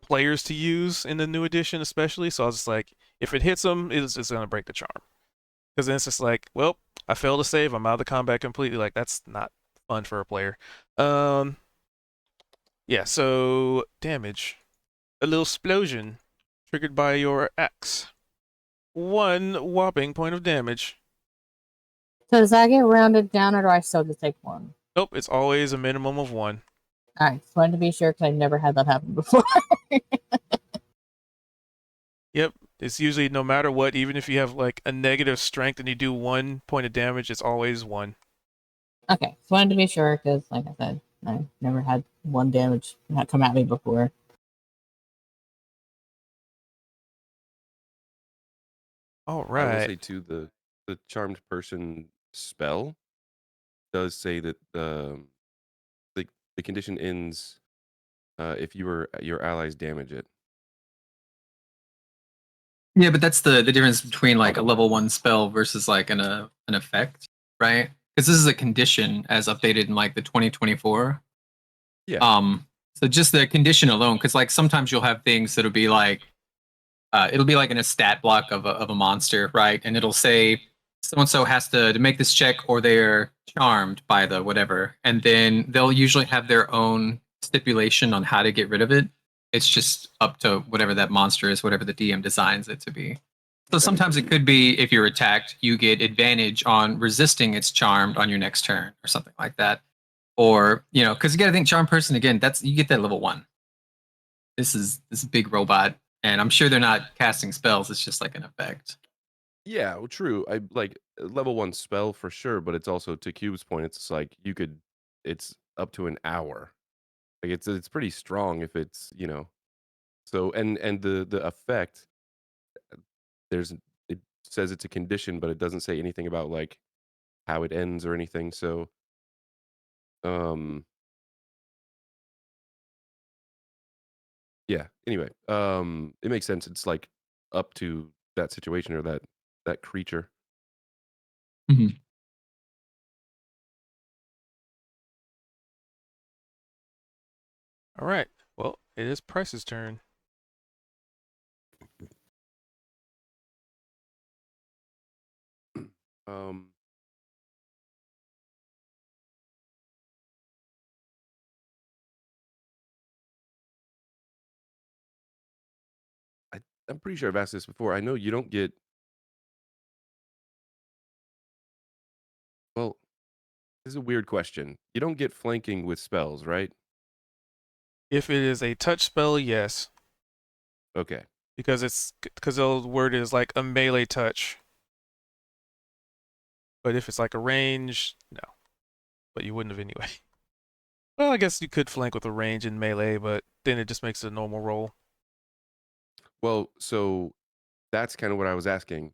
players to use in the new edition, especially. So I was just like, if it hits them, it's going to break the charm. Because then it's just like, well, I failed to save. I'm out of the combat completely. Like, that's not fun for a player. Yeah, so damage. A little explosion triggered by your axe. 1 whopping point of damage. So does that get rounded down, or do I still just take 1? Nope, it's always a minimum of 1. Alright, just wanted to be sure because I've never had that happen before. Yep, it's usually no matter what, even if you have like a negative strength and you do 1 point of damage, it's always 1. Okay, just wanted to be sure because, like I said, I've never had 1 damage come at me before. All I will right. say too, the charmed person spell does say that the condition ends if your allies damage it. Yeah, but that's the difference between like a level 1 spell versus like an effect, right? Because this is a condition as updated in like the 2024. Yeah. So just the condition alone, because like sometimes you'll have things that'll be like it'll be like in a stat block of a monster, right? And it'll say so and so has to make this check or they're charmed by the whatever. And then they'll usually have their own stipulation on how to get rid of it. It's just up to whatever that monster is, whatever the DM designs it to be. So sometimes it could be if you're attacked, you get advantage on resisting its charmed on your next turn or something like that. Or, you know, because you got to think charm person again, that's you get that level 1. This is big robot, and I'm sure they're not casting spells, it's just like an effect. Yeah, well, true. I like level 1 spell for sure, but it's also to Cube's point, it's like it's up to an hour. Like it's pretty strong if it's, you know. So and the effect it says it's a condition, but it doesn't say anything about like how it ends or anything. So yeah, anyway, it makes sense. It's like up to that situation or that creature. Mhm. All right. Well, it is Price's turn. Um, I'm pretty sure I've asked this before. I know you don't get. Well, this is a weird question. You don't get flanking with spells, right? If it is a touch spell, yes, Okay. because the word is like a melee touch. But if it's like a range, no. But you wouldn't have anyway. Well, I guess you could flank with a range in melee, but then it just makes it a normal roll. Well, so that's kind of what I was asking,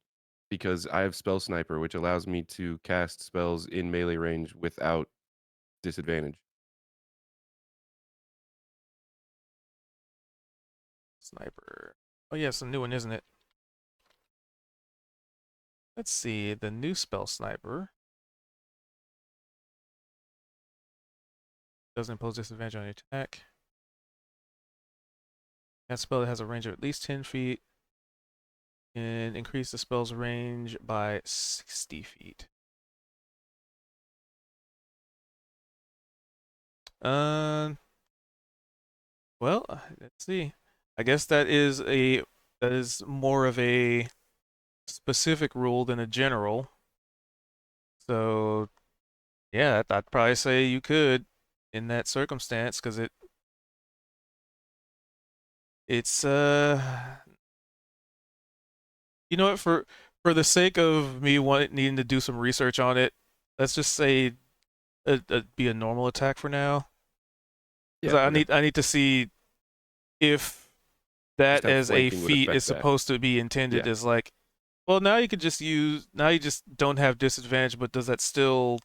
because I have Spell Sniper, which allows me to cast spells in melee range without disadvantage. Sniper. Oh yeah, it's a new one, isn't it? Let's see, the new spell Sniper doesn't impose disadvantage on your attack. That spell that has a range of at least 10 feet and increase the spell's range by 60 feet. Well, let's see. I guess that is more of a specific rule than a general. So, yeah, I'd probably say you could in that circumstance because it's you know what, for the sake of me needing to do some research on it, let's just say it'd be a normal attack for now. Because Yeah, I need to see if that how as a flanking would feat affect is that. supposed to be intended Yeah. as like, well, now you just don't have disadvantage, but does that still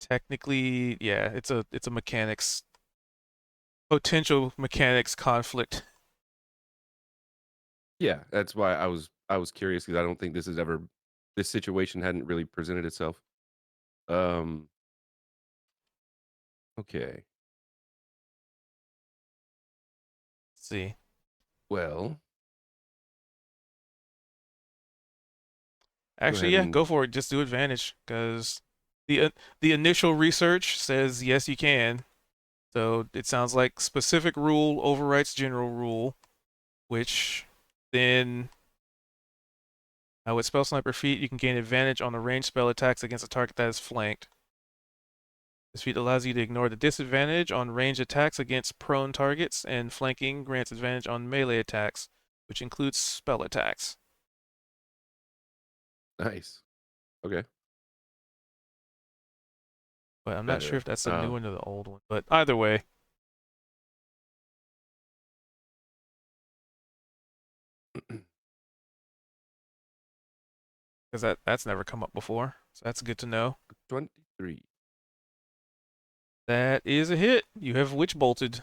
technically, yeah, it's a potential mechanics conflict. Yeah, that's why I was curious, because I don't think this situation hadn't really presented itself. Um okay. Let's see. Well, Actually, ahead yeah, and go for it. Just do advantage because the initial research says yes, you can. So it sounds like specific rule overwrites general rule, which then with Spell Sniper feat, you can gain advantage on the ranged spell attacks against a target that is flanked. This feat allows you to ignore the disadvantage on ranged attacks against prone targets, and flanking grants advantage on melee attacks, which includes spell attacks. nice. Okay. But I'm not sure Better. if that's the new one or the old one. But either way, because that's never come up before, so that's good to know. 23. That is a hit. You have witch bolted.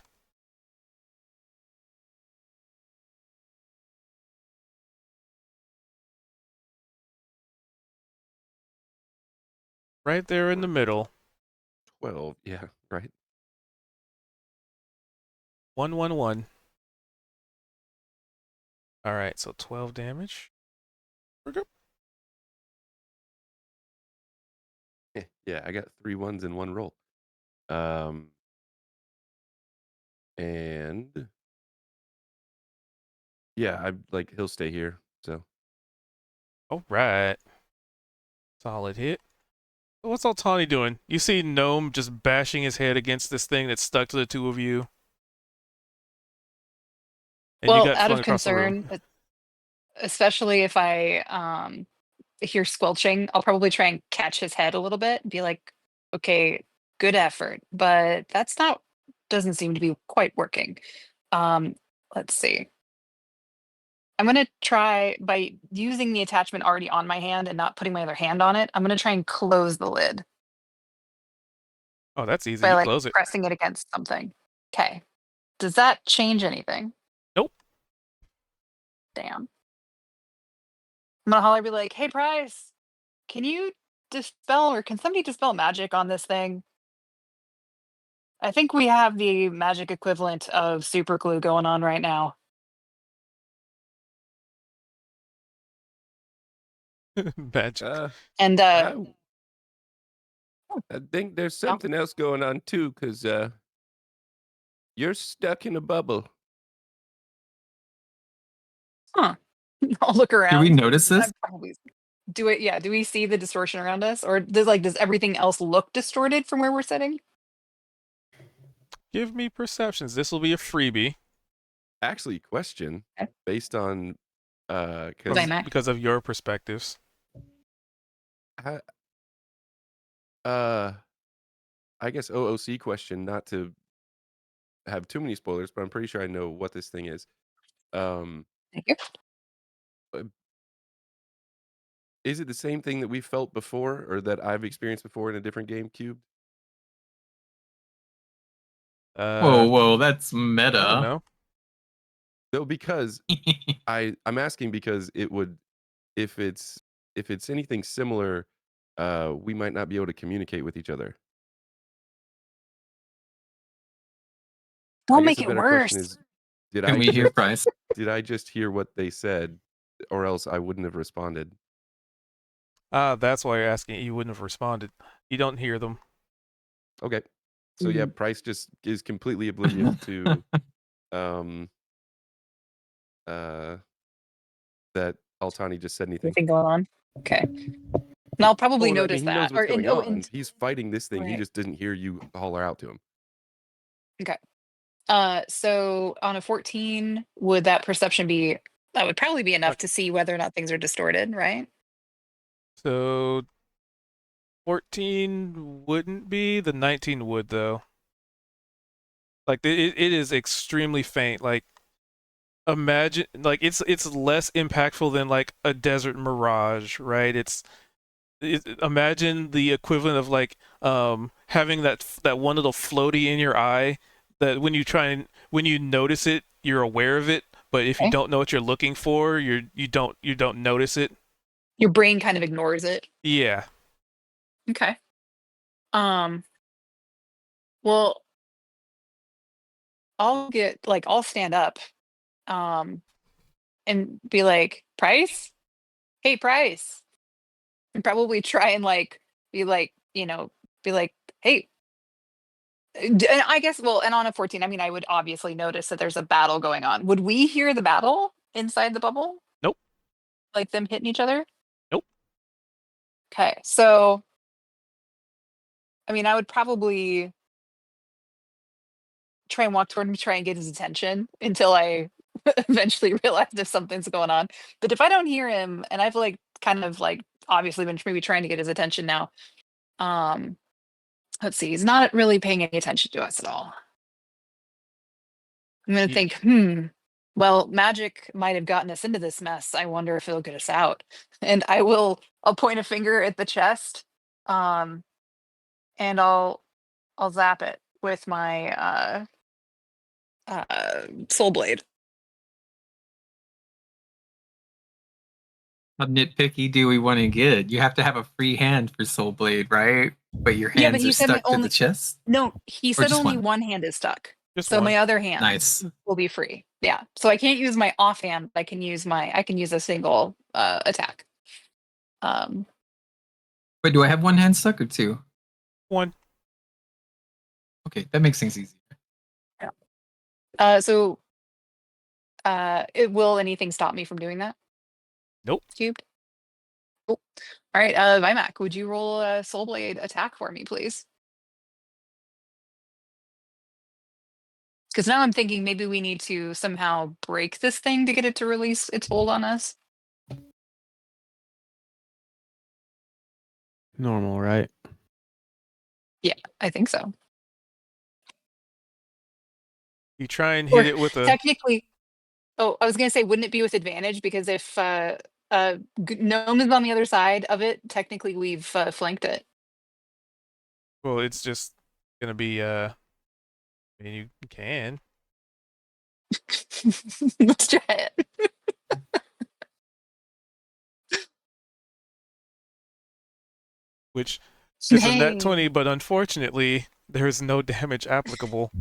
Right there in the middle. 12. Yeah, right. 111. All right, so 12 damage. We're good. Yeah, I got 3 ones in one roll. And yeah, I like he'll stay here. So All right. Solid hit. What's Altani doing? You see Gnome just bashing his head against this thing that's stuck to the two of you. And you Well, got out flung of across the room. concern, especially if I hear squelching, I'll probably try and catch his head a little bit and be like, okay, good effort. But doesn't seem to be quite working. Let's see. I'm going to try, by using the attachment already on my hand and not putting my other hand on it, I'm going to try and close the lid Oh, that's easy. by You like close it. pressing it against something. Okay. Does that change anything? Nope. Damn. I'm gonna holler, be like, "Hey, Price, can you dispel, or can somebody dispel magic on this thing? I think we have the magic equivalent of super glue going on right now." Magic. And I think there's something else going on too, because you're stuck in a bubble. I'll look around. Do we notice this? I'm probably do it. Yeah. Do we see the distortion around us, or does everything else look distorted from where we're sitting? Give me perceptions. This will be a freebie Actually, question Okay. based on because Zymac. because of your perspectives. I guess OOC question, not to have too many spoilers, but I'm pretty sure I know what this thing is. Thank you. Is it the same thing that we felt before, or that I've experienced before in a different game, Cubed? Whoa, that's I don't meta. know. No, because I'm asking because it would, if it's anything similar, we might not be able to communicate with each other. I Won't guess make a it better worse. question is, did Can I we hear Bryce? did I just hear what they said, or else I wouldn't have responded? That's why you're asking. You wouldn't have responded. You don't hear them. Okay, so yeah, Price just is completely oblivious to that Altani just said anything. Anything going on? Okay. And I'll probably Well, I notice mean, he knows that. what's going on. And He's fighting this thing. He Right. just didn't hear you holler out to him. okay. So on a 14, would that perception be? That would probably be enough to see whether or not things are distorted, right? So 14 wouldn't be. The 19 would though. Like it is extremely faint. Like imagine like it's less impactful than like a desert mirage, right? Imagine the equivalent of like having that one little floaty in your eye that when you notice it, you're aware of it, but if you Okay. don't know what you're looking for, you don't notice it. Your brain kind of ignores it. Yeah. Okay. Well, I'll stand up, and be like, Price? Hey, Price. And probably try and be like, hey. And I guess, well, and on a 14, I mean, I would obviously notice that there's a battle going on. Would we hear the battle inside the bubble? Nope. Like them hitting each other? Nope. Okay, so I mean, I would probably try and walk toward him, try and get his attention until I eventually realize if something's going on. But if I don't hear him, and I've obviously been maybe trying to get his attention now, let's see, he's not really paying any attention to us at all. I'm gonna think, well, magic might have gotten us into this mess. I wonder if it'll get us out. And I'll point a finger at the chest, and I'll zap it with my soul blade. How nitpicky do we want to get? You have to have a free hand for Soul Blade, right? But your Yeah, but hands he are said stuck to only- the chest? No, he said just only one? one hand is stuck. Just So one. my other hand Nice. will be free. Yeah. So I can't use my offhand. I can use a single attack. Wait, do I have one hand stuck or two? One. Okay, that makes things easier. Will anything stop me from doing that? Nope. Cubed. Cool. All right, Vimac, would you roll a Soul Blade attack for me, please? Because now I'm thinking maybe we need to somehow break this thing to get it to release its hold on us. Normal, right? I think so. You try and Or hit it with a Technically, I was gonna say, wouldn't it be with advantage? Because if Gnome is on the other side of it, technically we've flanked it. well, it's just gonna be I mean you can. Let's try it. Which is a Hey. net 20, but unfortunately, there is no damage applicable.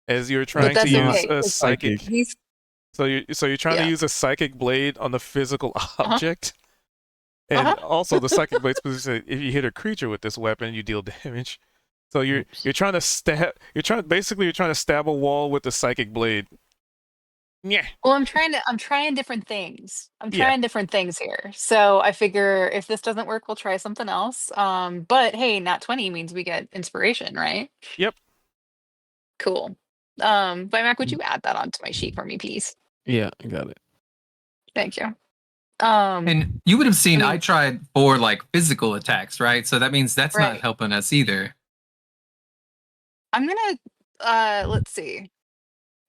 As you're trying to that's use okay, a 'cause psychic, He's so you're trying to Yeah. use a psychic blade on the physical object. And Uh-huh. also the psychic blade specifically, if you hit a creature with this weapon, you deal damage. So you're Oops. you're trying to stab. You're trying to stab a wall with the psychic blade. Yeah. Well, I'm trying different things. I'm Yeah. trying different things here. So I figure if this doesn't work, we'll try something else. But hey, nat 20 means we get inspiration, right? Yep. Cool. But Mac, would you add that onto my sheet for me, please? Yeah, I got it. Thank you. And you would have seen I I mean- tried for like physical attacks, right? So that means that's not Right. helping us either. I'm gonna let's see.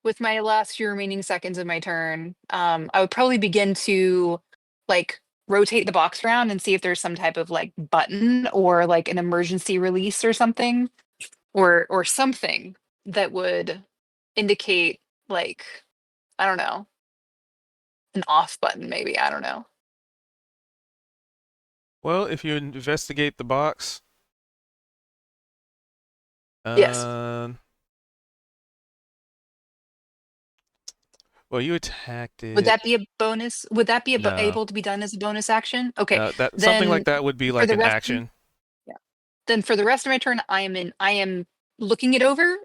With my last few remaining seconds of my turn, I would probably begin to like rotate the box around and see if there's some type of like button or like an emergency release or something, or something that would indicate like, I don't know, an off button maybe. I don't know. Well, if you investigate the box, Yes. well, you attacked it. Would that be a bonus? Would that be No. able to be done as a bonus action? Okay. that something like then that would be for like the an rest of- action. Then for the rest of my turn, I am looking it over,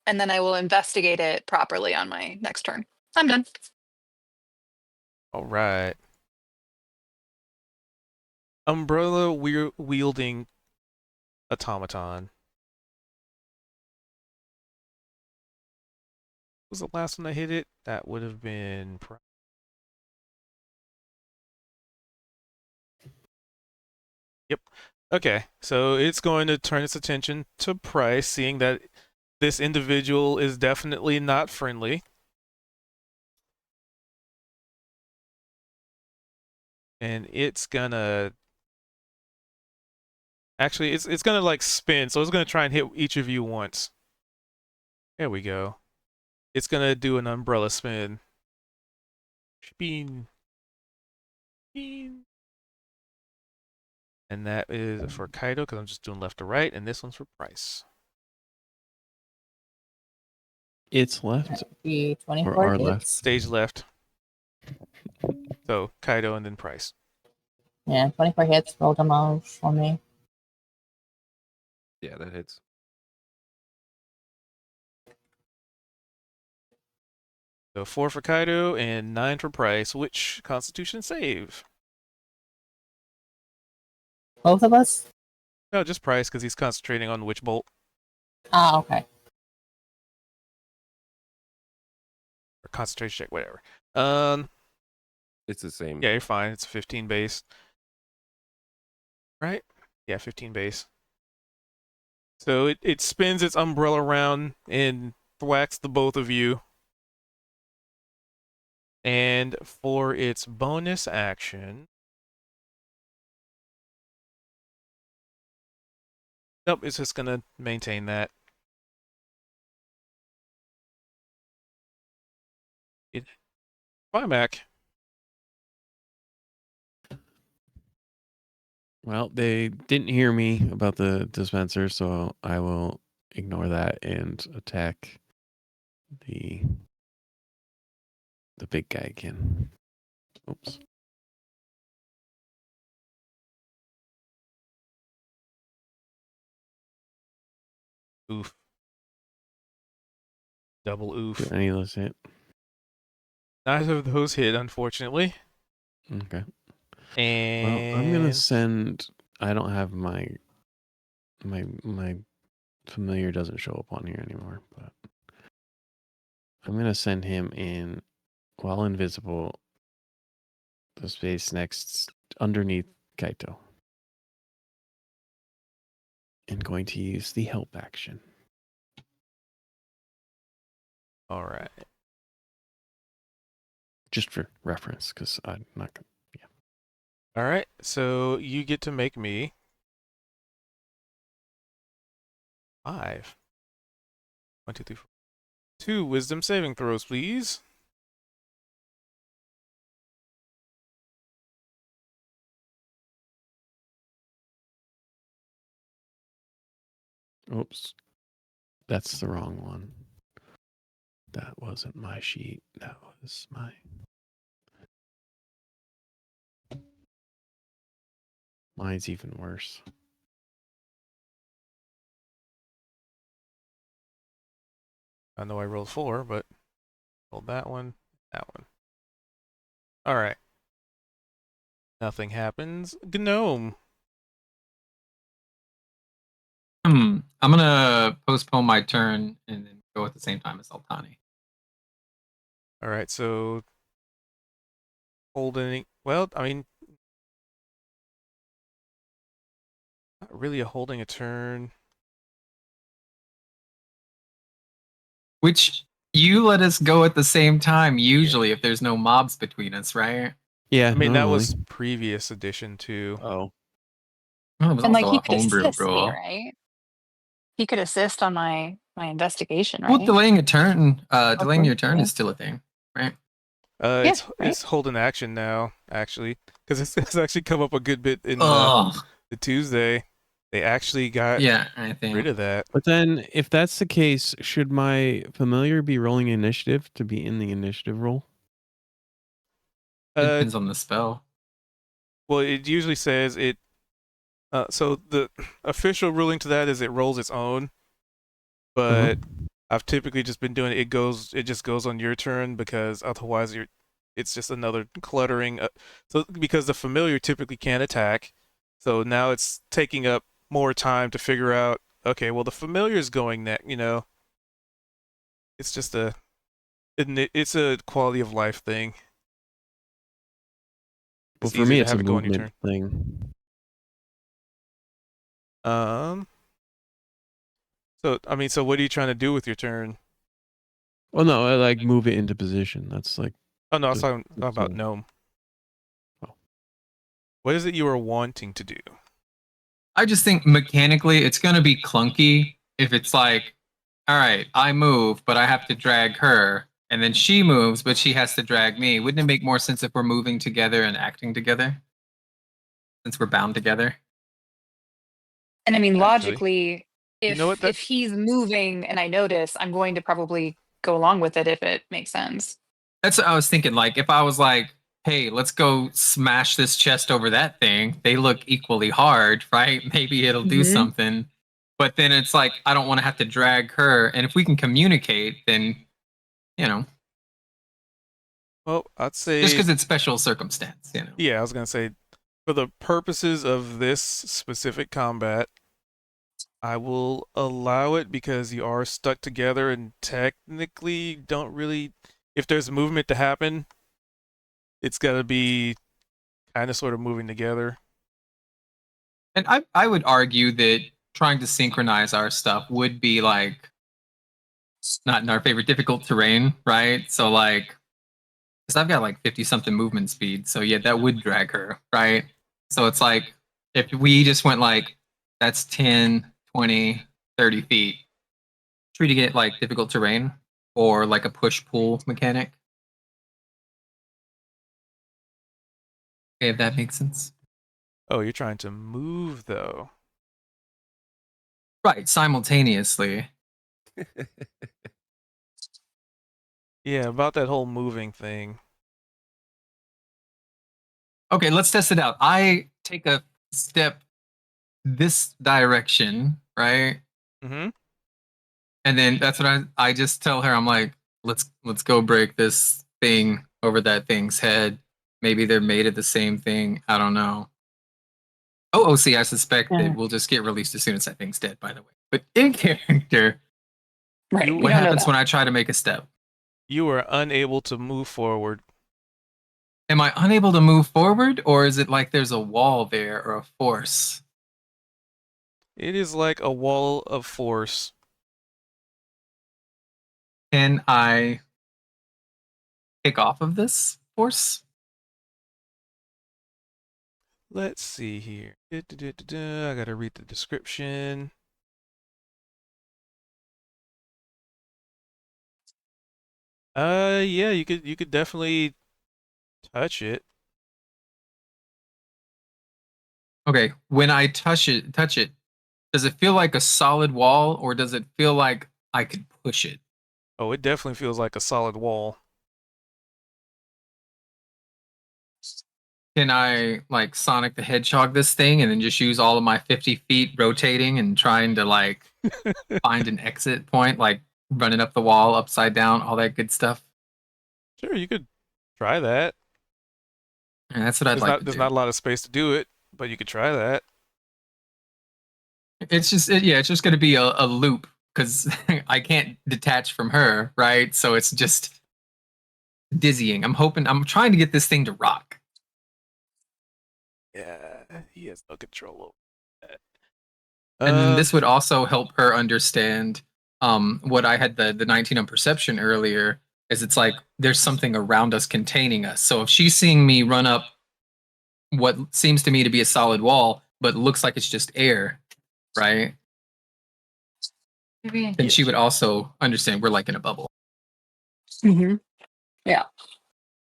and then I will investigate it properly on my next turn. I'm done. All right. Umbrella wielding automaton. What was the last one I hit it? That would have been. Yep. Okay, so it's going to turn its attention to Price, seeing that this individual is definitely not friendly. And it's gonna actually it's gonna like spin, so it's gonna try and hit each of you once. There we go. It's gonna do an umbrella spin. Spin. Spin. And that is for Kaido, because I'm just doing left to right, and this one's for Price. It's left The or 24 our hits. left. Stage left. So Kaido and then Price. Yeah, 24 hits, roll damage for me. Yeah, that hits. So 4 for Kaido and 9 for Price, which Constitution save? Both of us? No, just Price, because he's concentrating on Witch Bolt. Ah, okay. Or concentration check, whatever. It's the same. Yeah, you're fine. It's 15 base. Right? Yeah, 15 base. So it spins its umbrella around and thwacks the both of you. And for its bonus action... Nope, it's just going to maintain that. Bye, Mac. Well, they didn't hear me about the dispenser, so I will ignore that and attack the big guy again. Oops. Oof. Double oof. Did any of those hit? Neither of those hit, unfortunately. Okay. And Well, I'm gonna send. I don't have my familiar doesn't show up on here anymore, but I'm gonna send him in while invisible. The space next underneath Kaito. And going to use the help action. All right. Just for reference, because I'm not gonna. All right. So you get to make me 5. 1, 2, 3, 4. 2 wisdom saving throws, please. Oops. That's the wrong one. That wasn't my sheet. That was my. Mine's even worse. I know I rolled 4, but rolled that one. All right. Nothing happens. Gnome. I'm gonna postpone my turn and then go at the same time as Altani. All right, so holding. Well, I mean, not really holding a turn. Which you let us go at the same time usually if there's no mobs between us, right? Yeah, I mean, that was normally. previous edition too. Oh, Well, it was And like also he a could homebrew assist me, rule. right? He could assist on my investigation, right? Well, delaying a turn, delaying Okay, your turn yeah. is still a thing, right? Yeah, It's holding action now, actually, because it's actually come up a good bit in Oh, the Tuesday. They actually got yeah, I rid think. of that. but then if that's the case, should my familiar be rolling initiative to be in the initiative roll? It Uh, depends on the spell. well, it usually says it. So the official ruling to that is it rolls its own, but I've typically just been doing it. It just goes on your turn because otherwise it's just another cluttering. So because the familiar typically can't attack, so now it's taking up more time to figure out. Okay, well the familiar is going next. It's just it's a quality of life thing. Well, It's for easier me, to it's have a it go on your movement thing. turn. So what are you trying to do with your turn? Well, no, I like move it into position. That's like, Oh no, I was The- talking about the- gnome. Oh. What is it you are wanting to do? I just think mechanically it's going to be clunky if it's like, all right, I move, but I have to drag her, and then she moves, but she has to drag me. Wouldn't it make more sense if we're moving together and acting together? Since we're bound together? and I mean Actually. logically, You know what, that- if he's moving and I notice, I'm going to probably go along with it if it makes sense. That's what I was thinking. Like, if I was like, hey, let's go smash this chest over that thing, they look equally hard, right? Maybe it'll do Mhm. something. But then it's like, I don't want to have to drag her. And if we can communicate, then, Well, I'd say just because it's special circumstance, yeah, I was gonna say for the purposes of this specific combat, I will allow it because you are stuck together and technically don't really. If there's movement to happen, it's got to be kind of sort of moving together. And I would argue that trying to synchronize our stuff would be like not in our favorite difficult terrain, right? So like, because I've got like 50 something movement speed, so yeah, that would drag her, right? So it's like if we just went like that's 10, 20, 30 feet, treating it like difficult terrain or like a push pull mechanic. Okay, if that makes sense. Oh, you're trying to move though. Right, simultaneously. Yeah, about that whole moving thing. Okay, let's test it out. I take a step this direction, right? Mm-hmm. And then that's what I just tell her. I'm like, let's go break this thing over that thing's head. Maybe they're made of the same thing. I don't know. OOC, I suspect Yeah. that will just get released as soon as that thing's dead, by the way. But in character, Right. You- we what don't know happens that. when I try to make a step? You are unable to move forward. Am I unable to move forward, or is it like there's a wall there or a force? It is like a wall of force. Can I kick off of this force? Let's see here. I gotta read the description. Yeah, you could definitely touch it. Okay, when I touch it, does it feel like a solid wall, or does it feel like I could push it? Oh, it definitely feels like a solid wall. Can I like Sonic the Hedgehog this thing and then just use all of my 50 feet rotating and trying to like find an exit point, like running up the wall upside down, all that good stuff? Sure, you could try that. And that's what I'd like to There's do. not a lot of space to do it, but you could try that. It's just it's just going to be a loop because I can't detach from her, right? So it's just dizzying. I'm trying to get this thing to rock. Yeah, he has no control over that. And then this would also help her understand what I had the 19 on perception earlier, is it's like there's something around us containing us. So if she's seeing me run up what seems to me to be a solid wall, but looks like it's just air, right? Then she would also understand we're like in a bubble. Mm-hmm.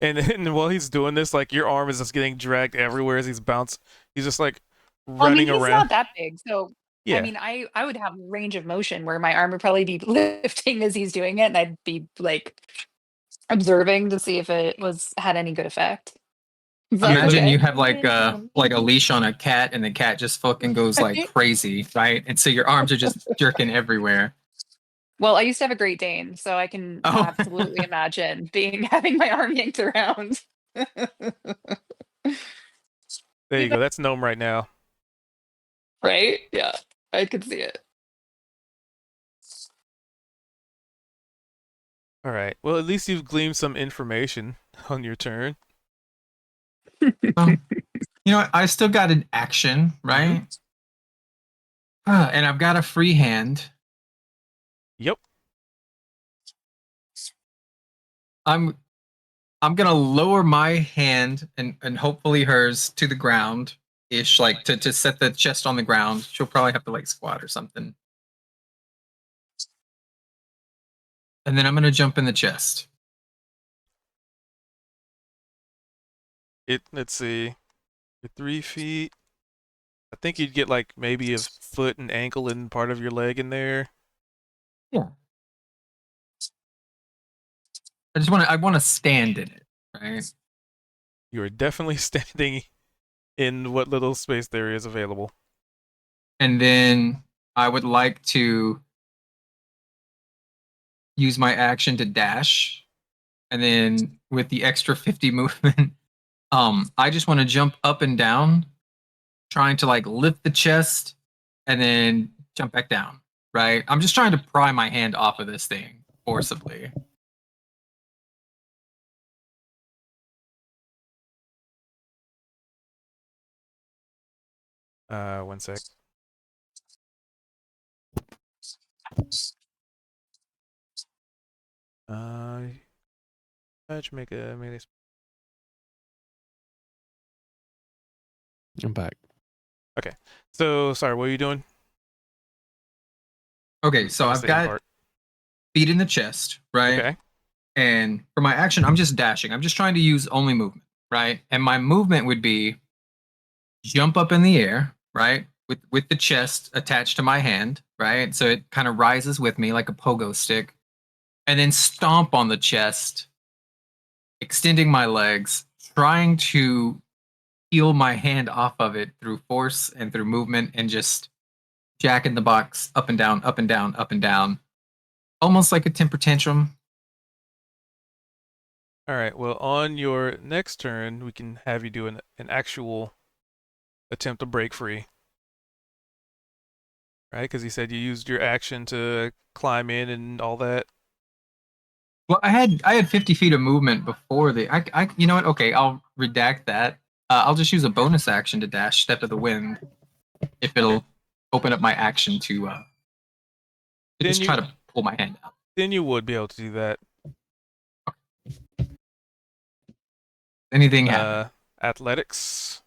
And while he's doing this, like your arm is just getting dragged everywhere as he's He's just like Well, I mean, running he's around. not that big, so Yeah. I mean, I would have range of motion where my arm would probably be lifting as he's doing it, and I'd be like observing to see if it had any good effect. Is that Imagine okay? you have like a leash on a cat, and the cat just fucking goes like Right? crazy, right? And so your arms are just jerking everywhere. Well, I used to have a Great Dane, so I can Oh. absolutely imagine having my arm yanked around. There you go. That's Gnome right now. Right? Yeah, I could see it. All right. Well, at least you've gleaned some information on your turn. You know, I still got an action, right? And I've got a free hand. Yep. I'm gonna lower my hand and hopefully hers to the ground ish, like to set the chest on the ground. She'll probably have to like squat or something. And then I'm gonna jump in the chest. Let's see. You're 3 feet. I think you'd get like maybe a foot and ankle and part of your leg in there. Yeah. I want to stand in it, right? You are definitely standing in what little space there is available. And then I would like to use my action to dash. And then with the extra 50 movement, I just want to jump up and down, trying to like lift the chest and then jump back down, right? I'm just trying to pry my hand off of this thing forcibly. One sec. Let's make a melee. I'm back. So sorry, what are you doing? Okay, so Trying to I've stay got apart. feet in the chest, right? Okay. And for my action, I'm just dashing. I'm just trying to use only movement, right? And my movement would be jump up in the air, right? With the chest attached to my hand, right? So it kind of rises with me like a pogo stick. And then stomp on the chest, extending my legs, trying to peel my hand off of it through force and through movement, and just jack in the box up and down, up and down, up and down. Almost like a temper tantrum. All right. Well, on your next turn, we can have you do an actual attempt to break free. Right? Because you said you used your action to climb in and all that. Well, I had 50 feet of movement before I you know what? Okay, I'll redact that. I'll just use a bonus action to dash Step of the Wind, if it'll open up my action to just try to pull my hand out. Then you would be able to do that. Anything happen? Athletics.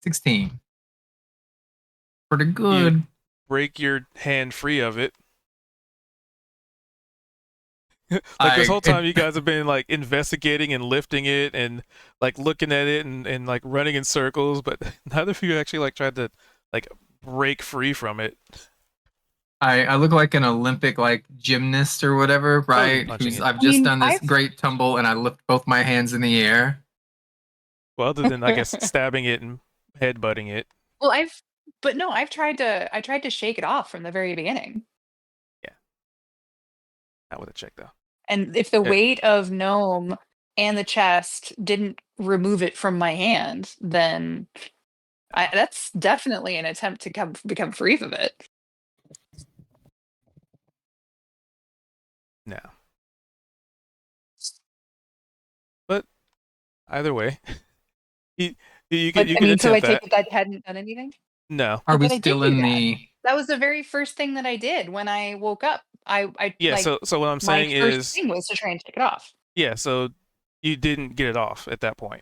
16. Pretty good. Break your hand free of it. Like this whole time you guys have been like investigating and lifting it and like looking at it and like running in circles, but neither of you actually like tried to like break free from it. I look like an Olympic like gymnast or whatever, right? punching Who's it. I've I just mean, done this I've- great tumble and I lift both my hands in the air. Well, other than I guess stabbing it and headbutting it. Well, I've tried to shake it off from the very beginning. Not with a check though. And if the Yeah. weight of gnome and the chest didn't remove it from my hand, then that's definitely an attempt to become free of it. No. But either way, you But can I mean, so I attempt take that. it that hadn't done anything. No. Are we But I did still do in that. the That was the very first thing that I did when I woke up. I Yeah. like So what I'm my saying first is, thing was to try and take it off. yeah. So you didn't get it off at that point.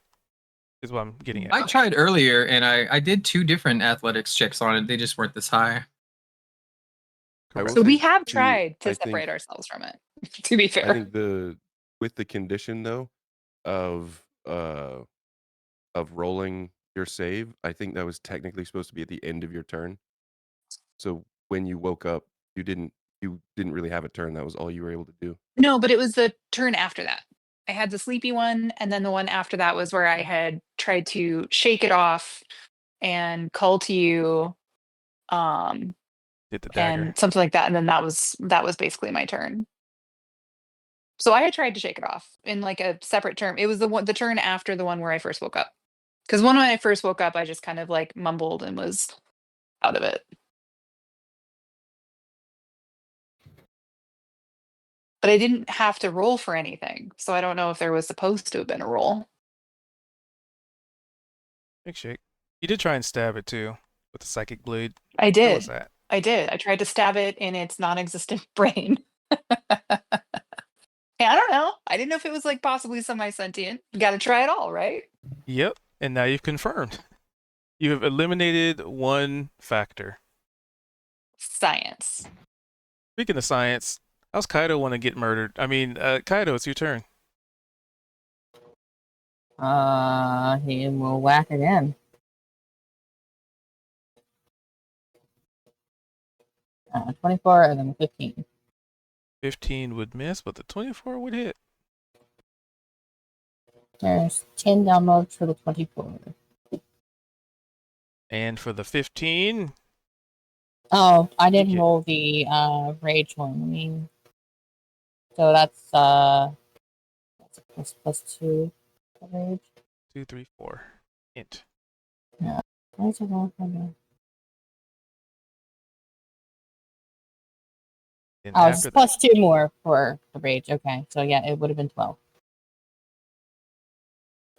Is what I'm getting at. I tried earlier and I did 2 different athletics checks on it. They just weren't this high. I will So we say, have too, tried to I separate think, ourselves from it. To be I fair, think with the condition though of rolling your save, I think that was technically supposed to be at the end of your turn. So when you woke up, you didn't really have a turn. That was all you were able to do. no, but it was the turn after that. I had the sleepy one, and then the one after that was where I had tried to shake it off and call to you, Did the dagger. and something like that, and then that was basically my turn. So I had tried to shake it off in like a separate term. It was the turn after the one where I first woke up. Because when I first woke up, I just kind of like mumbled and was out of it. But I didn't have to roll for anything, so I don't know if there was supposed to have been a roll. Big shake. You did try and stab it too with the psychic blade. I Where was did. that? I did. I tried to stab it in its non-existent brain. Hey, I don't know. I didn't know if it was like possibly semi-sentient. You got to try it all, right? Yep. And now you've confirmed. You have eliminated one factor. Science. Speaking of science, how's Kaido want to get murdered? I mean, Kaido, it's your turn. He will whack again. 24 and then 15. 15 would miss, but the 24 would hit. There's 10 downloads for the 24. And for the 15, Oh, I didn't Okay. roll the rage one. I mean, so that's +2 for rage. 2, 3, 4. Hint. Why is it wrong for me? And Oh, it's after that, +2 more for the rage. Okay, so yeah, it would have been 12.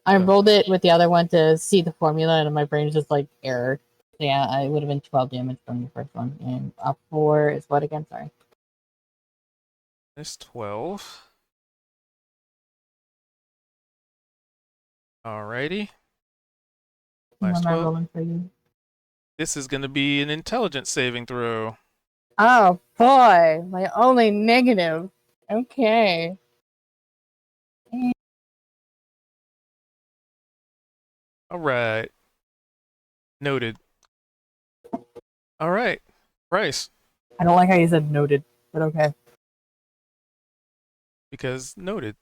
I So- rolled it with the other one to see the formula, and my brain just like errored. So yeah, it would have been 12 damage from the first one, and up 4 is what again? Sorry. it's 12. Alrighty. What Last am I 12. rolling for you? This is going to be an intelligence saving throw. Oh boy, my only negative. Okay. All right. Noted. All right. Bryce, I don't like how you said noted, but okay. because noted.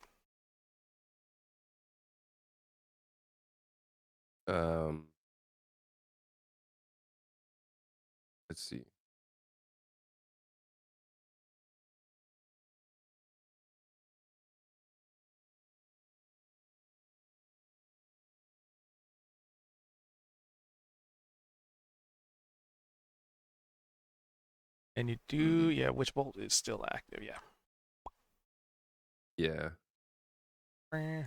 Let's see. And you do, yeah, Witch Bolt is still active, yeah. Yeah. Well,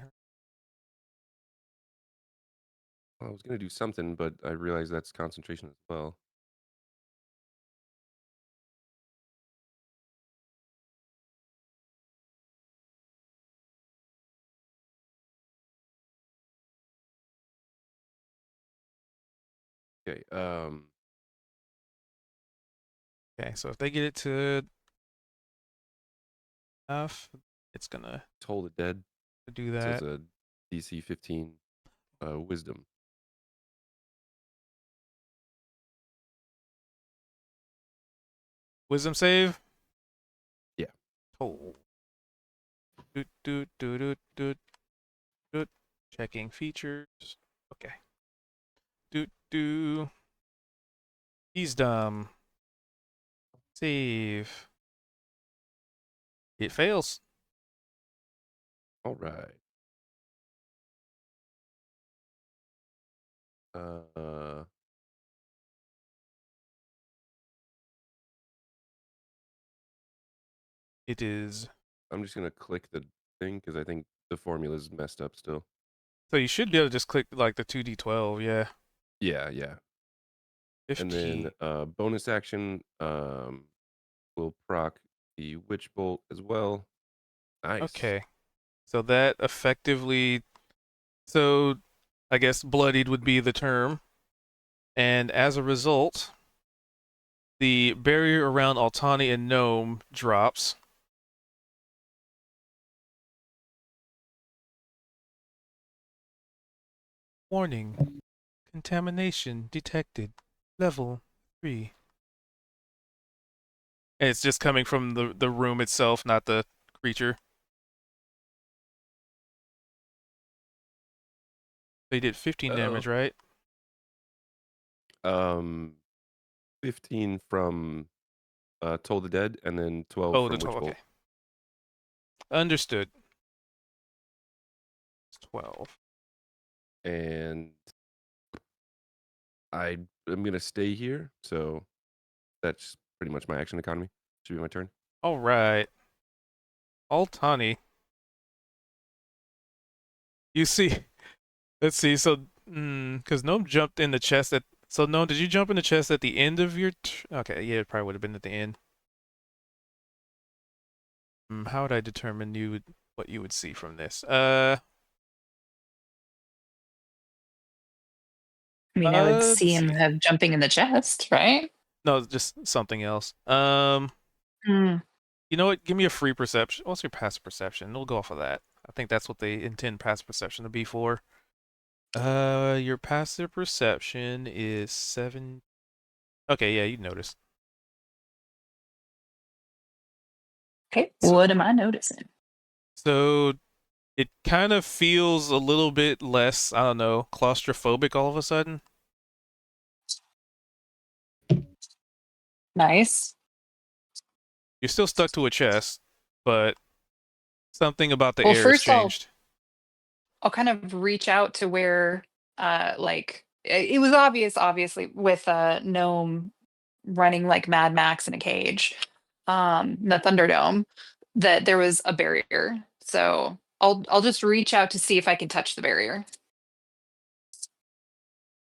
I was gonna do something, but I realized that's concentration as well. Okay. Okay, so if they get it to enough, it's gonna Toll the Dead. do So that. it's a DC 15 Wisdom. Wisdom save? Yeah. Oh. Doot, doot, doot, doot, doot, doot. Checking features. Okay. Doot, doo. He's dumb. Save. It fails. All right. It is. I'm just gonna click the thing because I think the formula's messed up still. So you should be able to just click like the 2d12, yeah. Yeah. 50. And then bonus action will proc the witch bolt as well. Nice. Okay. So that effectively, so I guess bloodied would be the term. And as a result, the barrier around Altani and Gnome drops. Warning. Contamination detected. Level 3. And it's just coming from the room itself, not the creature. They did 15 damage, right? 15 from Toll the Dead, and then 12 Oh, from the Witch 12, Bolt. okay. Understood. It's 12. And I'm gonna stay here, so that's pretty much my action economy. Should be my turn. All right. Altani. You see, let's see. So, because Gnome jumped in the chest at. So, Gnome, did you jump in the chest at the end of your? Okay, yeah, it probably would have been at the end. How would I determine what you would see from this? I mean, I would let's see him see. have jumping in the chest, right? No, just something else. Hmm. You know what? Give me a free perception. What's your passive perception? We'll go off of that. I think that's what they intend passive perception to be for. Your passive perception is 7. Okay, yeah, you noticed. Okay, So- what am I noticing? So it kind of feels a little bit less, I don't know, claustrophobic all of a sudden. Nice. You're still stuck to a chest, but something about the Well, air has first changed. I'll kind of reach out to where, like, it was obvious, obviously, with Gnome running like Mad Max in a cage, the Thunderdome, that there was a barrier. So I'll just reach out to see if I can touch the barrier.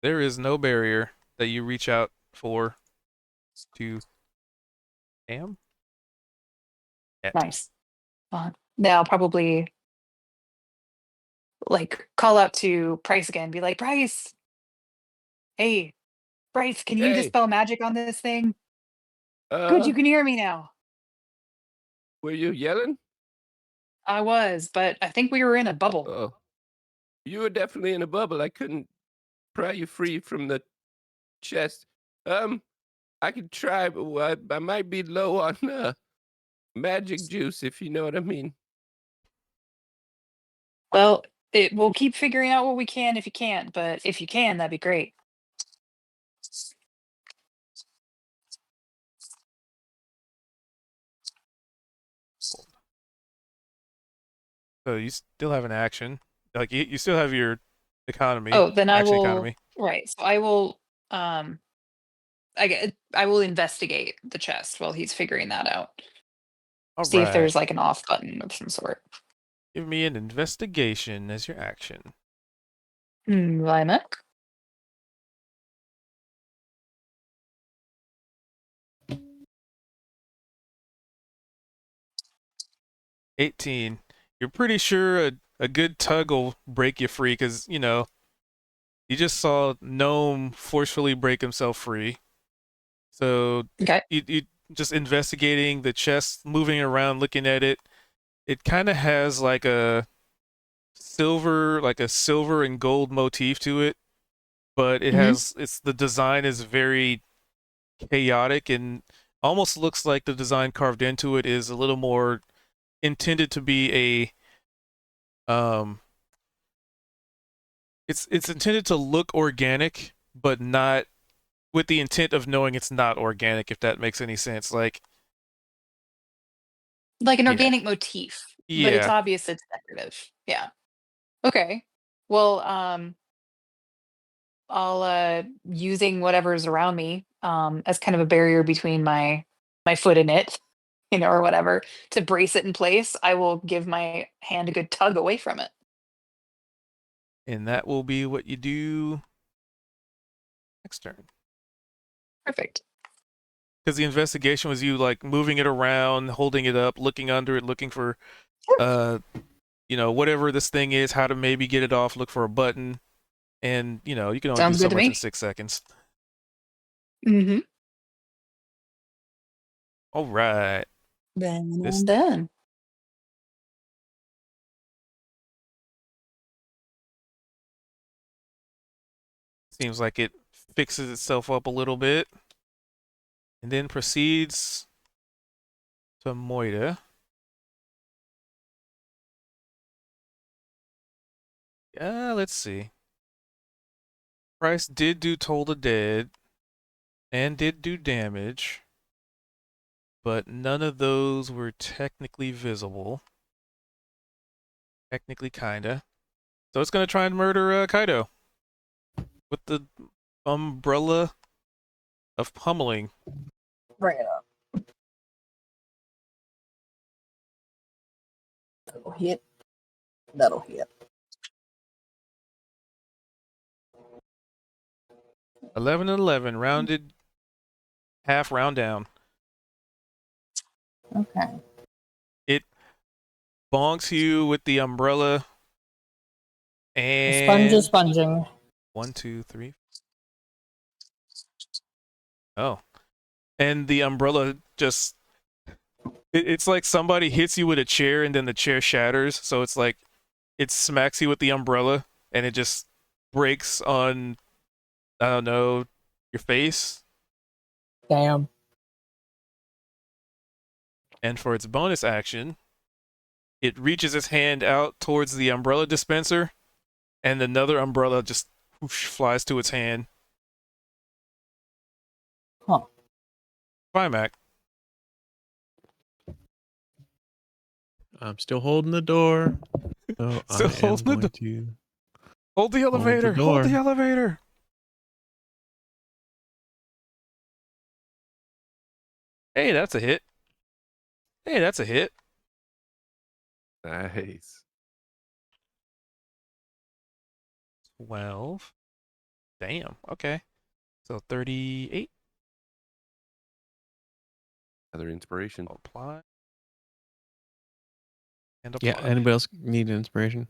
There is no barrier that you reach out for to am. Nice. Now I'll probably like call out to Price again, be like, Price, hey, Bryce, can you Hey. dispel magic on this thing? Good, you can hear me now. Were you yelling? I was, but I think we were in a bubble. Oh, you were definitely in a bubble. I couldn't pry you free from the chest. I could try, but I might be low on magic juice, if you know what I mean. Well, we'll keep figuring out what we can if you can't, but if you can, that'd be great. So you still have an action. Like you still have your economy. Oh, then I action will. economy. Right. So I will. I will investigate the chest while he's figuring that out. All See if right. there's like an off button of some sort. Give me an investigation as your action. Lilac. $18. You're pretty sure a good tug will break you free because, you know, you just saw Gnome forcefully break himself free. So Okay. you just investigating the chest, moving around, looking at it. It kind of has like a silver and gold motif to it, but it Mhm. has the design is very chaotic and almost looks like the design carved into it is a little more intended to be it's intended to look organic, but not with the intent of knowing it's not organic, if that makes any sense. Like Like an Yeah. organic motif, but it's Yeah. obvious it's decorative. Yeah. Okay. Well, I'll using whatever's around me as kind of a barrier between my foot and it, or whatever, to brace it in place. I will give my hand a good tug away from it. And that will be what you do next turn. Perfect. Because the investigation was you like moving it around, holding it up, looking under it, looking for whatever this thing is, how to maybe get it off, look for a button. And you can only Sounds do so good to much me. in 6 seconds. Mm-hmm. All right. Then This I'm done. seems like it fixes itself up a little bit. And then proceeds to Moida. Let's see. Price did do Toll the Dead and did do damage, but none of those were technically visible. Technically, kinda. So it's gonna try and murder Kaido with the umbrella of pummeling. Bring it up. That'll hit. That'll hit. 11 and 11, rounded, half round down. Okay. It bonks you with the umbrella, The and sponge is sponging. 1, 2, 3. Oh, and the umbrella just. It's like somebody hits you with a chair and then the chair shatters. So it's like it smacks you with the umbrella and it just breaks on, I don't know, your face. Damn. And for its bonus action, it reaches its hand out towards the umbrella dispenser and another umbrella just whoosh, flies to its hand. Huh. Mac. I'm still holding the door. So Still I am holding the going door. to Hold the elevator. Hold the door. elevator. Hey, that's a hit. Hey, that's a hit. Nice. 12. Damn. Okay. So 38. Another inspiration. Apply. And Yeah. apply. Anybody else need an inspiration?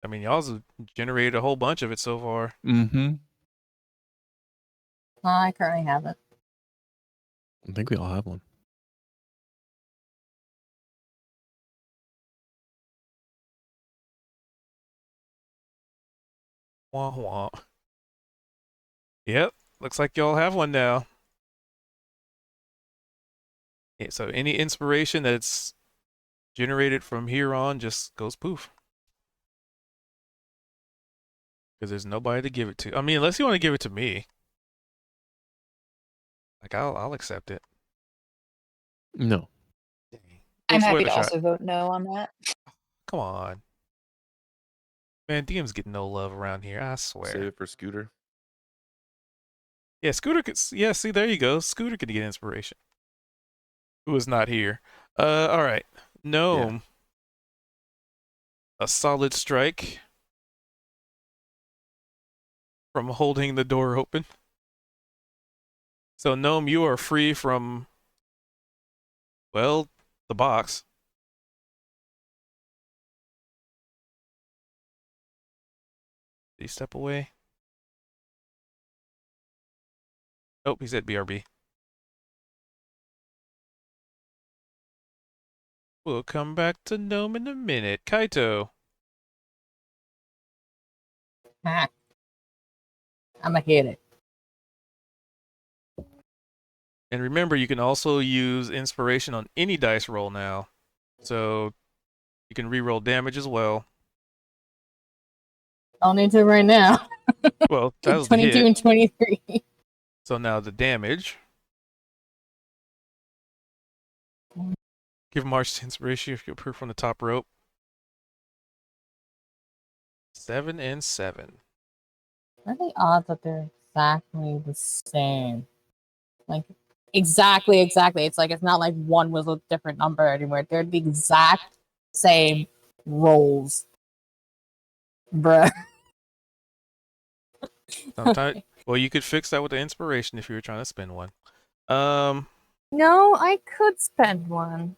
I mean, y'all's have generated a whole bunch of it so far. Mm-hmm. I currently have it. I think we all have one. Wah wah. Yep. Looks like y'all have one now. Yeah, so any inspiration that's generated from here on just goes poof. Because there's nobody to give it to. I mean, unless you want to give it to me. Like, I'll accept it. No. I'm It's happy worth a to shot. also vote no on that. Come on. Man, DMs get no love around here, I swear. Save it for Scooter. Yeah, Scooter could. Yeah, see, there you go. Scooter could get inspiration. Who is not here? All right. Gnome. A solid strike from holding the door open. So, Gnome, you are free from, well, the box. Did he step away? Nope, he's at BRB. We'll come back to Gnome in a minute. Kaito. Ha. I'ma hit it. And remember, you can also use inspiration on any dice roll now. So you can reroll damage as well. I'll need to right now. Well, that was the 22 hit. and 23. So now the damage. Give March inspiration if you approve from the top rope. 7 and 7. What are the odds that they're exactly the same? Like, exactly. It's like, it's not like one was a different number anymore. They're the exact same rolls. Bruh. Sometimes, well, you could fix that with the inspiration if you were trying to spend one. No, I could spend one.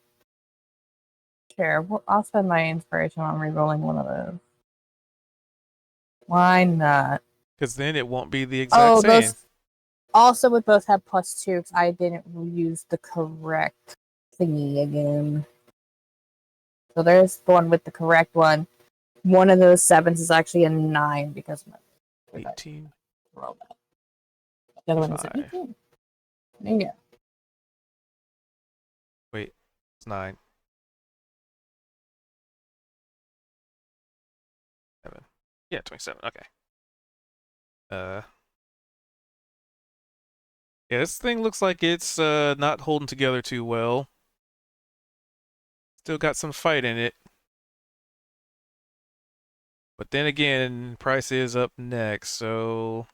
Sure, well, I'll spend my inspiration on rerolling one of those. Why not? Because then it won't be the exact Oh, same. those also would both have +2 because I didn't use the correct thingy again. So there's the one with the correct one. One of those 7s is actually a 9 because my 18. roll that. The other one is an 5. 18. There you go. Wait, it's 9. 7. Yeah, 27. Okay. Yeah, this thing looks like it's not holding together too well. Still got some fight in it. But then again, price is up next, so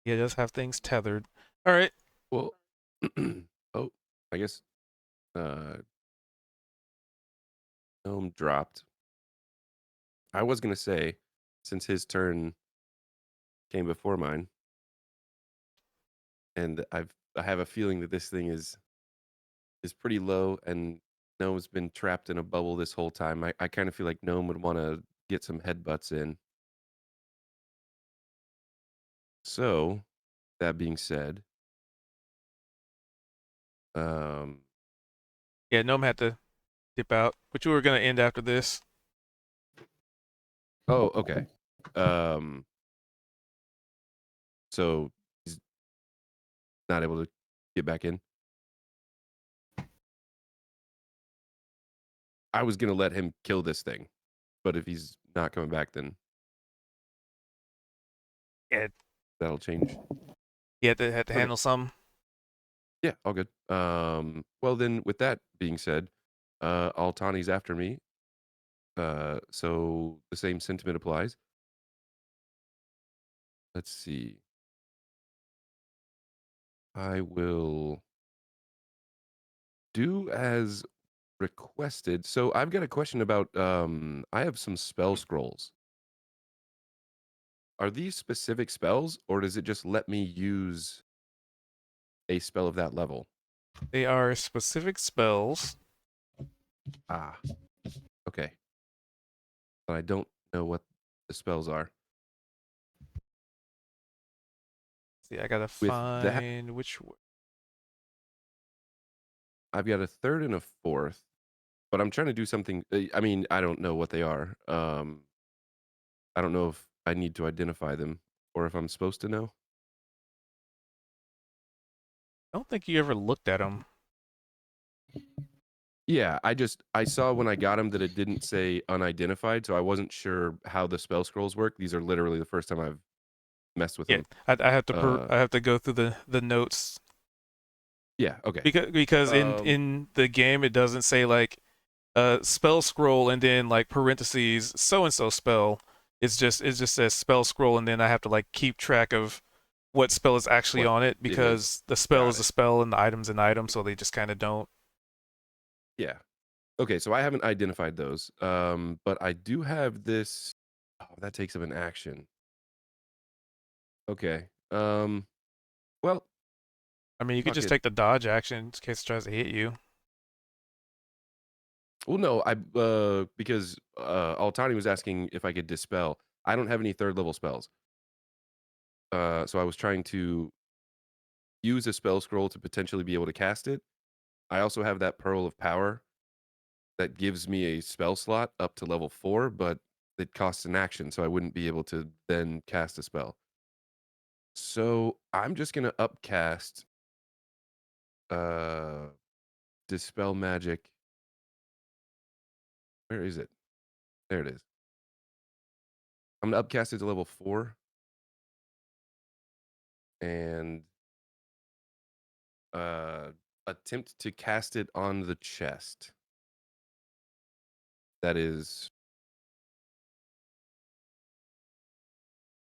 yeah, just have things tethered. All right. Well, oh, I guess Gnome dropped. I was gonna say, since his turn came before mine, and I have a feeling that this thing is pretty low, and Gnome's been trapped in a bubble this whole time. I kind of feel like Gnome would want to get some headbutts in. So, that being said, Yeah, Gnome had to dip out, but you were gonna end after this. oh, okay. So he's not able to get back in. I was gonna let him kill this thing, but if he's not coming back, then Yeah, that'll change. he had to Okay. handle some. Yeah, all good. Well then, with that being said, Altani's after me. So the same sentiment applies. Let's see. I will do as requested. So I've got a question about I have some spell scrolls. Are these specific spells, or does it just let me use a spell of that level? They are specific spells. Ah, okay. But I don't know what the spells are. See, I gotta With that- find which one. I've got a third and a fourth, but I'm trying to do something. I mean, I don't know what they are. I don't know if I need to identify them or if I'm supposed to know. I don't think you ever looked at them. Yeah, I saw when I got them that it didn't say unidentified, so I wasn't sure how the spell scrolls work. These are literally the first time I've messed with Yeah, them. I have to I have to go through the notes Yeah, okay. because in the game it doesn't say like spell scroll and then like parentheses so and so spell. It just says spell scroll and then I have to like keep track of what spell is actually What on it it is. because the spell Got is a it. spell and the item's an item, so they just kind of don't. Yeah. Okay, so I haven't identified those. But I do have this. Oh, that takes up an action. Okay. Well, I mean, you could fuck just it. take the dodge action in case it tries to hit you. Well, no, because Altani was asking if I could dispel. I don't have any third level spells. So I was trying to use a spell scroll to potentially be able to cast it. I also have that Pearl of Power that gives me a spell slot up to level 4, but it costs an action, so I wouldn't be able to then cast a spell. So I'm just gonna upcast dispel magic. Where is it? There it is. I'm gonna upcast it to level 4 and attempt to cast it on the chest. That is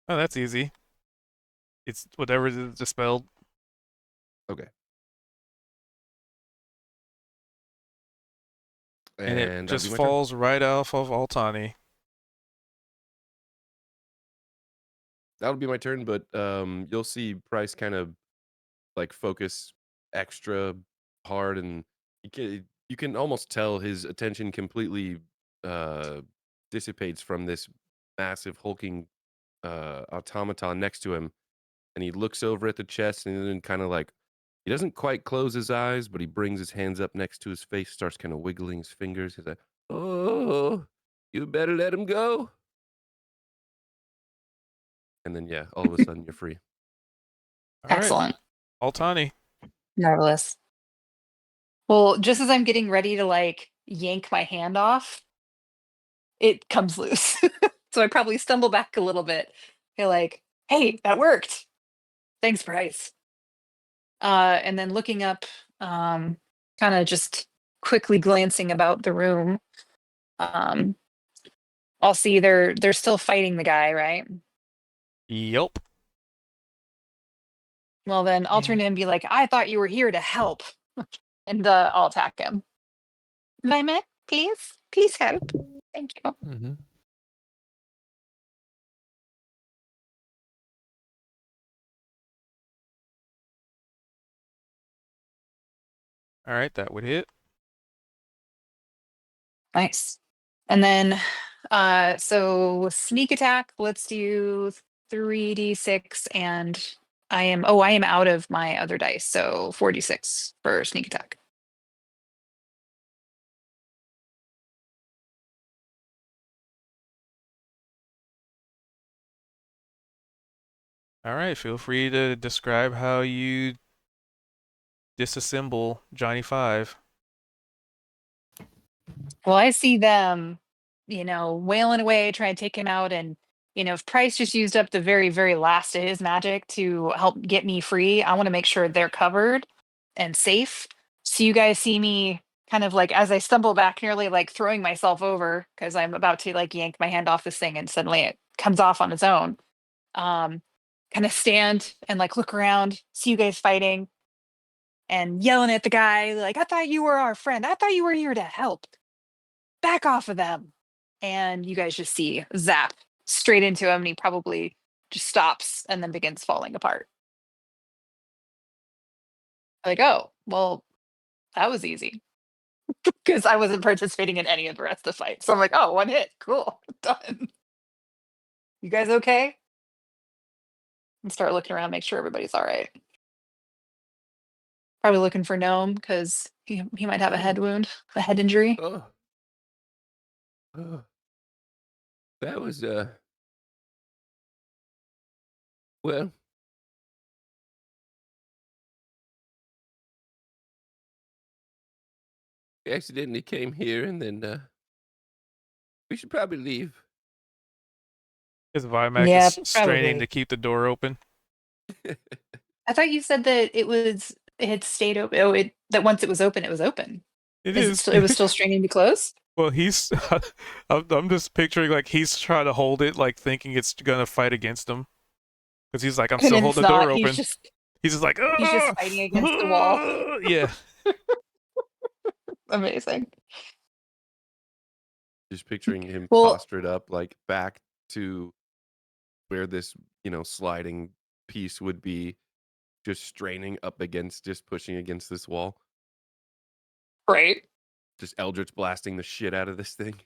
Oh, that's easy. It's whatever is dispelled. okay. And it that'll just be my turn. falls right off of Altani. That'll be my turn, but you'll see Price kind of like focus extra hard, and you can almost tell his attention completely dissipates from this massive hulking automaton next to him, and he looks over at the chest, and then kind of like he doesn't quite close his eyes, but he brings his hands up next to his face, starts kind of wiggling his fingers. He's like, "Oh, you better let him go." And then yeah, all of a sudden you're free. All right, Excellent. Altani. Marvelous. Well, just as I'm getting ready to like yank my hand off, it comes loose. So I probably stumble back a little bit. Feel like, hey, that worked. Thanks, Bryce. And then looking up, kind of just quickly glancing about the room. I'll see they're still fighting the guy, right? Yep. Well, then I'll turn to him and be like, I thought you were here to help. And I'll attack him. Vaimak, please help. Thank you. Mm-hmm. All right, that would hit. Nice. And then so sneak attack, let's do 3d6, and I am out of my other dice, so 4d6 for sneak attack. All right, feel free to describe how you disassemble Johnny Five. Well, I see them, wailing away, trying to take him out. And, if Price just used up the very, very last of his magic to help get me free, I want to make sure they're covered and safe. So you guys see me kind of like, as I stumble back, nearly like throwing myself over because I'm about to like yank my hand off this thing and suddenly it comes off on its own. Kind of stand and like look around, see you guys fighting and yelling at the guy, like, I thought you were our friend. I thought you were here to help. Back off of them. And you guys just see zap straight into him, and he probably just stops and then begins falling apart. Like, oh, well, that was easy. Because I wasn't participating in any of the rest of the fight. So I'm like, oh, one hit. Cool. Done. You guys okay? And start looking around, make sure everybody's all right. Probably looking for Gnome because he might have a head wound, a head injury. Oh. That was well, we accidentally came here, and then we should probably leave. Because Vimac Yeah, is straining probably. to keep the door open. I thought you said that it had stayed open. Oh, that once it was open, it was open. It Is it was still straining to close? Well, he's. I'm just picturing like he's trying to hold it, like thinking it's gonna fight against him. Because he's like, I'm And still then holding it's the door not. open. He's just like, He's just fighting against the wall. Yeah. Amazing. Just picturing him Well- postured up, like back to where this, sliding piece would be, just straining up against, just pushing against this wall. Right. Just Eldritch blasting the shit out of this thing.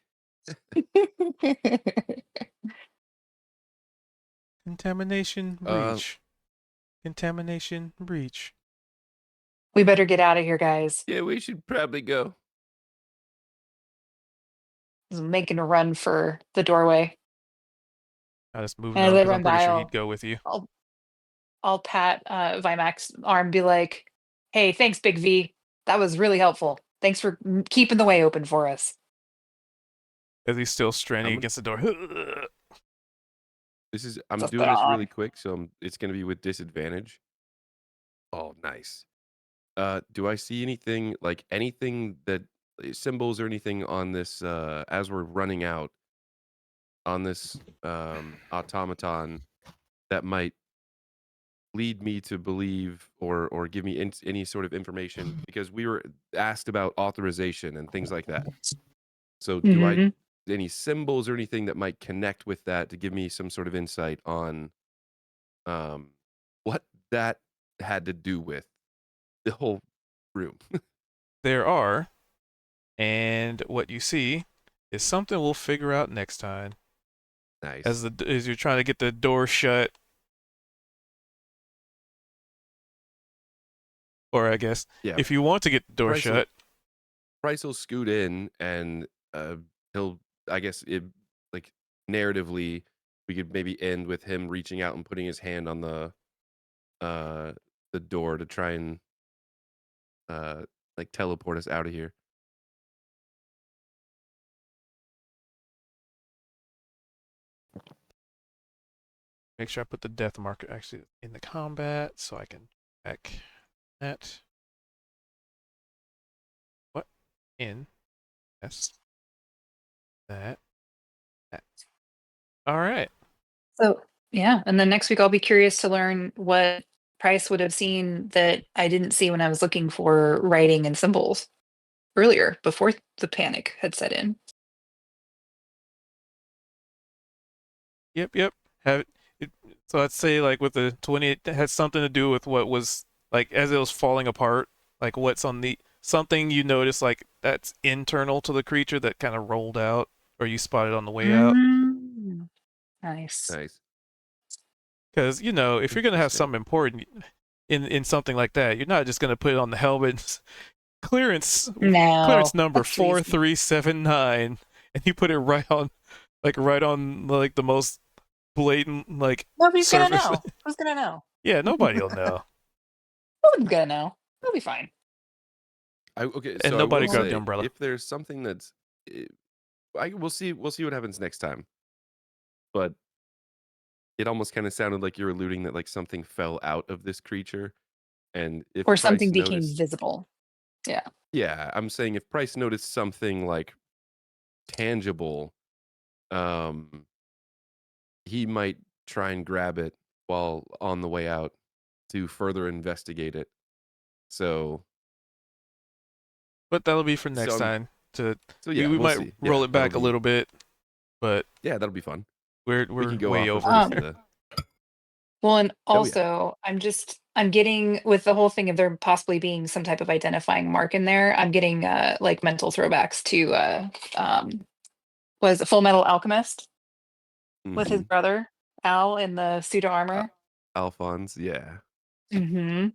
Contamination breach. Contamination breach. We better get out of here, guys. Yeah, we should probably go. He's making a run for the doorway. I just moved And on as I because I'm run pretty by, sure he'd go with you. I'll pat Vimac's arm, and be like, Hey, thanks, Big V. That was really helpful. Thanks for keeping the way open for us. As he's still straining I'm against the door. I'm Just doing this really on. quick, so it's gonna be with disadvantage. Oh, nice. Do I see anything that symbols or anything on this as we're running out on this automaton that might lead me to believe or give me any sort of information because we were asked about authorization and things like that. So do I Mhm. any symbols or anything that might connect with that to give me some sort of insight on what that had to do with the whole room? There are, and what you see is something we'll figure out next time. Nice. As you're trying to get the door shut, or I guess Yeah. if you want to get the door Price will- shut, Price will scoot in and he'll, I guess, like narratively, we could maybe end with him reaching out and putting his hand on the door to try and like teleport us out of here. make sure I put the death marker actually in the combat so I can check that. What? In. Yes. That. All right. So yeah, and then next week I'll be curious to learn what Price would have seen that I didn't see when I was looking for writing and symbols earlier before the panic had set in. Yep. Have it, so I'd say like with the 20, it has something to do with what was like as it was falling apart, like what's on the something you notice like that's internal to the creature that kind of rolled out or you spotted on the way out. Mm. Nice. Nice. Because if you're gonna have Interesting. something important in something like that, you're not just gonna put it on the helmet. Clearance No, number that's treason. 4379, and you put it right on the most blatant like Nobody's gonna surface. know. Who's gonna know? Yeah, nobody will know. No one's gonna know. It'll be fine. Okay, And so nobody I will grabbed the say, umbrella. if there's something that's, we'll see what happens next time. But it almost kind of sounded like you're alluding that like something fell out of this creature, and if Or Price something became noticed, visible. Yeah. yeah, I'm saying if Price noticed something like tangible, um, he might try and grab it while on the way out to further investigate it. So, But that'll be for next I'm- time. yeah, we we'll might see. roll Yeah, it back a that'll be- little bit, but Yeah, that'll be fun. we're We can go way off of over. this, Well, and Oh, yeah. also, I'm getting with the whole thing of there possibly being some type of identifying mark in there. I'm getting like mental throwbacks to was it Full Metal Alchemist with his Mhm. brother Al in the suit of armor. Alphonse, yeah, Mm-hmm.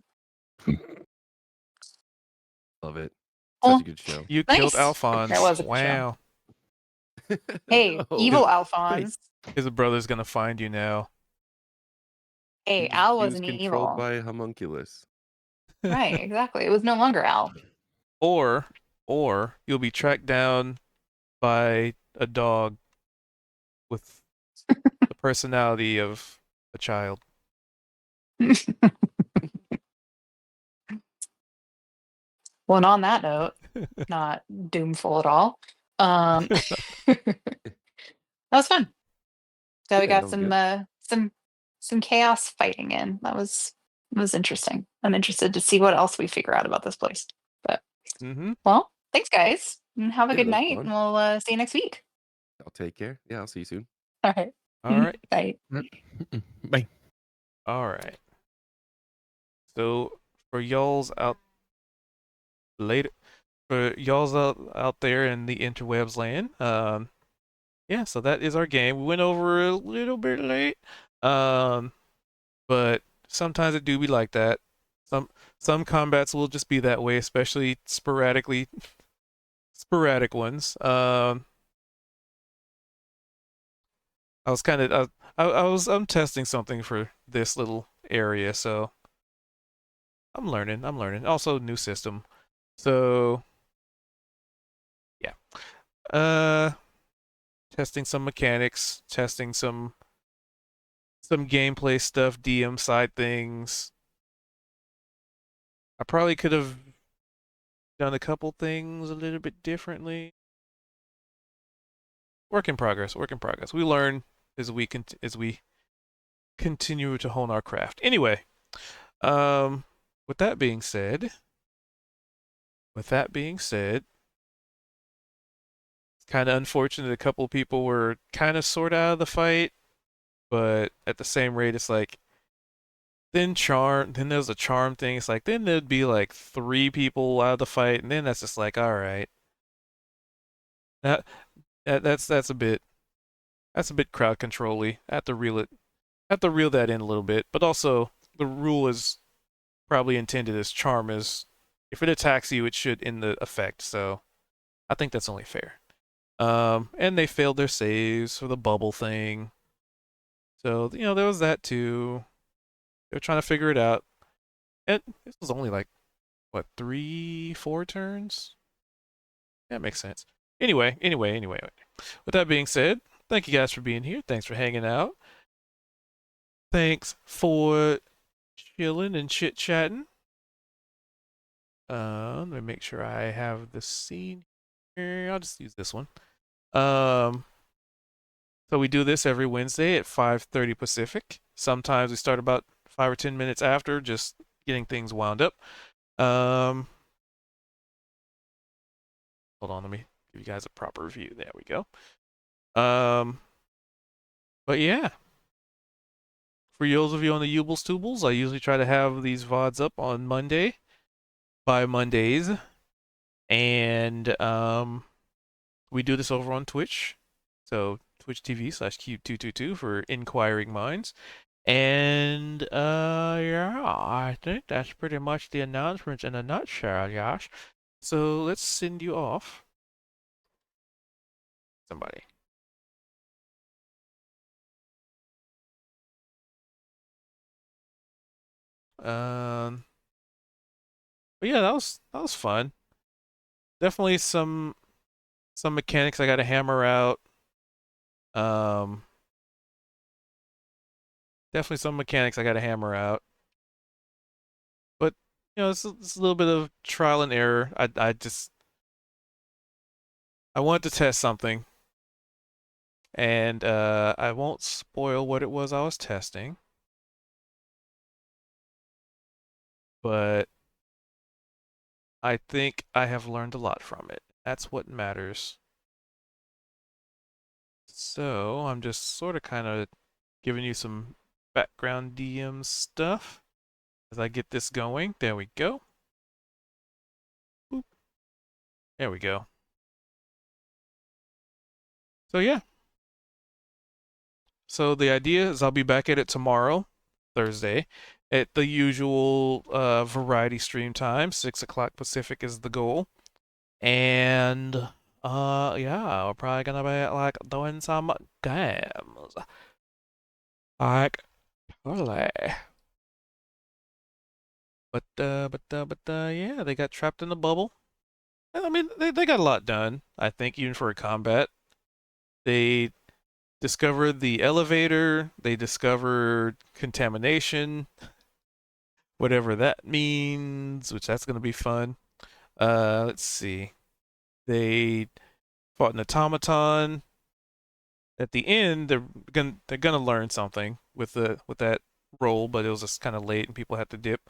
love it. Oh, Such a good show. You nice. killed Alphonse. That was a good show. Wow. Hey, No. evil Alphonse. His brother's gonna find you now. Hey, Al He was wasn't controlled evil. by a homunculus. Right, exactly. It was no longer Al. Or you'll be tracked down by a dog with the personality of a child. Well, and on that note, not doomful at all. That was fun. So we Yeah, got that was some chaos fighting in. That was interesting. I'm interested to see what else we figure out about this place. But Mm-hmm. well, thanks guys, and have a Yeah, good that was night. fun. And we'll see you next week. I'll take care. Yeah, I'll see you soon. All right. All right. Bye. Bye. All right. So for y'all's out there in the interwebs land, yeah, so that is our game. We went over a little bit late, but sometimes it do be like that. Some combats will just be that way, especially sporadic ones. I'm testing something for this little area, so I'm learning. I'm learning. Also, new system. So, yeah. Testing some mechanics, testing some gameplay stuff, DM side things. I probably could have done a couple things a little bit differently. Work in progress. Work in progress. We learn as we continue to hone our craft. Anyway, with that being said, it's kind of unfortunate a couple of people were kind of sort out of the fight, but at the same rate, it's like then there's a charm thing. It's like then there'd be like 3 people out of the fight, and then that's just like, all right, that that's a bit crowd control-y. I have to reel that in a little bit, but also the rule is probably intended as charm is if it attacks you, it should end the effect. So I think that's only fair. And they failed their saves for the bubble thing. So, there was that too. They were trying to figure it out. And this was only like, what, 3-4 turns? That makes sense. Anyway. With that being said, thank you guys for being here. Thanks for hanging out. Thanks for chilling and chit-chatting. Let me make sure I have the scene here. I'll just use this one. So we do this every Wednesday at 5:30 Pacific. Sometimes we start about 5 or 10 minutes after, just getting things wound up. Hold on, let me give you guys a proper view. There we go. But yeah. For those of you on the Ubles Tubles, I usually try to have these VODs up on by Mondays. And we do this over on Twitch. So Twitch TV/Q222 for inquiring minds. And yeah, I think that's pretty much the announcements in a nutshell, Josh. So let's send you off. Somebody. But yeah, that was fun. Definitely some mechanics I got to hammer out. Definitely some mechanics I got to hammer out. But it's a little bit of trial and error. I wanted to test something, and I won't spoil what it was I was testing. But I think I have learned a lot from it. That's what matters. So I'm just sort of kind of giving you some background DM stuff as I get this going. There we go. Boop. There we go. So yeah. So the idea is I'll be back at it tomorrow, Thursday, at the usual variety stream time. 6 o'clock Pacific is the goal. And yeah, we're probably gonna be like doing some games. Like totally. But yeah, they got trapped in the bubble. I mean, they got a lot done, I think, even for a combat. They discovered the elevator, they discovered contamination, whatever that means, which that's gonna be fun. Let's see. They fought an automaton. At the end, they're gonna learn something with that roll, but it was just kind of late and people had to dip.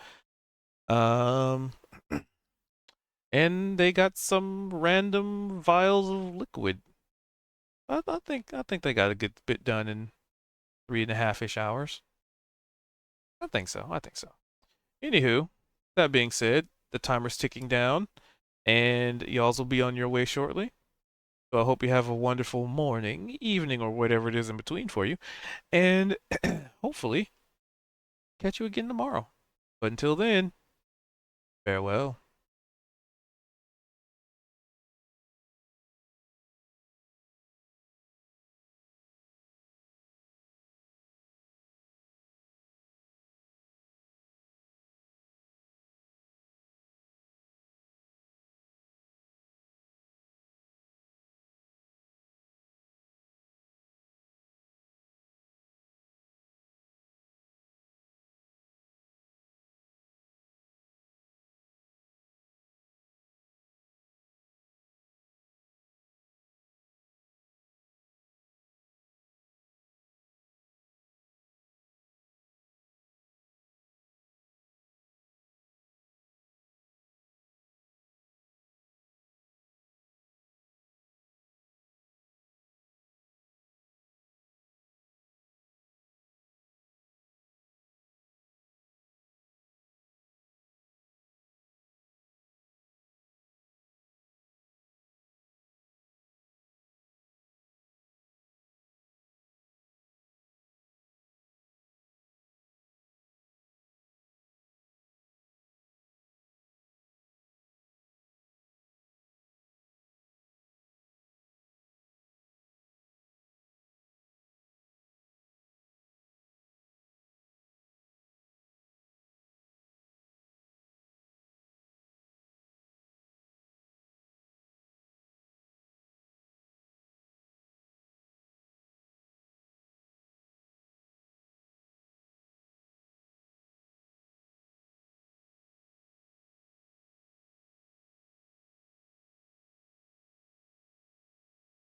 And they got some random vials of liquid. I think they got a good bit done in 3.5-ish hours. I think so. Anywho, that being said, the timer's ticking down, and y'all's will be on your way shortly. So I hope you have a wonderful morning, evening, or whatever it is in between for you, and hopefully catch you again tomorrow. But until then, farewell.